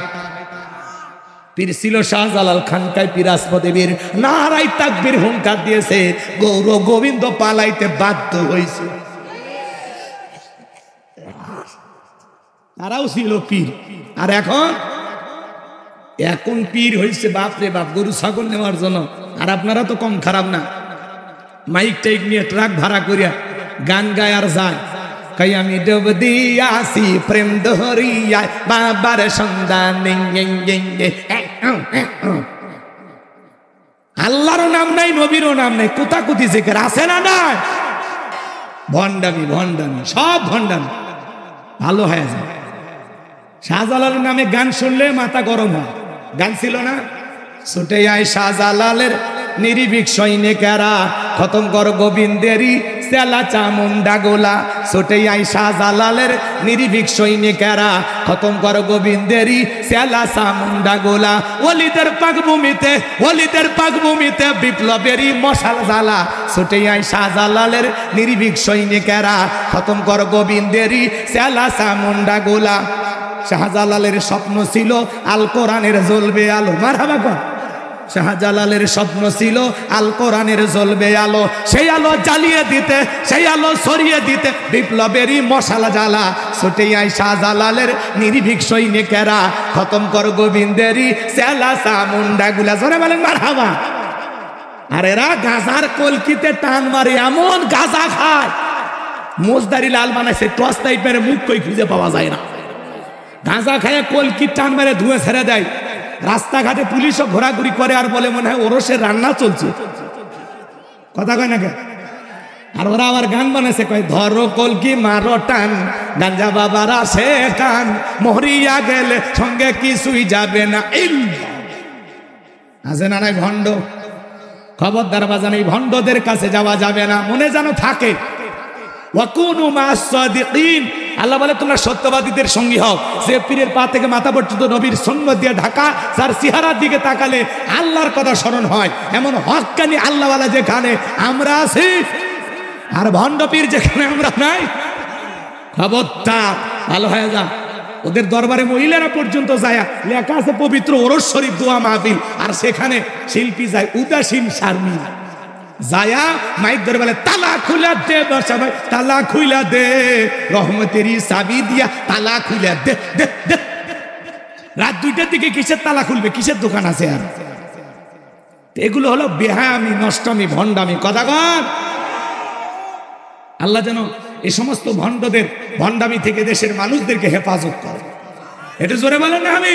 পীর ছিল শাহজালাল খানকাই পিরাজপদে বীর, নারাই তাকবীর হুঙ্কার দিয়েছে, গৌর গোবিন্দ পালাইতে বাধ্য হয়েছে। তারাও ছিল পীর। আর এখন পীর হয়েছে বাপরে বাপ, গরু ছাগল নেওয়ার জন্য। আর আপনারা তো কম খারাপ না, মাইক টাইক নিয়ে ট্রাক ভাড়া করিয়া গান গায় আর যায়, কই আমি ডুব দিয়াছি প্রেম দহরিয়া বাবার সন্ধানে। আল্লাহরও নাম নাই, নবীরও নাম নাই, কুতাকুতি জিকির আছে না নাই? ভণ্ডামি, সব ভণ্ডামি। ভালো হয়ে যায়। শাহজালালের নামে গান শুনলে মাথা গরম হয়। গান ছিল না, ছুটে আয় শাহজালালের নিরিবিক সৈনিকেরা, খতম কর গোবিন্দেরই সেলা চামুন্ডা গোলা। ছুটে আয় শাহজালালের নিরিবিক সৈনিকেরা, খতম কর গোবিন্দেরই সেলা চামুন্ডা গোলা। ওলিদের পাকভূমিতে বিপ্লবেরই মশাল জ্বালা। ছুটে আয় শাহজালালের নিরিবিক সৈনিকেরা, খতম কর গোবিন্দেরই সেলা চামুন্ডা গোলা। শাহজালালের স্বপ্ন ছিল আল কোরআনের জ্বলবে আলো। মারহাবা কর। শাহজালালের স্বপ্ন ছিল আল কোরআনের জ্বলবে আলো, সেই আলো জ্বালিয়ে দিতে, সেই আলো ছড়িয়ে দিতে বিপ্লবেরই মশালা জ্বালা। ছুটে আয় শাহজালালের নির্ভীক সৈনিকেরা, খতম কর গোবিন্দেরই সেলা চামুন্ডা গুলা। জোরে বলেন মারহাবা। আর এরা গাজার কলকিতে টান মারে, এমন গাজা খায়, মোজদারি লাল বানাইছে, টর্চ লাইট মেরে মুখ কই খুঁজে পাওয়া যায় না। গাঁজা খায় কলকি টান মেরে ধুয়ে ছেড়ে দেয়। রাস্তাঘাটে পুলিশও ঘোরাঘুরি করে আর বলে মনে হয় ওরসের রান্না চলছে। কথা কয় না কে? আর ওরা আবার গান বানাইছে, কয় ধরো কলকি মারো টান, গাঞ্জা বাবার আসে কান, মরিয়া গেলে সঙ্গে কিছুই যাবে না। আছে না নাই ভণ্ড? খবরদার বাজান, এই ভণ্ডদের কাছে যাওয়া যাবে না, মনে যেন থাকে। ওয়াকুনু মা'আস সাদিকিন, আল্লাহ বলে তোমরা সত্যবাদীদের সঙ্গী হও। যে পীরের পা থেকে মাথা পর্যন্ত নবীর সুন্নাত দিয়ে ঢাকা, যার চেহারার দিকে তাকালে আল্লাহর কথা স্মরণ হয়, এমন হক্কানি আল্লাহওয়ালা যেখানে আমরা আছি, আর ভণ্ড পীর যেখানে আমরা নাই, খবরদার ভালো হয়ে যা। ওদের দরবারে মহিলারা পর্যন্ত যায়, লেখা আছে পবিত্র ওরস শরীফ দোয়া মাহফিল, আর সেখানে শিল্পী যায় উদাসীন শারমিন, যায়া মাইক ধরে বলে তালা খুলা দে, বর্ষা ভাই তালা খুলা দে, রহমতেরই চাবি দিয়া তালা খুলা দে দে দে। রাত 2টার দিকে কিসের তালা খুলবে? কিসের দোকান আছে? আর এগুলো হলো বেহায়ামি, নষ্টমি, ভণ্ডামি। কথা কর। আল্লাহ যেন এই সমস্ত ভণ্ডদের ভণ্ডামি থেকে দেশের মানুষদেরকে হেফাজত করে। এটা জোরে বলেন না আমি?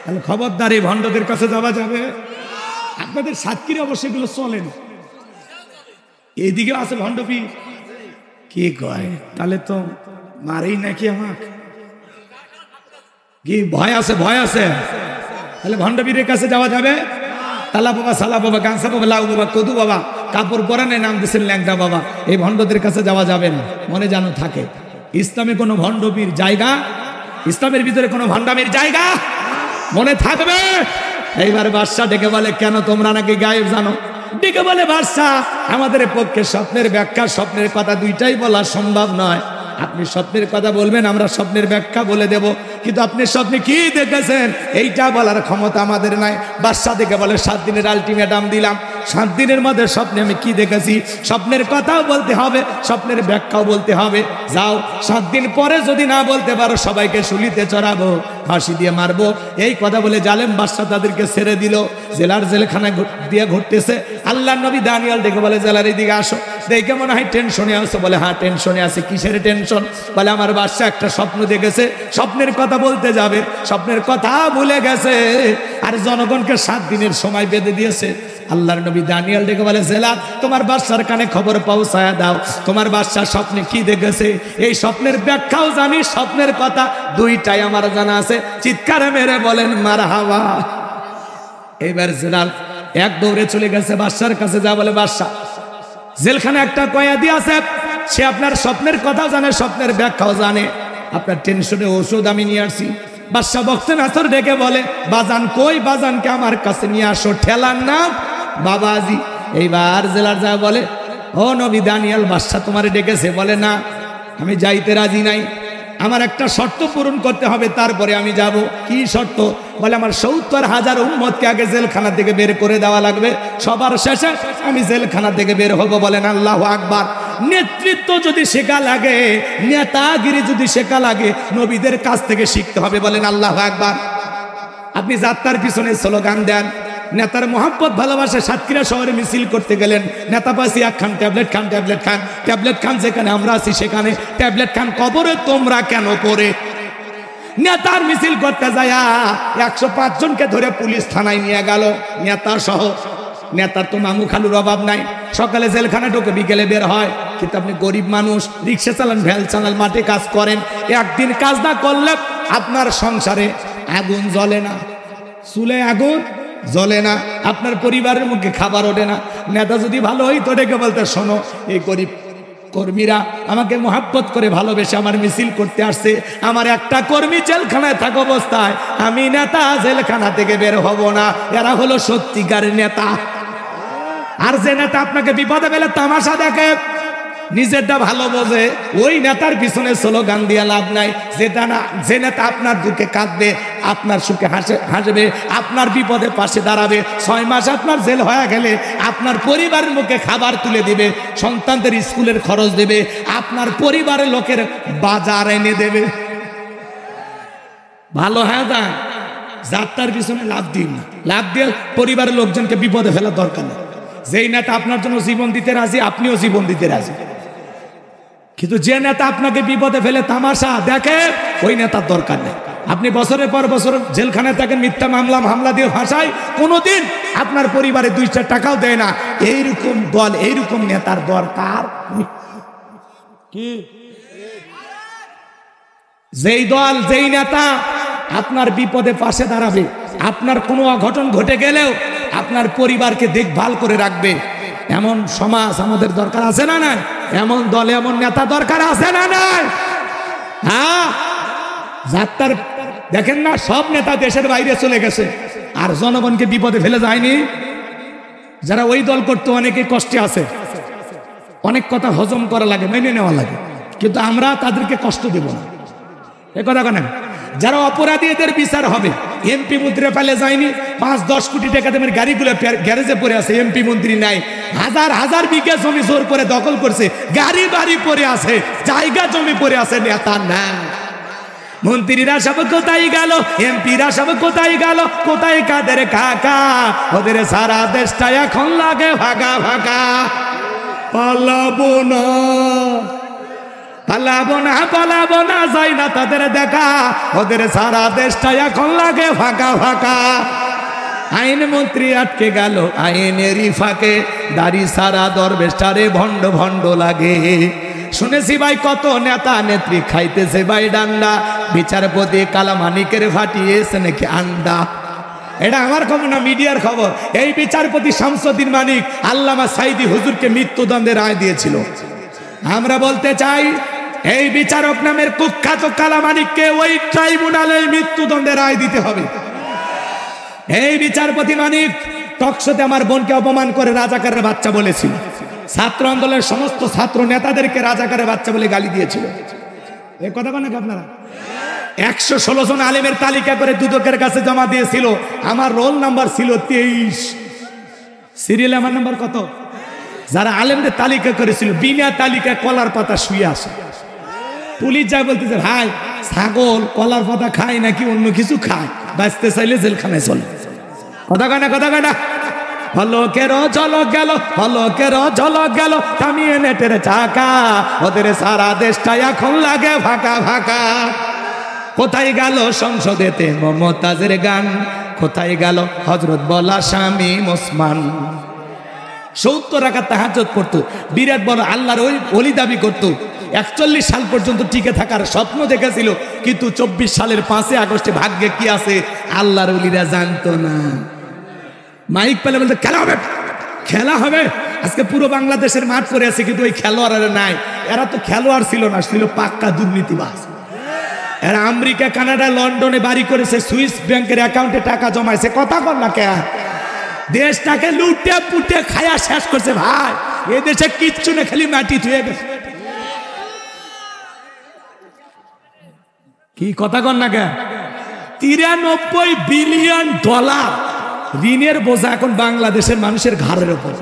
তাহলে খবরদার, এই ভণ্ডদের কাছে যাওয়া যাবে। আপনাদের সাতক্ষীরা অবশ্যই এগুলো চলেন, এইদিকে আছে ভণ্ডপি। কি কয়? তাহলে তো মারেই নাকি আমাকে? কি ভয় আছে? ভয় আছে? তাহলে ভণ্ডপীরের কাছে যাওয়া যাবে? তালা বাবা, সালা বাবা, গাংসা বাবা, লাউ বাবা, কদু বাবা, কাপড় পরানে নাম দিচ্ছেন ল্যাংটা বাবা, এই ভণ্ডদের কাছে যাওয়া যাবে না, মনে যেন থাকে। ইসলামে কোনো ভণ্ডপীর জায়গা, ইসলামের ভিতরে কোনো ভণ্ডামির জায়গা মনে থাকবে। এইবার বাদশা ডেকে বলে, কেন তোমরা নাকি গায়েব জানো? ডেকে বলে, বাদশা আমাদের পক্ষে স্বপ্নের ব্যাখ্যা, স্বপ্নের কথা দুইটাই বলা সম্ভব নয়। আপনি স্বপ্নের কথা বলবেন, আমরা স্বপ্নের ব্যাখ্যা বলে দেব, কিন্তু আপনি স্বপ্নে কি দেখেছেন এইটা বলার ক্ষমতা আমাদের নাই। বাদশা ডেকে বলে, 7 দিনের আলটিমেটাম দিলাম, 7 দিনের মধ্যে স্বপ্নে আমি কি দেখেছি, স্বপ্নের কথাও বলতে হবে, স্বপ্নের ব্যাখ্যাও বলতে হবে। যাও 7 দিন পরে যদি না বলতে পারো সবাইকে শুলিতে চড়াবো, ফাঁসি দিয়ে মারবো। এই কথা বলে জালেম বাদশা তাদেরকে ছেড়ে দিল। জেলার জেলখানায় দিয়ে ঘুরতেছে। আল্লাহর নবী দানিয়েল দেখে বলে, জেলার এদিকে আসো। দেখে মনে হয় টেনশনে আসো। বলে হ্যাঁ টেনশনে আছে। কিসের টেনশন? বলে আমার বাদশা একটা স্বপ্ন দেখেছে, স্বপ্নের কথা বলতে যাবে, স্বপ্নের কথা ভুলে গেছে, আর জনগণকে 7 দিনের সময় বেঁধে দিয়েছে। আল্লাহর নবী দানিয়েল ডেকে বলে, জেলার তোমার বাদশার কানে খবর পৌঁছায়া দাও, তোমার বাদশা স্বপ্নে কি দেখেছে। এই স্বপ্নের ব্যাখ্যাও জানি, স্বপ্নের কথা দুইটাই আমার জানা আছে। চিৎকারে মেরে বলেন মারহাবা। এইবার জেলার এক দৌড়ে চলে গেছে বাদশার কাছে, যা বলে, বাদশা জেলখানে একটা কয়েদি আছে, সে আপনার স্বপ্নের কথাও জানে, স্বপ্নের ব্যাখ্যাও জানে, আপনার টেনশনে ওষুধ আমি নিয়ে আসছি। বাদশা বক্তে নাসর ডেকে বলে, বাজান কই, বাজানকে আমার কাছে নিয়ে আসো। ঠেলার নাম বাবাজি। এইবার জেলার যা বলে, ও নবী দানিয়েল, বাদশা তোমারে ডেকেছে। বলে না, আমি যাইতে রাজি নাই, আমার একটা শর্ত পূরণ করতে হবে, তারপরে আমি যাব। কি শর্ত? বলে আমার 70,000 উম্মতকে আগে জেলখানা থেকে বের করে দেওয়া লাগবে, সবার শেষে আমি জেলখানা থেকে বের হব। বলেন আল্লাহু আকবার। নেতৃত্ব যদি শেখা লাগে, নেতাগিরি যদি শেখা লাগে, নবীদের কাছ থেকে শিখতে হবে। বলেন আল্লাহু আকবার। আপনি যাত্রার পিছনে স্লোগান দেন, নেতার মোহাম্মত ভালোবাসে, সাতক্ষীরা শহরে মিছিল করতে গেলেন, নেতা পাশে এক খান ট্যাবলেট খান, ট্যাবলেট খান, ট্যাবলেট খান, যেখানে আমরা আছি সেখানে ট্যাবলেট খান। কবরে তোমরা কেন পড়ে? নেতার মিছিল করতে যায় 105 জনকে ধরে পুলিশ থানায় নিয়ে গেল, নেতা সহ। নেতার তো মামু খালুর অভাব নাই, সকালে জেলখানা ঢোকে, বিকেলে বের হয়। কিন্তু আপনি গরিব মানুষ, রিক্সা চালান, ভ্যাল চালান, মাঠে কাজ করেন, একদিন কাজ না করলে আপনার সংসারে আগুন জ্বলে না, চুলে আগুন জ্বলে না, আপনার পরিবারের মুখে খাবার ওঠে না। নেতা যদি ভালো হইতো ডেকে বলতে, শোনো এই গরিব কর্মীরা আমাকে মোহাব্বত করে ভালোবেসে আমার মিছিল করতে আসছে, আমার একটা কর্মী জেলখানায় থাকা অবস্থায় আমি নেতা জেলখানা থেকে বের হব না। এরা হলো সত্যিকার নেতা। আর যে নেতা আপনাকে বিপদে ফেলে তামাশা দেখে, নিজেরটা ভালো বোঝে, ওই নেতার পিছনে স্লোগান দিয়ে লাভ নাই। যে নেতা আপনার দুঃখে কাঁদবে, আপনার সুখে হাসবে, আপনার বিপদে পাশে দাঁড়াবে, 6 মাস আপনার জেল হয়ে গেলে আপনার পরিবারের মুখে খাবার তুলে দিবে, সন্তানদের স্কুলের খরচ দেবে, আপনার পরিবারের লোকের বাজার এনে দেবে। ভালো হ্যাঁ দা যাত্রার পিছনে লাভ দিন না, লাভ দিয়ে পরিবারের লোকজনকে বিপদে ফেলার দরকার নেই। যেই নেতা আপনার জন্য জীবন দিতে রাজি, আপনিও জীবন দিতে রাজি। কিন্তু যে নেতা আপনাকে বিপদে ফেলে তামাশা দেখে, ওই নেতার দরকার নেই। আপনি বছরের পর বছর জেলখানায় থাকেন, মিথ্যা মামলা দিয়ে ফাঁসায়, কোনোদিন আপনার পরিবারে 2-4 টাকাও দেয় না। এইরকম দল, এইরকম নেতার দরকার কি? যেই দল, যেই নেতা আপনার বিপদে পাশে দাঁড়াবে, আপনার কোনো অঘটন ঘটে গেলেও আপনার পরিবারকে দেখভাল করে রাখবে, এমন সমাজ আমাদের দরকার আছে না নাই? এমন দল, এমন নেতা দরকার আছে না নাই? হ্যাঁ, যাত্রার দেখেন না, সব নেতা দেশের বাইরে চলে গেছে, আর জনগণকে বিপদে ফেলে যায়নি। যারা ওই দল করতো অনেকে কষ্টে আছে, অনেক কথা হজম করা লাগে, মেনে নেওয়া লাগে, কিন্তু আমরা তাদেরকে কষ্ট দেব না। এ কথা কেন? যারা অপরাধী এদের বিচার হবে। এমপি মন্ত্রী ফেলে যায়নি, 5-10 কোটি টাকা দামের গাড়িগুলো গ্যারেজে পড়ে আছে, এমপি মন্ত্রী নাই। হাজার বিঘা জমি জোর করে দখল করছে, গাড়ি বাড়ি পড়ে আছে, জায়গা জমি পড়ে আছে, নেতা না। মন্ত্রীরা সব কোথায় গেল, এমপিরা সব কোথায় গেল, কোথায় কাদের কাকা? ওদের সারা দেশটা এখন লাগে ভাগা ভাগা। পালাবো না, পালাবো না, পালাবো না, যাই না তাদের দেখা, ওদের সারা দেশটা এখন লাগে ফাঁকা ফাঁকা। আইন মন্ত্রী আটকে গেল আইনেরই ফাঁকে, দাড়ি সারা দরবেশটারে ভণ্ড ভণ্ড লাগে। শুনেছি ভাই কত নেতা নেত্রী খাইতেছে ভাই ডান্ডা, বিচারপতি কালামানিকের ফাটিয়েছে নাকি আন্ডা। এটা আমার খবর না, মিডিয়ার খবর। এই বিচারপতি শামসুদ্দিন মানিক আল্লামা সাইদি হুজুরকে মৃত্যুদণ্ডের রায় দিয়েছিল। আমরা বলতে চাই, এই বিচারক নামের কুখ্যাত কালামানিককে ওই ট্রাইব্যুনালে মৃত্যুদণ্ডের রায় দিতে হবে। এই বিচারপতি মানিক টকশোতে আমার বোনকে অপমান করে রাজাকারের বাচ্চা বলেছিল, ছাত্র আন্দোলনের সমস্ত ছাত্র নেতাদেরকে রাজাকারের বাচ্চা বলে গালি দিয়েছিল। এই কথা বলেন নাকি আপনারা? 116 জন আলেমের তালিকা করে দুদকের কাছে জমা দিয়েছিল, আমার রোল নাম্বার ছিল 23। সিরিয়াল আমার নাম্বার কত? যারা আলেমদের তালিকা করেছিল বিনা তালিকায় কলার পাতা শুয়ে আসে। পুলিশ যায় বলতেছে ভাই ছাগল কলার পাতা খায় নাকি অন্য কিছু খায়, বাঁচতে চাইলে জেলখানায় চলে। কথা কয় না, কথা কয় না? হলকেরও ঝলক গেল, হলকেরও ঝলক গেল, থামিয়ে নেটের চাকা, ওদের সারা দেশটা এখন লাগে ফাঁকা ফাঁকা। কোথায় গেল সংসদেতে মমতাজের গান, কোথায় গেল হযরত বলা শামীম ওসমান। 70 রাকাত তাহাজ্জুদ পড়তো, বিরাট বড় আল্লাহর ওলি দাবি করতো। 41 সাল পর্যন্ত টিকে থাকার স্বপ্ন দেখেছিল, কিন্তু 24 সালের 5 আগস্টে ভাগ্যে কি আছে আল্লাহর ওলিরা জানতো না। মাইক পেলে বলতে খেলা হবে, খেলা হবে। আজকে পুরো বাংলাদেশের মাঠ পড়ে আছে, কিন্তু ওই খেলোয়াড়েরা নাই। এরা তো খেলোয়াড় ছিল না, ছিল পাক্কা দুর্নীতিবাজ। এরা আমেরিকা, কানাডা, লন্ডনে বাড়ি করেছে, সুইস ব্যাংকের অ্যাকাউন্টে টাকা জমাইছে। কথা বল না কে? দেশটাকে লুটে পুটে খায়া শেষ করছে ভাই। এই দেশে কিচ্ছু না, খালি মাটি ধুয়ে গেছে। কি কথা কন না কে? 93 বিলিয়ন ডলার ঋণের বোঝা এখন বাংলাদেশের মানুষের ঘাড়ের উপর।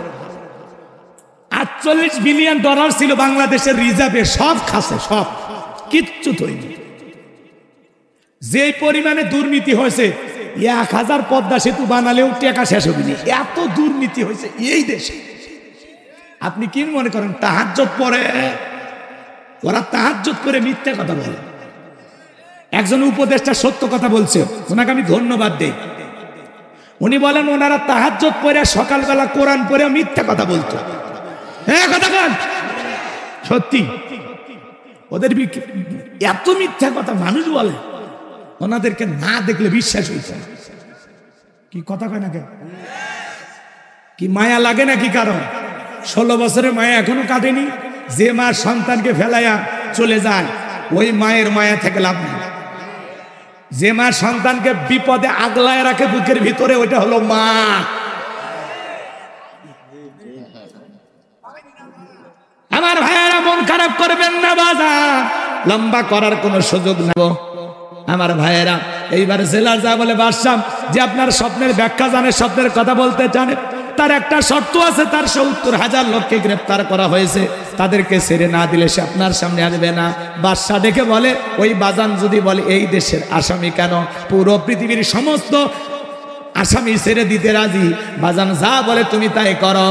48 বিলিয়ন ডলার ছিল বাংলাদেশের রিজার্ভে, সব খাসে, সব কিচ্ছু তৈরি। যে পরিমাণে দুর্নীতি হয়েছে, 1000 পদ্মা সেতু বানালেও টাকা শেষ হবে না, এত দুর্নীতি হয়েছে এই দেশে। আপনি কি মনে করেন তাহাজ্জুদ পড়ে? ওরা তাহাজ্জুদ করে মিথ্যা কথা বলে। একজন উপদেষ্টা সত্য কথা বলছে, ওনাকে আমি ধন্যবাদ দেই। উনি বলেন ওনারা তাহাজ্জুদ পড়ে সকালবেলা কোরআন পড়ে মিথ্যা কথা বলতো। হ্যাঁ কথা বল, সত্যি ওদের এত মিথ্যা কথা মানুষ বলে, ওনাদেরকে না দেখলে বিশ্বাস হইছে। কি কথা কয় না কেন? কি মায়া লাগে নাকি কারণ? 16 বছরের মায়া এখনো কাটেনি। যে মা সন্তানকে ফেলাইয়া চলে যায়, ওই মায়ের মায়া থেকে লাভ নেই। যে মা সন্তানকে বিপদে আগলায় রাখে বুকের ভিতরে, ওইটা হলো মা। আমার ভাইয়েরা মন খারাপ করবেন না, বাজার লম্বা করার কোনো সুযোগ নেব। আমার ভাইয়েরা এইবার জেলার যা বলে বাদশাহ যে আপনার স্বপ্নের ব্যাখ্যা জানে, স্বপ্নের কথা বলতে জানে, তার একটা শর্ত আছে, তার 70,000 লোককে গ্রেফতার করা হয়েছে, তাদেরকে ছেড়ে না দিলে সে আপনার সামনে আসবে না। বাদশাহ ডেকে বলে ওই বাজান যদি বলে এই দেশের আসামি কেন, পুরো পৃথিবীর সমস্ত আসামি ছেড়ে দিতে রাজি, বাজান যা বলে তুমি তাই করো।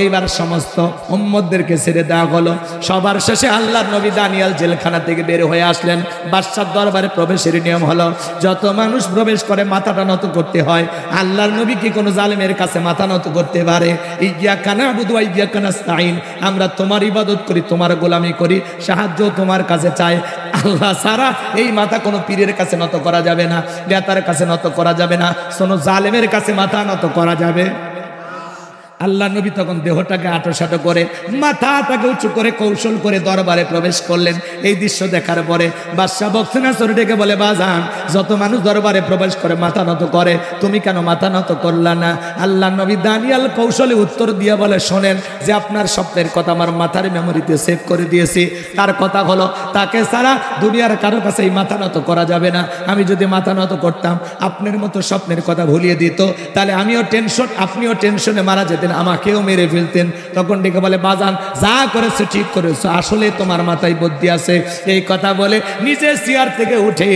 এইবার সমস্ত উম্মতদেরকে ছেড়ে দেওয়া হলো। সবার শেষে আল্লাহর নবী দানিয়েল জেলখানা থেকে বের হয়ে আসলেন। বাদশার দরবারে প্রবেশের নিয়ম হলো যত মানুষ প্রবেশ করে মাথাটা নত করতে হয়। আল্লাহর নবী কি কোনো জালেমের কাছে মাথা নত করতে পারে? ইয়্যাকা না'বুদু ওয়া ইয়্যাকা নাস্তাঈন, আমরা তোমার ইবাদত করি, তোমার গোলামি করি, সাহায্য তোমার কাছে চাই। আল্লাহ ছাড়া এই মাথা কোনো পীরের কাছে নত করা যাবে না, নেতার কাছে নত করা যাবে না, কোনো জালেমের কাছে মাথা নত করা যাবে। আল্লাহ নবী তখন দেহটাকে আটোসাটো করে মাথাটাকে উঁচু করে কৌশল করে দরবারে প্রবেশ করলেন। এই দৃশ্য দেখার পরে বাদশাহ বক্সিনাসর ডেকে বলে বাজান যত মানুষ দরবারে প্রবেশ করে মাথা নত করে, তুমি কেন মাথা নত করলা না? আল্লাহ নবী দানিয়েল কৌশলে উত্তর দিয়ে বলে শোনেন যে আপনার স্বপ্নের কথা আমার মাথার মেমোরিতে সেভ করে দিয়েছি। তার কথা হলো তাকে ছাড়া দুনিয়ার কারো কাছে এই মাথা নত করা যাবে না। আমি যদি মাথা নত করতাম আপনার মতো স্বপ্নের কথা ভুলিয়ে দিত, তাহলে আমিও টেনশন, আপনিও টেনশনে মারা যেতেন, আমাকেও মেরে ফেলতেন। তখন ডেকে বলে বাজান যা করেছো ঠিক করেছো, আসলে তোমার মাথায় বুদ্ধি আছে। এই কথা বলে নিজে চেয়ার থেকে উঠে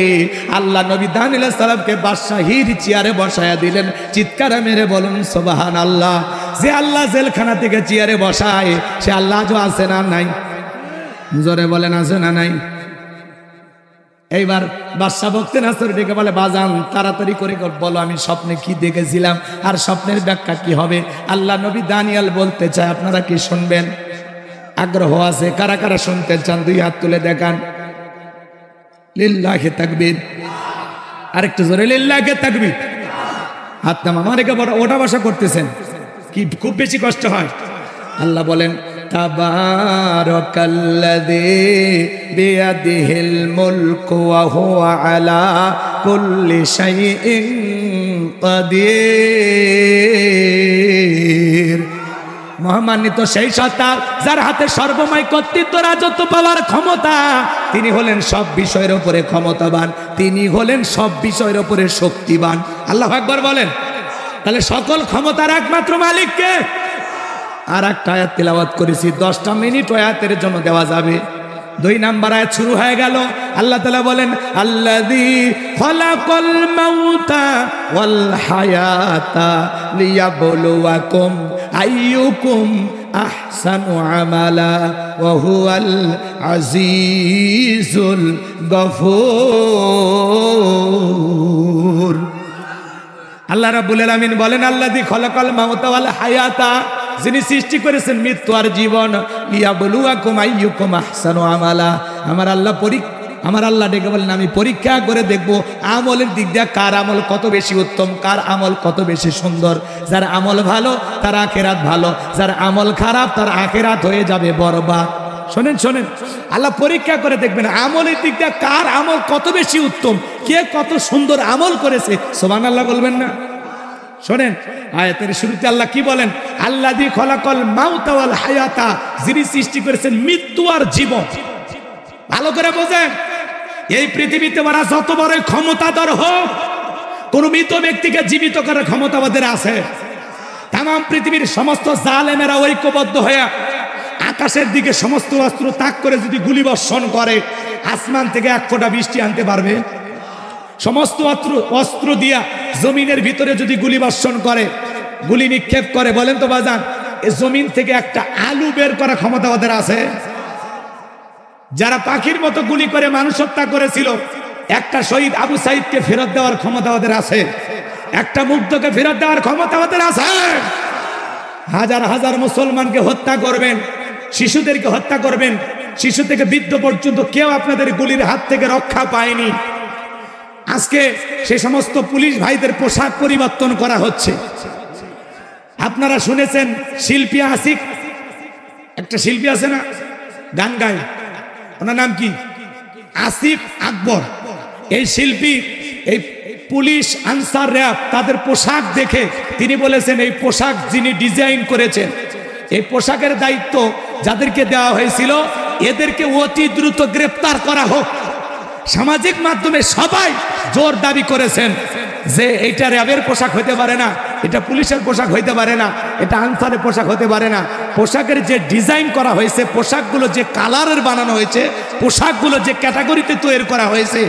আল্লাহ নবী দানিয়েল আলাইহিস সালামকে বাদশাহীর চেয়ারে বসায়া দিলেন। চিৎকার মেরে বলুন সুবহানাল্লাহ। যে আল্লাহ জেলখানা থেকে চেয়ারে বসায় সে আল্লাহ আজও আছে না নাই? জোরে বলেন আছে না নাই? এইবার বাদশাহ বক্সিনাসর ডেকে বলে বাজান তাড়াতাড়ি করে বলো আমি স্বপ্নে কি দেখেছিলাম আর স্বপ্নের ব্যাখ্যা কি হবে। আল্লাহ নবী দানিয়েল বলতে চায়, আপনারা কি শুনবেন? আগ্রহ আছে? কারা কারা শুনতে চান দুই হাত তুলে দেখান। লিল্লাহি তাকবীর, আরেকটু জোরে লিল্লাহি তাকবীর। হাত নামা, আমার একে বড় ওঠা বসা করতেছেন কি খুব বেশি কষ্ট হয়? আল্লাহ বলেন তাবারাকাল্লাযী বিয়াদিহিল মুলকু ওয়া হুয়া আলা কুল্লি শাইইন কাদির। মহামান্বিত সেই সত্তা যার হাতে সর্বময় কর্তৃত্ব, রাজত্ব পাওয়ার ক্ষমতা। তিনি হলেন সব বিষয়ের উপরে ক্ষমতাবান, তিনি হলেন সব বিষয়ের উপরে শক্তিবান। আল্লাহু আকবার বলেন। তাহলে সকল ক্ষমতার একমাত্র মালিককে। আর একটা আয়াত তিলাওয়াত করেছি, 10টা মিনিট আয়াতের জন্য দেওয়া যাবে। 2 নাম্বার আয়াত শুরু হয়ে গেল। আল্লাহ তাআলা বলেন, আল্লাযী খালাকাল মাউতা ওয়াল হায়াতা লিয়াবলুয়াকুম আইয়ুকুম আহসানু আমালা ওয়া হুয়াল আজিজুল গফুর। আল্লাহ রাব্বুল আলামিন বলেন, আল্লাযী খালাকাল মাউতা ওয়াল হায়াতা, যিনি সৃষ্টি করেছেন মৃত্যু আর জীবন, লিয়াবলুয়াকুম আইয়ুকুম আহসানু আমালা। আমার আল্লাহ ডেকে বলেন, আমি পরীক্ষা করে দেখব আমলের দিক দিয়ে কার আমল কত বেশি উত্তম, কার আমল কত বেশি সুন্দর। যার আমল ভালো তার আখিরাত ভালো, যার আমল খারাপ তার আখিরাত হয়ে যাবে বরবাদ। শোনেন শোনেন, আল্লাহ পরীক্ষা করে দেখবেন আমলের দিক দিয়ে কার আমল কত বেশি উত্তম, কে কত সুন্দর আমল করেছে। সুবহানাল্লাহ বলবেন না? শোনেন, আয়াতের শুরুতে আল্লাহ কি বলেন, আল্লাযী খালাকাল মাউতা ওয়াল হায়াতা, যিনি সৃষ্টি করেছেন মৃত্যু আর জীবন। ভালো করে বোঝেন, এই পৃথিবীতে ওরা যত বড় ক্ষমতাধর হোক, কোন মৃত ব্যক্তিকে জীবিত করার ক্ষমতা ওদের আছে। তাম পৃথিবীর সমস্ত জালেমেরা ঐক্যবদ্ধ হয়ে আকাশের দিকে সমস্ত অস্ত্র তাক করে যদি গুলি বর্ষণ করে, আসমান থেকে 1 ফোঁটা বৃষ্টি আনতে পারবে? সমস্ত অস্ত্র দিয়া জমিনের ভিতরে যদি গুলি বর্ষণ করে, গুলি নিক্ষেপ করে, বলেন তো বাজান, এই জমিন থেকে একটা আলু বের করার ক্ষমতা ওদের আছে? যারা পাখির মতো গুলি করে মানুষ হত্যা করেছিল, একটা শহীদ আবু সাইদকে ফেরত দেওয়ার ক্ষমতা ওদের আছে? একটা মুগ্ধকে ফেরত দেওয়ার ক্ষমতা ওদের আছে? হাজার হাজার মুসলমানকে হত্যা করবেন, শিশুদেরকে হত্যা করবেন, শিশু থেকে বৃদ্ধ পর্যন্ত কেউ আপনাদের গুলির হাত থেকে রক্ষা পায়নি। আজকে সেই সমস্ত পুলিশ ভাইদের পোশাক পরিবর্তন করা হচ্ছে। আপনারা শুনেছেন শিল্পী আসিক, একটা শিল্পী আছে না গান গায়, ওনার নাম কি? আসিফ আকবর। এই শিল্পী এই পুলিশ আনসার র‍্যাব তাদের পোশাক দেখে তিনি বলেছেন, এই পোশাক যিনি ডিজাইন করেছেন, এই পোশাকের দায়িত্ব যাদেরকে দেওয়া হয়েছিল এদেরকে অতি দ্রুত গ্রেফতার করা হোক। সামাজিক মাধ্যমে সবাই জোর দাবি করেছেন যে এটা র্যাবের পোশাক হতে পারে না, এটা পুলিশের পোশাক হইতে পারে না, এটা আনসারের পোশাক হতে পারে না। পোশাকের যে ডিজাইন করা হয়েছে, পোশাকগুলো যে কালারের বানানো হয়েছে, পোশাকগুলো যে ক্যাটাগরিতে তৈরি করা হয়েছে,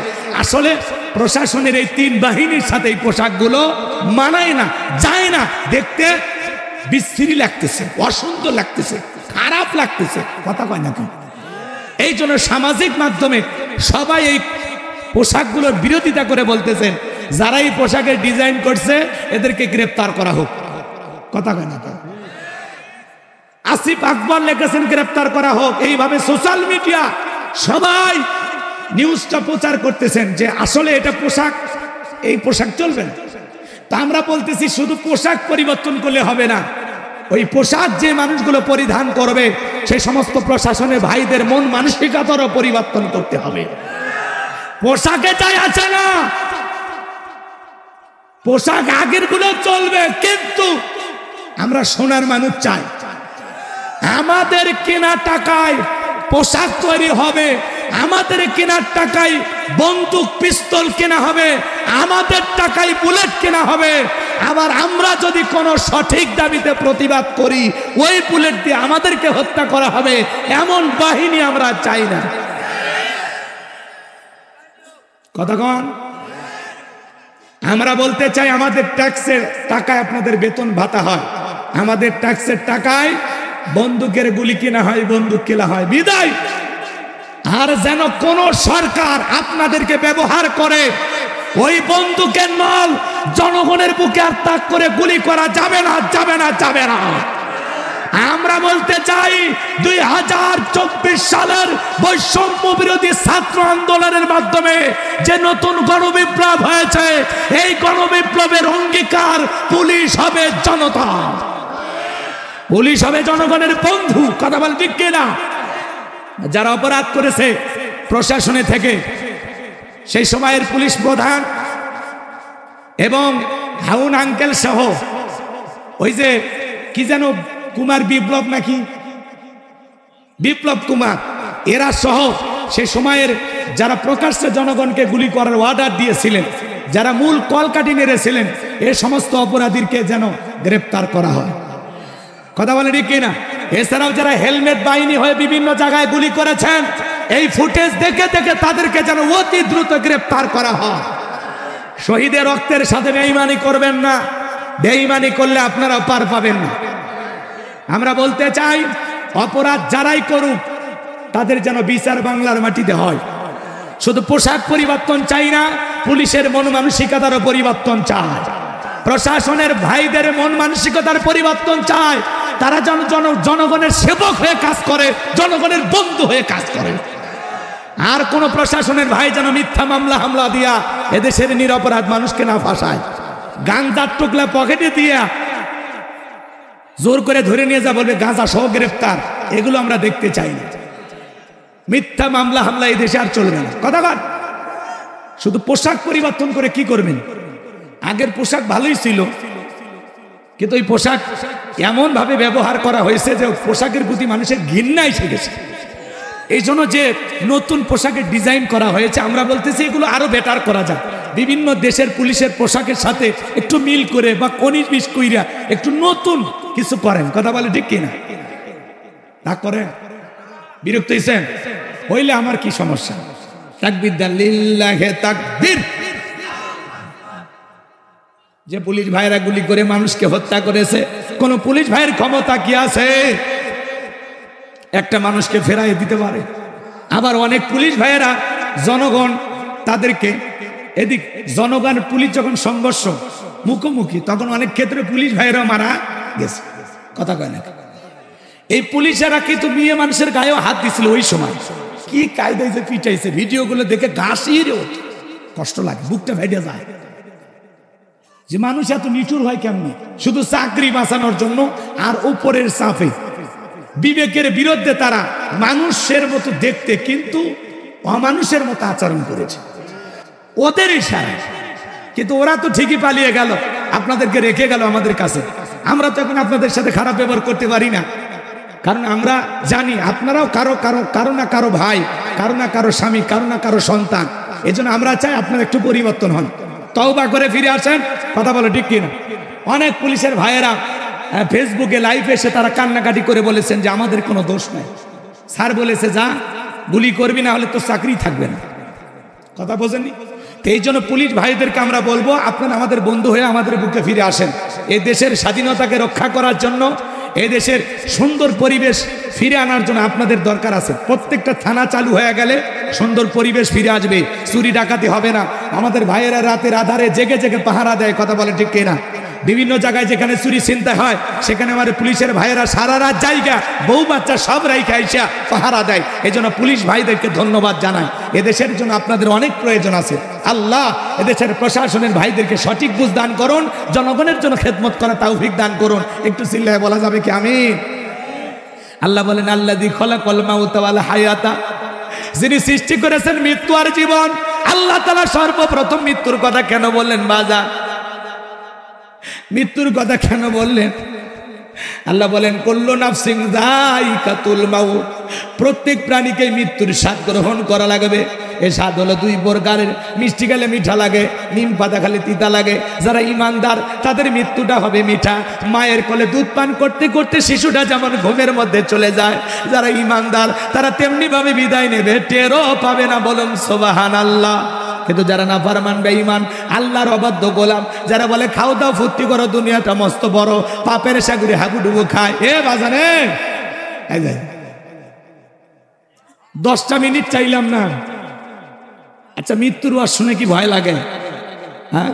আসলে প্রশাসনের এই 3 বাহিনীর সাথে এই পোশাকগুলো মানায় না, যায় না। দেখতে বিশ্রী লাগতেছে, অসুন্দর লাগতেছে, খারাপ লাগতেছে, কথা কয় না। এই জন্য সামাজিক মাধ্যমে সবাই এই পোশাকগুলোর বিরোধিতা করে বলতেছেন, যারা এই পোশাকের ডিজাইন করছে এদেরকে গ্রেফতার করা হোক, কথা কয় না। আসিফ আকবর লিখেছেন গ্রেফতার করা হোক। এইভাবে সোশ্যাল মিডিয়া সবাই নিউজটা প্রচার করতেছেন যে আসলে এটা পোশাক, এই পোশাক চলবে না। তা আমরা বলতেছি শুধু পোশাক পরিবর্তন করলে হবে না, ওই পোশাক যে মানুষগুলো পরিধান করবে সেই সমস্ত প্রশাসনের ভাইদের মন মানসিকতারও পরিবর্তন করতে হবে। পোশাকে চাই আছে না, পোশাক আগের গুলো চলবে, কিন্তু আমরা সোনার মানুষ চাই। আমাদের কেনা টাকায় পোশাক তৈরি হবে, আমাদের কেনার টাকায় বন্দুক পিস্তল কেনা হবে, আমাদের টাকায় বুলেট কেনা হবে। আবার আমরা যদি কোনো সঠিক দাবিতে প্রতিবাদ করি, ওই বুলেট দিয়ে আমাদেরকে হত্যা করা হবে, এমন বাহিনী আমরা চাই না। কথা কন, আমরা বলতে চাই আমাদের ট্যাক্সের টাকায় আপনাদের বেতন ভাতা হয়, আমাদের ট্যাক্সের টাকায় বন্দুকের গুলি কেনা হয়, বন্দুক কেনা হয়, বিদায়। আর যেন কোন সরকার আপনাদেরকে ব্যবহার করে ওই বন্দুকের নল জনগণের বুকে আর তাক করে গুলি করা যাবে না, যাবে না, যাবে না। আমরা বলতে চাই 2024 সালের বৈষম্য বিরোধী ছাত্র আন্দোলনের মাধ্যমে যে নতুন গণবিপ্লব হয়েছে, এই গণবিপ্লবের অঙ্গীকার পুলিশ হবে জনতা, পুলিশ হবে জনগণের বন্ধু। কথা বল ঠিক কিনা? যারা অপরাধ করেছে প্রশাসনে থেকে, সেই সময়ের পুলিশ প্রধান এবং হাউন আঙ্কেল সহ ওই যে কি যেন কুমার বিপ্লব নাকি বিপ্লব কুমার, এরা সহ সে সময়ের যারা প্রকাশ্যে জনগণকে গুলি করার অর্ডার দিয়েছিলেন, যারা মূল কলকাঠি নেড়েছিলেন এই সমস্ত অপরাধীকে যেন গ্রেপ্তার করা হয়। কথা বলে ঠিক কিনা? এছাড়াও যারা হেলমেট বাহিনী হয়ে বিভিন্ন জায়গায় গুলি করেছেন এই ফুটেজ দেখে দেখে তাদেরকে যেন অতি দ্রুত গ্রেপ্তার করা হয়। শহীদের রক্তের সাথে বেঈমানি করবেন না, বেঈমানি করলে আপনারা পার পাবেন না। আমরা বলতে চাই অপরাধ যারাই করুক তাদের যেন বিচার বাংলার মাটিতে হয়। শুধু পোশাক পরিবর্তন চাই না, পুলিশের মন মানসিকতারও পরিবর্তন চায়, প্রশাসনের ভাইদের মন মানসিকতার পরিবর্তন চায়। তারা যেন জনগণের সেবক হয়ে কাজ করে, জনগণের বন্ধু হয়ে কাজ করে। আর কোন প্রশাসনের ভাই যেন মিথ্যা মামলা হামলা দিয়া এদেশের নিরপরাধ মানুষকে না ফাঁসায়। গাঁজার টুকলা পকেটে দিয়া জোর করে ধরে নিয়ে যা বলবে গাঁজা সহ গ্রেফতার, এগুলো আমরা দেখতে চাই না। মিথ্যা মামলা হামলা এই দেশে আর চলবে না। কথা বল। শুধু পোশাক পরিবর্তন করে কি করবেন? আগের পোশাক ভালোই ছিল, কিন্তু ওই পোশাক এমন ভাবে ব্যবহার করা হয়েছে যে পোশাকের প্রতি মানুষের ঘৃণা এসে গেছে। এই জন্য যে নতুন পোশাকের ডিজাইন করা হয়েছে, আমরা বলতেছি এগুলো আরো বেটার করা যায়। বিভিন্ন দেশের পুলিশের পোশাকের সাথে একটু মিল করে বা কনিজ বিষ কইরা একটু নতুন কিছু করেন। কথা বলে ঠিক কিনা? তা করেন। বিরক্ত হইছেন হইলে আমার কি সমস্যা? তাকবীর দেন, লিল্লাহে তাকবীর। যে পুলিশ ভাইরা গুলি করে মানুষকে হত্যা করেছে, কোন পুলিশ ভাইয়ের ক্ষমতা কি আছে একটা মানুষকে ফেরাই দিতে পারে? আবার অনেক পুলিশ ভাইয়েরা জনগণ তাদেরকে এদিক জনগণ পুলিশ যখন সংঘর্ষ মুখোমুখি তখন অনেক ক্ষেত্রে পুলিশ ভাইয়েরা মারা গেছে। কথা কয় না? এই পুলিশেরা কিন্তু মেয়ে মানুষের গায়েও হাত দিছিল ওই সময়। কি কায়দায় যে পিটাইছে, ভিডিওগুলো দেখে গা শিরে ওঠে, কষ্ট লাগে, বুকটা ফেটে যায় যে মানুষ এত নিঠুর হয় কেমনি? শুধু চাকরি বাঁচানোর জন্য আর উপরের চাপে বিবেকের বিরুদ্ধে তারা মানুষের মতো দেখতে কিন্তু অমানুষের মতো আচরণ করেছে ওদের ইশারায়। কিন্তু ওরা তো ঠিকই পালিয়ে গেল, আপনাদেরকে রেখে গেল আমাদের কাছে। আমরা তো এখন আপনাদের সাথে খারাপ ব্যবহার করতে পারি না, কারণ আমরা জানি আপনারাও কারো না কারো ভাই, কারো না কারো স্বামী, কারো না কারো সন্তান। এজন্য আমরা চাই আপনারা একটু পরিবর্তন হন, তওবা করে ফিরে আসেন। কথা বলো ঠিক কিনা? অনেক পুলিশের ভাইয়েরা ফেসবুকে লাইভে এসে তারা কান্নাকাটি করে বলেছেন যে আমাদের কোনো দোষ নাই। স্যার বলেছে যা গুলি করবি, না হলে তো চাকরি থাকবে না। কথা বোঝেননি? এই জন্য পুলিশ ভাইদেরকে আমরা বলবো আপনারা আমাদের বন্ধু হয়ে আমাদের বুকে ফিরে আসেন। এই দেশের স্বাধীনতাকে রক্ষা করার জন্য, এই দেশের সুন্দর পরিবেশ ফিরে আনার জন্য আপনাদের দরকার আছে। প্রত্যেকটা থানা চালু হয়ে গেলে সুন্দর পরিবেশ ফিরে আসবে, চুরি ডাকাতি হবে না। আমাদের ভাইয়েরা রাতের আধারে জেগে জেগে পাহারা দেয়। কথা বলে ঠিক কিনা? বিভিন্ন জায়গায় যেখানে চুরি চিন্তা হয় সেখানে আমাদের পুলিশের ভাইয়েরা সারা রাত জায়গা বউ বাচ্চা সব রাইখা আইসা পাহারা দেয়। এই জন্য পুলিশ ভাইদেরকে ধন্যবাদ জানাই। এদেশের জন্য আপনাদের অনেক প্রয়োজন আছে। আল্লাহ এদেশের প্রশাসনের ভাইদেরকে সঠিক বুঝ দান করুন, জনগণের জন্য খেদমত করা তৌফিক দান করুন। একটু চিল্লায় বলা যাবে কি আমিন? আল্লাহ বলেন আল্লাযী খালাকাল মাউতা ওয়াল হায়াতা, যিনি সৃষ্টি করেছেন মৃত্যু আর জীবন। আল্লাহ তাআলা সর্বপ্রথম মৃত্যুর কথা কেন বললেন বাজার? মৃত্যুর কথা কেন বললেন? আল্লাহ বলেন কুল্লু নাফসিন যায়িকাতুল মাউত, প্রত্যেক প্রাণীকে মৃত্যুর স্বাদ গ্রহণ করা লাগবে। এই স্বাদ হলো দুই প্রকারের, মিষ্টি খেলে মিঠা লাগে, নিম পাতা খেলে তিতা লাগে। যারা ইমানদার তাদের মৃত্যুটা হবে মিঠা। মায়ের কোলে দুধ পান করতে করতে শিশুটা যেমন ঘুমের মধ্যে চলে যায়, যারা ইমানদার তারা তেমনি ভাবে বিদায় নেবে, টেরও পাবে না। বলুন সুবহানাল্লাহ। কিন্তু যারা নাফরমান বেঈমান আল্লাহর অবাধ্য গোলাম, যারা বলে খাও দাও ফুর্তি করো, দুনিয়াটা মস্ত বড়, পাপের সাগরে হাবুডুবু খায়। এ বাজানে 10টা মিনিট চাইলাম না। আচ্ছা মৃত্যুর ওয়াজ শুনে কি ভয় লাগে? হ্যাঁ,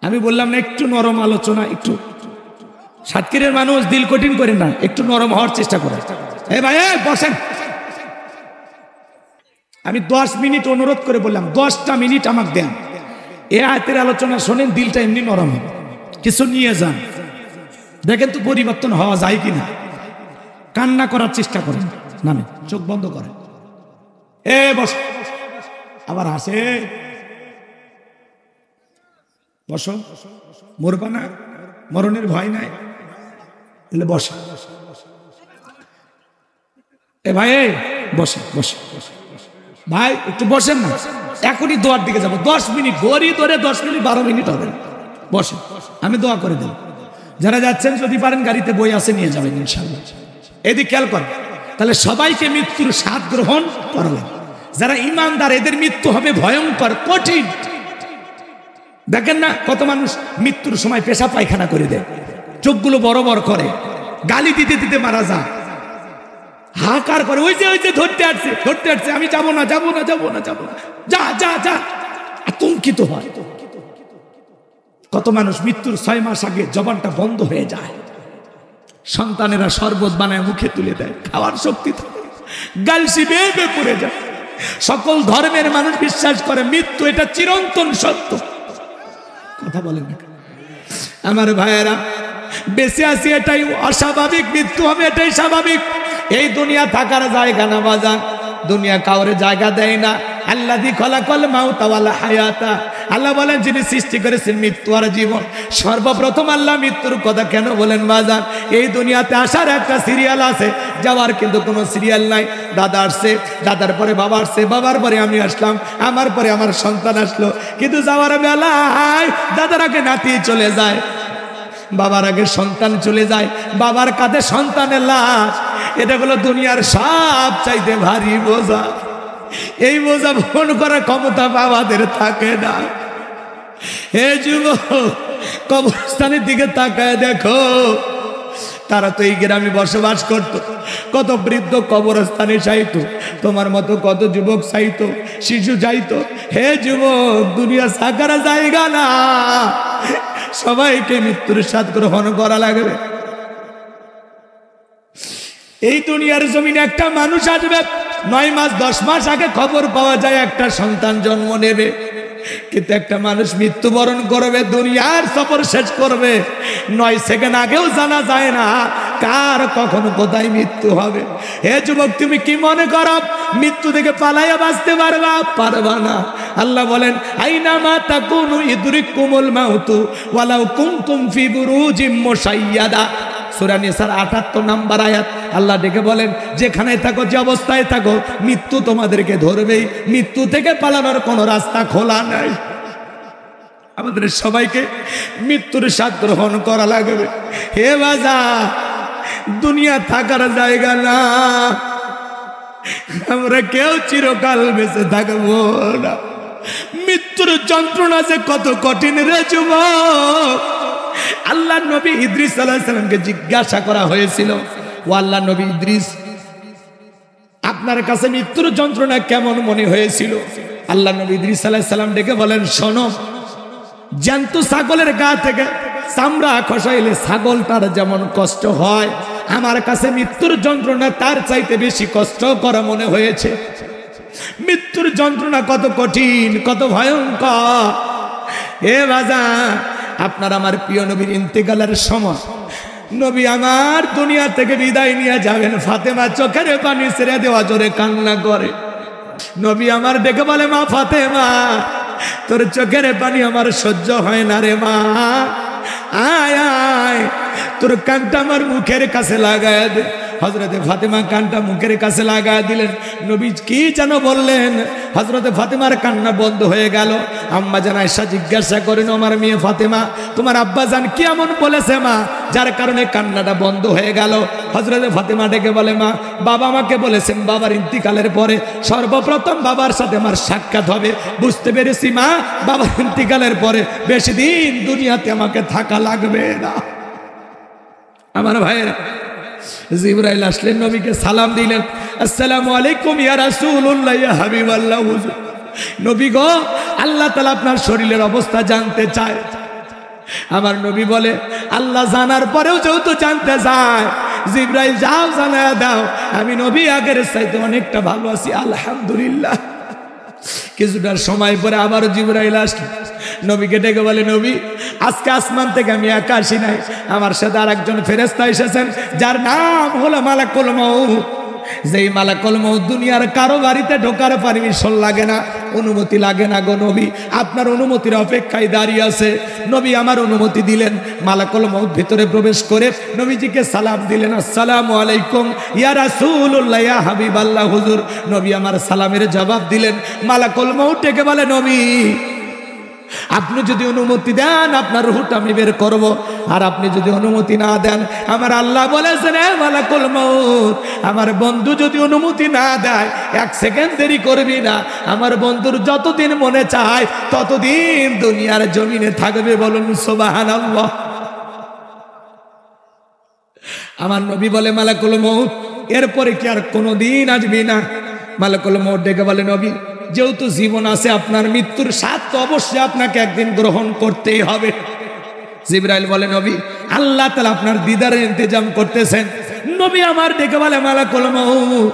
আমি বললাম না একটু নরম আলোচনা, একটু সাতক্ষীরের মানুষ দিল কঠিন করে না, একটু নরম হওয়ার চেষ্টা করে। এ ভাই বসেন। আমি 10 মিনিট অনুরোধ করে বললাম 10টা মিনিট আমাকে দেন। এ আয়াতের আলোচনা শোনেন, দিলটা এমনি নরম হবে, কিছু নিয়ে যান, দেখেন তো পরিবর্তন হওয়া যায় কিনা। কান্না করার চেষ্টা করেন, নামে চোখ বন্ধ করেন। এ বস, আবার হাসে। বসো, মরবা না, মরণের ভয় নাই, বস। এ ভাই বসে বসে ভাই একটু বসেন না, এখনই দোয়ার দিকে যাবো, 10 মিনিট ঘড়ি ধরে 10 মিনিট 12 মিনিট হবে, বসে আমি দোয়া করে দেব। যারা যাচ্ছেন যদি পারেন গাড়িতে বই আছে নিয়ে যাবেন ইনশাআল্লাহ। এদিকে খেয়াল করেন, তাহলে সবাইকে মৃত্যুর স্বাদ গ্রহণ করলেন। যারা ইমানদার এদের মৃত্যু হবে ভয়ঙ্কর কঠিন। দেখেন না কত মানুষ মৃত্যুর সময় পেশা পায়খানা করে দেয়, চোখগুলো বড় বড় করে, গালি দিতে দিতে মারা যায়, হাহাকার করে, ওই যে ধরতে আসছে আমি যাবো না, যা যা যা, আতঙ্কিত হয়। কত মানুষ মৃত্যুর 6 মাস আগে জবানটা বন্ধ হয়ে যায়, সন্তানেরা শরবত বানায় মুখে তুলে দেয়, খাওয়ার শক্তি থাকে, গালসি বেয়ে পড়ে যায়। সকল ধর্মের মানুষ বিশ্বাস করে মৃত্যু এটা চিরন্তন সত্য। কথা বলেন না আমার ভাইয়েরা, বেঁচে আছি এটাই অস্বাভাবিক, মৃত্যু হবে এটাই স্বাভাবিক। এই দুনিয়া থাকার জায়গা না বাজান, দুনিয়া কাউরে জায়গা দেয় না। আল্লাযী খালাকাল মাউতা ওয়াল হায়াতা, আল্লাহ বলেন যিনি সৃষ্টি করেছেন মৃত্যু আর জীবন। সর্বপ্রথম আল্লাহ মৃত্যুর কথা কেন বলেন বাজান? এই দুনিয়াতে আসার একটা সিরিয়াল আছে, যাওয়ার কিন্তু কোনো সিরিয়াল নাই। দাদা আসছে, দাদার পরে বাবা আসছে, বাবার পরে আমি আসলাম, আমার পরে আমার সন্তান আসলো, কিন্তু যাওয়ার বেলায় দাদার আগে নাতি চলে যায়, বাবার আগে সন্তান চলে যায়, বাবার কাঁধে সন্তানের লাশ। এটা হলো দুনিয়ার সব চাইতে ভারী বোঝা। এই বোঝা বহন করার ক্ষমতা বাবাদের থাকে না। হে যুবক, কবরস্থানের দিকে তাকায় দেখো, তারা তো এই গ্রামে বসবাস করত, কত বৃদ্ধ কবরস্থানে চাইতো, তোমার মতো কত যুবক চাইতো, শিশু চাইতো। হে যুবক, দুনিয়া থাকার জায়গা না, সবাইকে মৃত্যুর স্বাদ গ্রহণ করা লাগবে। এই দুনিয়ার জমিনে একটা মানুষ আসবে, 9 মাস 10 মাস আগে খবর পাওয়া যায় একটা সন্তান জন্ম নেবে, কিন্তু একটা মানুষ মৃত্যুবরণ করবে, দুনিয়ার সফর শেষ করবে, 9 সেকেন্ড আগেও জানা যায় না কার কখন কোথায় মৃত্যু হবে। হে যুবক, তুমি কি মনে করো মৃত্যু থেকে পালাইয়া বাঁচতে পারবা না? আল্লাহ বলেন আইনামা তাকুনু ইদরিকুমুল মাউতু ওয়ালাউ কুনতুম ফি বুরুজিম মুশাইয়াদা। সূরা নিসার 78 নম্বর আয়াত। আল্লাহ ডেকে বলেন যেখানে থাকো, যে অবস্থায় থাকো, মৃত্যু তোমাদেরকে ধরবেই, মৃত্যু থেকে পালানোর কোনো রাস্তা খোলা নাই। আমাদের সবাইকে মৃত্যুর স্বাদ গ্রহণ করা লাগবে। হে বাজা, দুনিয়া থাকার জায়গা না, আমরা কেউ চিরকাল বেঁচে থাকবো না। মৃত্যুর যন্ত্রণা যে কত কঠিন রে যুবক। আল্লাহ নবী ইদ্রিস আলাইহিস সালামকে জিজ্ঞাসা করা হয়েছিল, ও আল্লাহ নবী ইদ্রিস, আপনার কাছে মৃত্যুর যন্ত্রণা কেমন মনে হয়েছিল? আল্লাহ নবী ইদ্রিস আলাইহিস সালাম ডেকে বলেন, শোনো, জ্যান্ত ছাগলের গা থেকে চামড়া খসাইলে ছাগলটার যেমন কষ্ট হয়, আমার কাছে মৃত্যুর যন্ত্রণা তার চাইতে বেশি কষ্ট করা মনে হয়েছে। মৃত্যুর যন্ত্রণা কত কঠিন, কত ভয়ঙ্কর। এ বাজা, আপনার আমার প্রিয় নবীর ইন্তেকালের সময় নবী আমার দুনিয়া থেকে বিদায় নিয়ে যাবেন, ফাতেমা চোখের পানি ছেড়ে দেওয়া জোরে কান্না করে। নবী আমার ডেকে বলে, মা ফাতেমা, তোর চোখের পানি আমার সহ্য হয় না রে মা, আয় আয়, তোর কানটা আমার মুখের কাছে লাগায় দে। হযরতে ফাতেমা কানটা মুখের কাছে লাগায় দিলেন। নবী কি যেন বললেন, হযরতে ফাতেমার কান্না বন্ধ হয়ে গেল। আম্মা জান আয়েশা জিজ্ঞাসা করেন, আমার মেয়ে ফাতেমা, তোমার আব্বা জান কি এমন বলেছে মা, যার কারণে কান্নাটা বন্ধ হয়ে গেল? হযরতে ফাতেমা ডেকে বলে, মা, বাবা আমাকে বলেছেন বাবার ইন্তিকালের পরে সর্বপ্রথম বাবার সাথে আমার সাক্ষাৎ হবে। বুঝতে পেরেছি মা, বাবার ইন্তিকালের পরে বেশি দিন দুনিয়াতে আমাকে থাকা লাগবে না। আমার ভাইয়েরা, জিবরাইল আসলেন, নবীকে সালাম দিলেন, আসসালামু আলাইকুম ইয়া রাসূলুল্লাহ ইয়া হাবিবাল্লাহ। হুজুর, নবী গো, আল্লাহ তাআলা আপনার শরীরের অবস্থা জানতে চায়। আমার নবী বলে, আল্লাহ জানার পরেও যেহেতু জানতে চায়, জিবরাইল যাও জানায়া দাও, আমি নবী আগের চাইতে অনেকটা ভালো আছি, আলহামদুলিল্লাহ। কিছুটা সময় পরে আবার জিবরাইল আসলো, নবীকে ডেকে বলে, নবী, আজকে আসমান থেকে আমি একা আসি নাই, আমার সাথে আর একজন ফেরেশতা এসেছেন, যার নাম হলো মালাকুল মউত। যেই মালাকুল মউত দুনিয়ার কারো বাড়িতে ঢোকার পারমিশন লাগে না, অনুমতি লাগে না গো নবী, আপনার অনুমতির অপেক্ষায় দাঁড়িয়ে আছে। নবী আমার অনুমতি দিলেন, মালাকুল মউত ভিতরে প্রবেশ করে নবীজিকে সালাম দিলেন, আসসালামু আলাইকুম ইয়া রাসূলুল্লাহ ইয়া হাবিবাল্লাহ হুজুর। নবী আমার সালামের জবাব দিলেন। মালাকুল মউত ডেকে বলে, নবী আপনি যদি অনুমতি দেন আপনার রূহটা আমি বের করব, আর আপনি যদি অনুমতি না দেন, আমার আল্লাহ বলেছেন হে মালাকুল মউত, আমার বন্ধু যদি অনুমতি না দেয় 1 সেকেন্ড দেরি করবি না, আমার বন্ধুর যতদিন মনে চায় ততদিন দুনিয়ার জমিনে থাকবে। বলুন সুবহানাল্লাহ। আমার নবী বলে, মালাকুল মউত এরপরে কি আর কোনোদিন আসবি না? মালাকুল মউত ডেকে বলে, নবী যেহেতু জীবন আছে, আপনার মৃত্যুর স্বাদ তো অবশ্যই আপনাকে একদিন গ্রহণ করতেই হবে। জিবরাইল বলে, নবী আল্লাহ তাআলা আপনার দিদারের ইন্তজাম করতেছেন। নবী আমার ডেকে বলে, মালাকুল মউত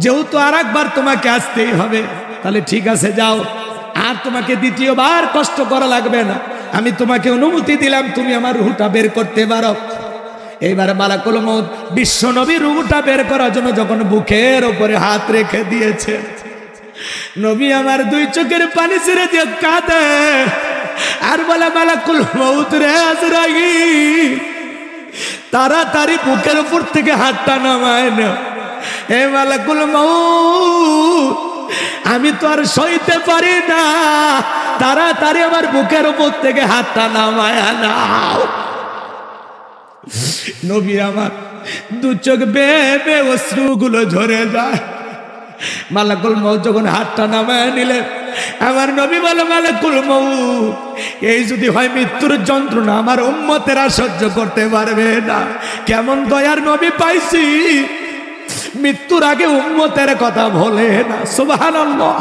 যেহেতু আরেকবার তোমাকে আসতেই হবে, তাহলে ঠিক আছে যাও, আর তোমাকে দ্বিতীয়বার কষ্ট করা লাগবে না, আমি তোমাকে অনুমতি দিলাম, তুমি আমার রূহটা বের করতে পারো। এইবার মালাকুল মউত বিশ্ব নবী রূহটা বের করার জন্য যখন বুকের উপরে হাত রেখে দিয়েছে, নবী আমার 2 চোখের পানি ছেড়ে দিয়ে কাঁদে আর বলে, মালাকুল মউত রে আজরাইল তাড়াতাড়ি বুকের উপর থেকে হাতটা নামায় না। হে মালাকুল মউত আমি তো আর সইতে পারি না, তাড়াতাড়ি আমার বুকের উপর থেকে হাতটা নামায় নাও। নবী আমার 2 চোখ বেয়ে বেয়ে অশ্রুগুলো ঝরে যায়। মালাকুল মউত যখন হাতটা নামায় নিলেন, আমার নবী বলে, মালাকুল মউত এই যদি হয় মৃত্যুর যন্ত্রণা আমার উম্মতেরা সহ্য করতে পারবে না। কেমন দয়ার নবী পাইছি, মৃত্যুর আগে উম্মতের কথা বলে না। সুবহানাল্লাহ।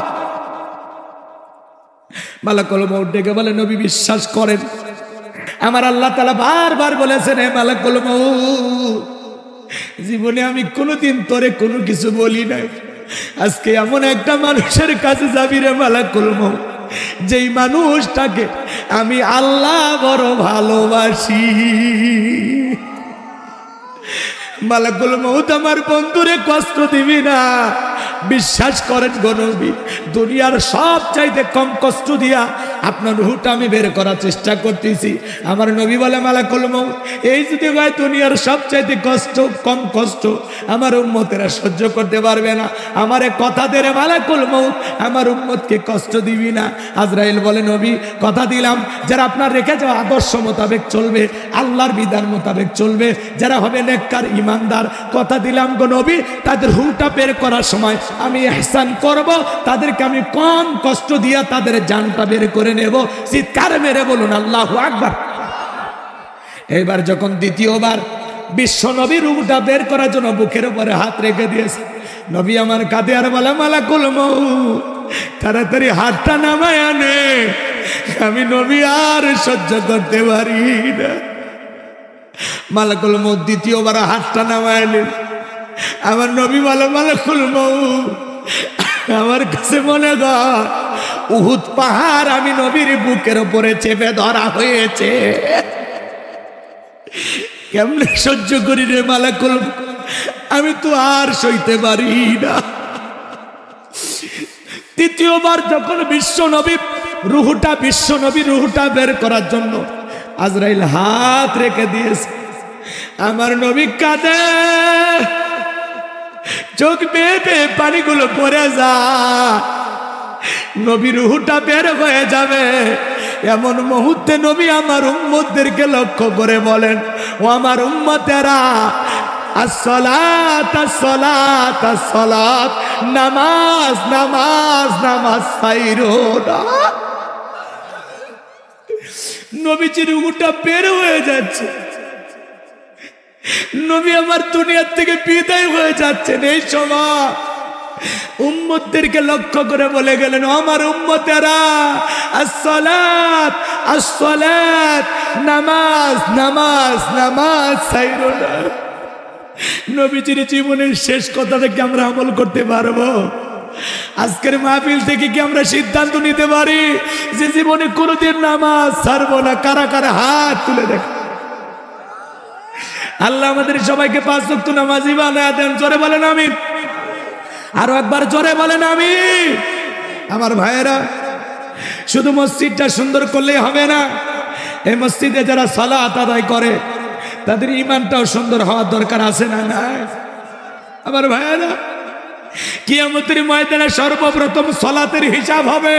মালাকুল মউত ডেকে বলে, নবী বিশ্বাস করেন, আমার আল্লাহ তাআলা বারবার বলেছেন, হে মালাকুল মউত জীবনে আমি কোনোদিন তোরে কোনো কিছু বলি নাই, আজকে এমন একটা মানুষের কাছে যাবি রে মালাকুল মউত, যেই মানুষটাকে আমি আল্লাহ বড় ভালোবাসি। মালাকুল মউত আমার বন্ধুরে কষ্ট দিবি না। বিশ্বাস করেন গো নবী, দুনিয়ার সব চাইতে কম কষ্ট দিয়া আপনার রূহটা আমি বের করার চেষ্টা করতেছি। আমার নবী বলে, মালাকুল মউত এই যদি হয় দুনিয়ার সব চাইতে কম কষ্ট আমার উম্মতেরা সহ্য করতে পারবে না, আমারে কথা দে রে মালাকুল মউত, আমার উম্মতকে কষ্ট দিবি না। আজরাইল বলে, নবী কথা দিলাম, যারা আপনার রেখে যাওয়া আদর্শ মোতাবেক চলবে, আল্লাহর বিধান মোতাবেক চলবে, যারা হবে নেককার ইমানদার, কথা দিলাম গো নবী তাদের রূহটা বের করার সময় আমি ইহসান করব, তাদেরকে আমি কম কষ্ট দিয়া তাদের জানটা বের করে নেব। চিৎকার মেরে বলুন আল্লাহু আকবার। এবার যখন দ্বিতীয়বার বিশ্ব নবী রূহটা বের করার জন্য বুকের উপরে হাত রেখে দিয়েছে, নবী আমার কাঁধে আর বলে, মালাকুল মউত তাড়াতাড়ি হাতটা নামায় আনে, আমি নবী আর সহ্য করতে পারি না। মালাকুল মউত দ্বিতীয়বার হাতটা নামায় আনেন। আমার নবী বলে, মালাকুল মউত আমার কাছে মনে কর উহুদ পাহাড় আমি নবীর বুকের উপরে চেপে ধরা হয়েছে, কেমনে সহ্য করি রে মালাকুল, আমি তো আর সইতে পারি না। তৃতীয়বার যখন বিশ্ব নবী রুহটা বের করার জন্য আজরাইল হাত রেখে দিয়েছে, আমার নবী কাঁদে, চোখ বেয়ে বেয়ে পানিগুলো পড়ে যায়। নবী রুহটা বের হয়ে যাবে, এমন মুহূর্তে নবী আমার উম্মতদেরকে লক্ষ্য করে বলেন, ও আমার উম্মতেরা, আসসালাত আসসালাত আসসালাত, নামাজ নামাজ নামাজ ছাইরো না। নবীজির রুহটা বের হয়ে যাচ্ছে, নবী আমার দুনিয়ার থেকে বিদায় হয়ে যাচ্ছেন। এই সময় উম্মতদেরকে লক্ষ্য করে বলে গেলেন, আমার উম্মতেরা, আসসালাত আসসালাত, নামাজ নামাজ নামাজ ছাইরো না। নবীজির জীবনের শেষ কথাটা কি আমরা আমল করতে পারবো? আজকের মাহফিল থেকে কি আমরা সিদ্ধান্ত নিতে পারি যে জীবনে কোনোদিন নামাজ ছাড়বো না? কারা কারা হাত তুলে দেখ। আল্লাহ আমাদের সবাইকে 5 ওয়াক্ত নামাজি বানায় দেন। জোরে বলেন আমিন। আরো একবার জোরে বলেন আমিন। আমার ভাইয়েরা, শুধু মসজিদটা সুন্দর করলেই হবে না, এই মসজিদে যারা সালাত আদায় করে তাদের ঈমানটাও সুন্দর হওয়ার দরকার আছে না নাই? আমার ভাইয়েরা, কিয়ামতের ময়দানে সর্বপ্রথম সালাতের হিসাব হবে।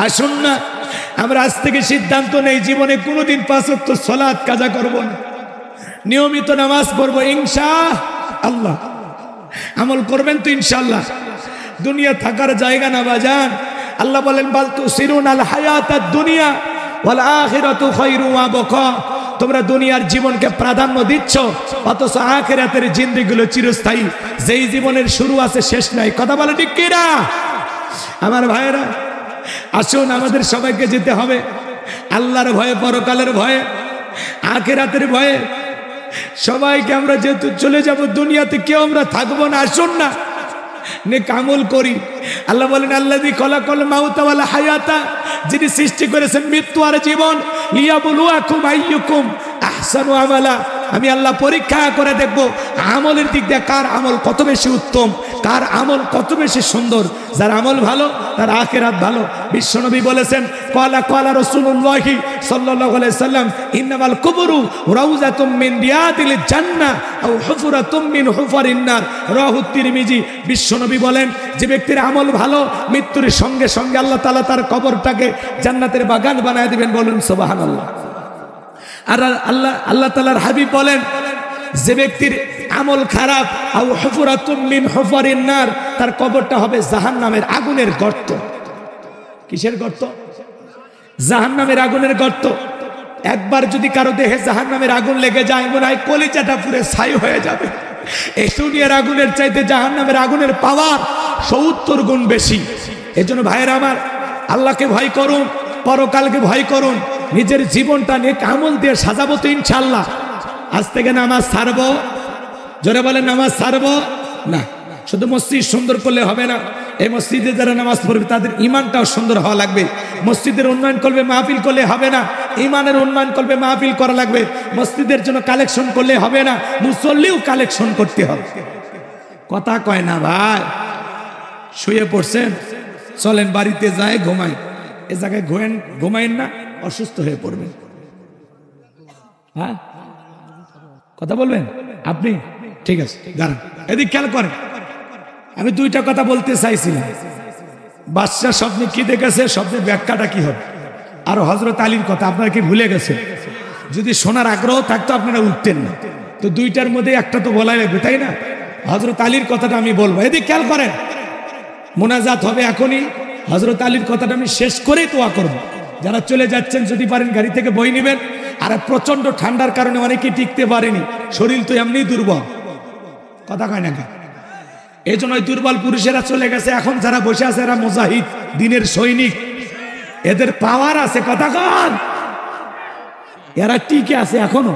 আসুন না আমরা আজ থেকে সিদ্ধান্ত নেই জীবনে কোনোদিন 5 ওয়াক্ত সালাত কাজা করব না, নিয়মিত নামাজ পড়বো ইনশাআল্লাহ। আমল করবেন তো ইনশাআল্লাহ। দুনিয়া থাকার জায়গা না বাজান। আল্লাহ বলেন বাল তুসিরুনাল হায়াতাদ দুনিয়া ওয়াল আখিরাতু খায়রু ওয়া বাকা। তোমরা দুনিয়ার জীবনকে প্রাধান্য দিচ্ছ, অথচ আখিরাতের জিন্দেগিগুলো চিরস্থায়ী। যেই জীবনের শুরু আছে শেষ নাই। কথা বলে ঠিক কি না? আমার ভাইয়েরা, আসুন আমাদের সবাইকে যেতে হবে আল্লাহর ভয়ে, পরকালের ভয়ে, আখিরাতের ভয়ে। সবাইকে আমরা যেহেতু চলে যাব দুনিয়াতে, কেউ আমরা থাকবো না। আসুন না নেক আমল করি। আল্লাহ বলেন আল্লাযী খলাকাল মাউতা ওয়াল হায়াতা, যিনি সৃষ্টি করেছেন মৃত্যু আর জীবন, লিয়াবলুয়াকুম আইয়ুকুম আহসানু আমালা। আমি আল্লাহ পরীক্ষা করে দেখব আমলের দিক দিয়ে কার আমল কত বেশি উত্তম, কার আমল কত বেশি সুন্দর। যার আমল ভালো তার আখিরাত ভালো। বিশ্বনবী বলেছেন ক্বালা রাসূলুল্লাহি সাল্লাল্লাহু আলাইহি সাল্লাম ইন্নামাল কুবুরু রাউযাতুম মিন রিয়াদিল জান্নাহ আও হুফরাতুম মিন হুফারিন নার, রাওয়াহু তিরমিজি। বিশ্বনবী বলেন যে ব্যক্তির আমল ভালো, মৃত্যুর সঙ্গে সঙ্গে আল্লাহ তাআলা তার কবরটাকে জান্নাতের বাগান বানায় দিবেন। বলুন সুবহানাল্লাহ। আর আল্লাহ তাআলার হাবিব বলেন যে ব্যক্তির আমল খারাপ, আও হুফরাতুম মিন হুফারিন নার, তার কবরটা হবে জাহান্নামের আগুনের গর্ত। কিসের গর্ত? জাহান্নামের আগুনের গর্ত। একবার যদি কারো দেহে জাহান্নামের আগুন লেগে যায়, মনে হয় কলিজাটা পুরো ছাই হয়ে যাবে। এই দুনিয়ার আগুনের চাইতে জাহান্নামের আগুনের পাওয়ার 70 গুণ বেশি। এজন্য ভাইয়েরা আমার, আল্লাহকে ভয় করুন, পরকালকে ভয় করুন, নিজের জীবনটা নেক আমল দিয়ে সাজাবো তো ইনশাআল্লাহ। আজ থেকে নামাজ ছাড়বো, জোরে বলেন নামাজ ছাড়বো না। শুধু মসজিদ সুন্দর করলে হবে না, এই মসজিদে যারা নামাজ পড়বে তাদের ঈমানটাও সুন্দর হওয়া লাগবে। মসজিদের উন্নয়ন করবে, মাহফিল করলে হবে না, ঈমানের উন্নয়ন করবে, মাহফিল করা লাগবে। মসজিদের জন্য কালেকশন করলে হবে না, মুসল্লিও কালেকশন করতে হবে। কথা কয় না ভাই। শুয়ে পড়ছেন, চলেন বাড়িতে যায় ঘুমাই। এ জায়গায় ঘুমাইন না, অসুস্থ হয়ে পড়বেন। হ্যাঁ, কথা বলবেন আপনি? ঠিক আছে, দাঁড়ান, এদিক খেয়াল করেন। আমি 2টা কথা বলতে চাইছিলাম। বাদশা স্বপ্নে কি দেখেছে, স্বপ্নের ব্যাখ্যাটা কি হবে, আর হযরত আলীর কথা আপনারা কি ভুলে গেছেন? যদি শোনার আগ্রহ থাকতো আপনারা উঠতেন না। তো 2টার মধ্যে একটা তো বলাই লাগবে, তাই না? হযরত আলীর কথাটা আমি বলবো, এদিক খেয়াল করেন। মোনাজাত হবে এখনই। হযরত আলীর কথাটা আমি শেষ করেই দোয়া করব। যারা চলে যাচ্ছেন যদি পারেন গাড়ি থেকে বই নেবেন। আর প্রচন্ড ঠান্ডার কারণে অনেকেই টিকতে পারেনি, শরীর তো এমনি দুর্বল। কথা কয় না কেন? এই জন্য দুর্বল পুরুষেরা চলে গেছে। এখন যারা বসে আছে এরা মুজাহিদ, দিনের সৈনিক, এদের পাওয়ার আছে। কথা কন, এরা টিকে আছে এখনো।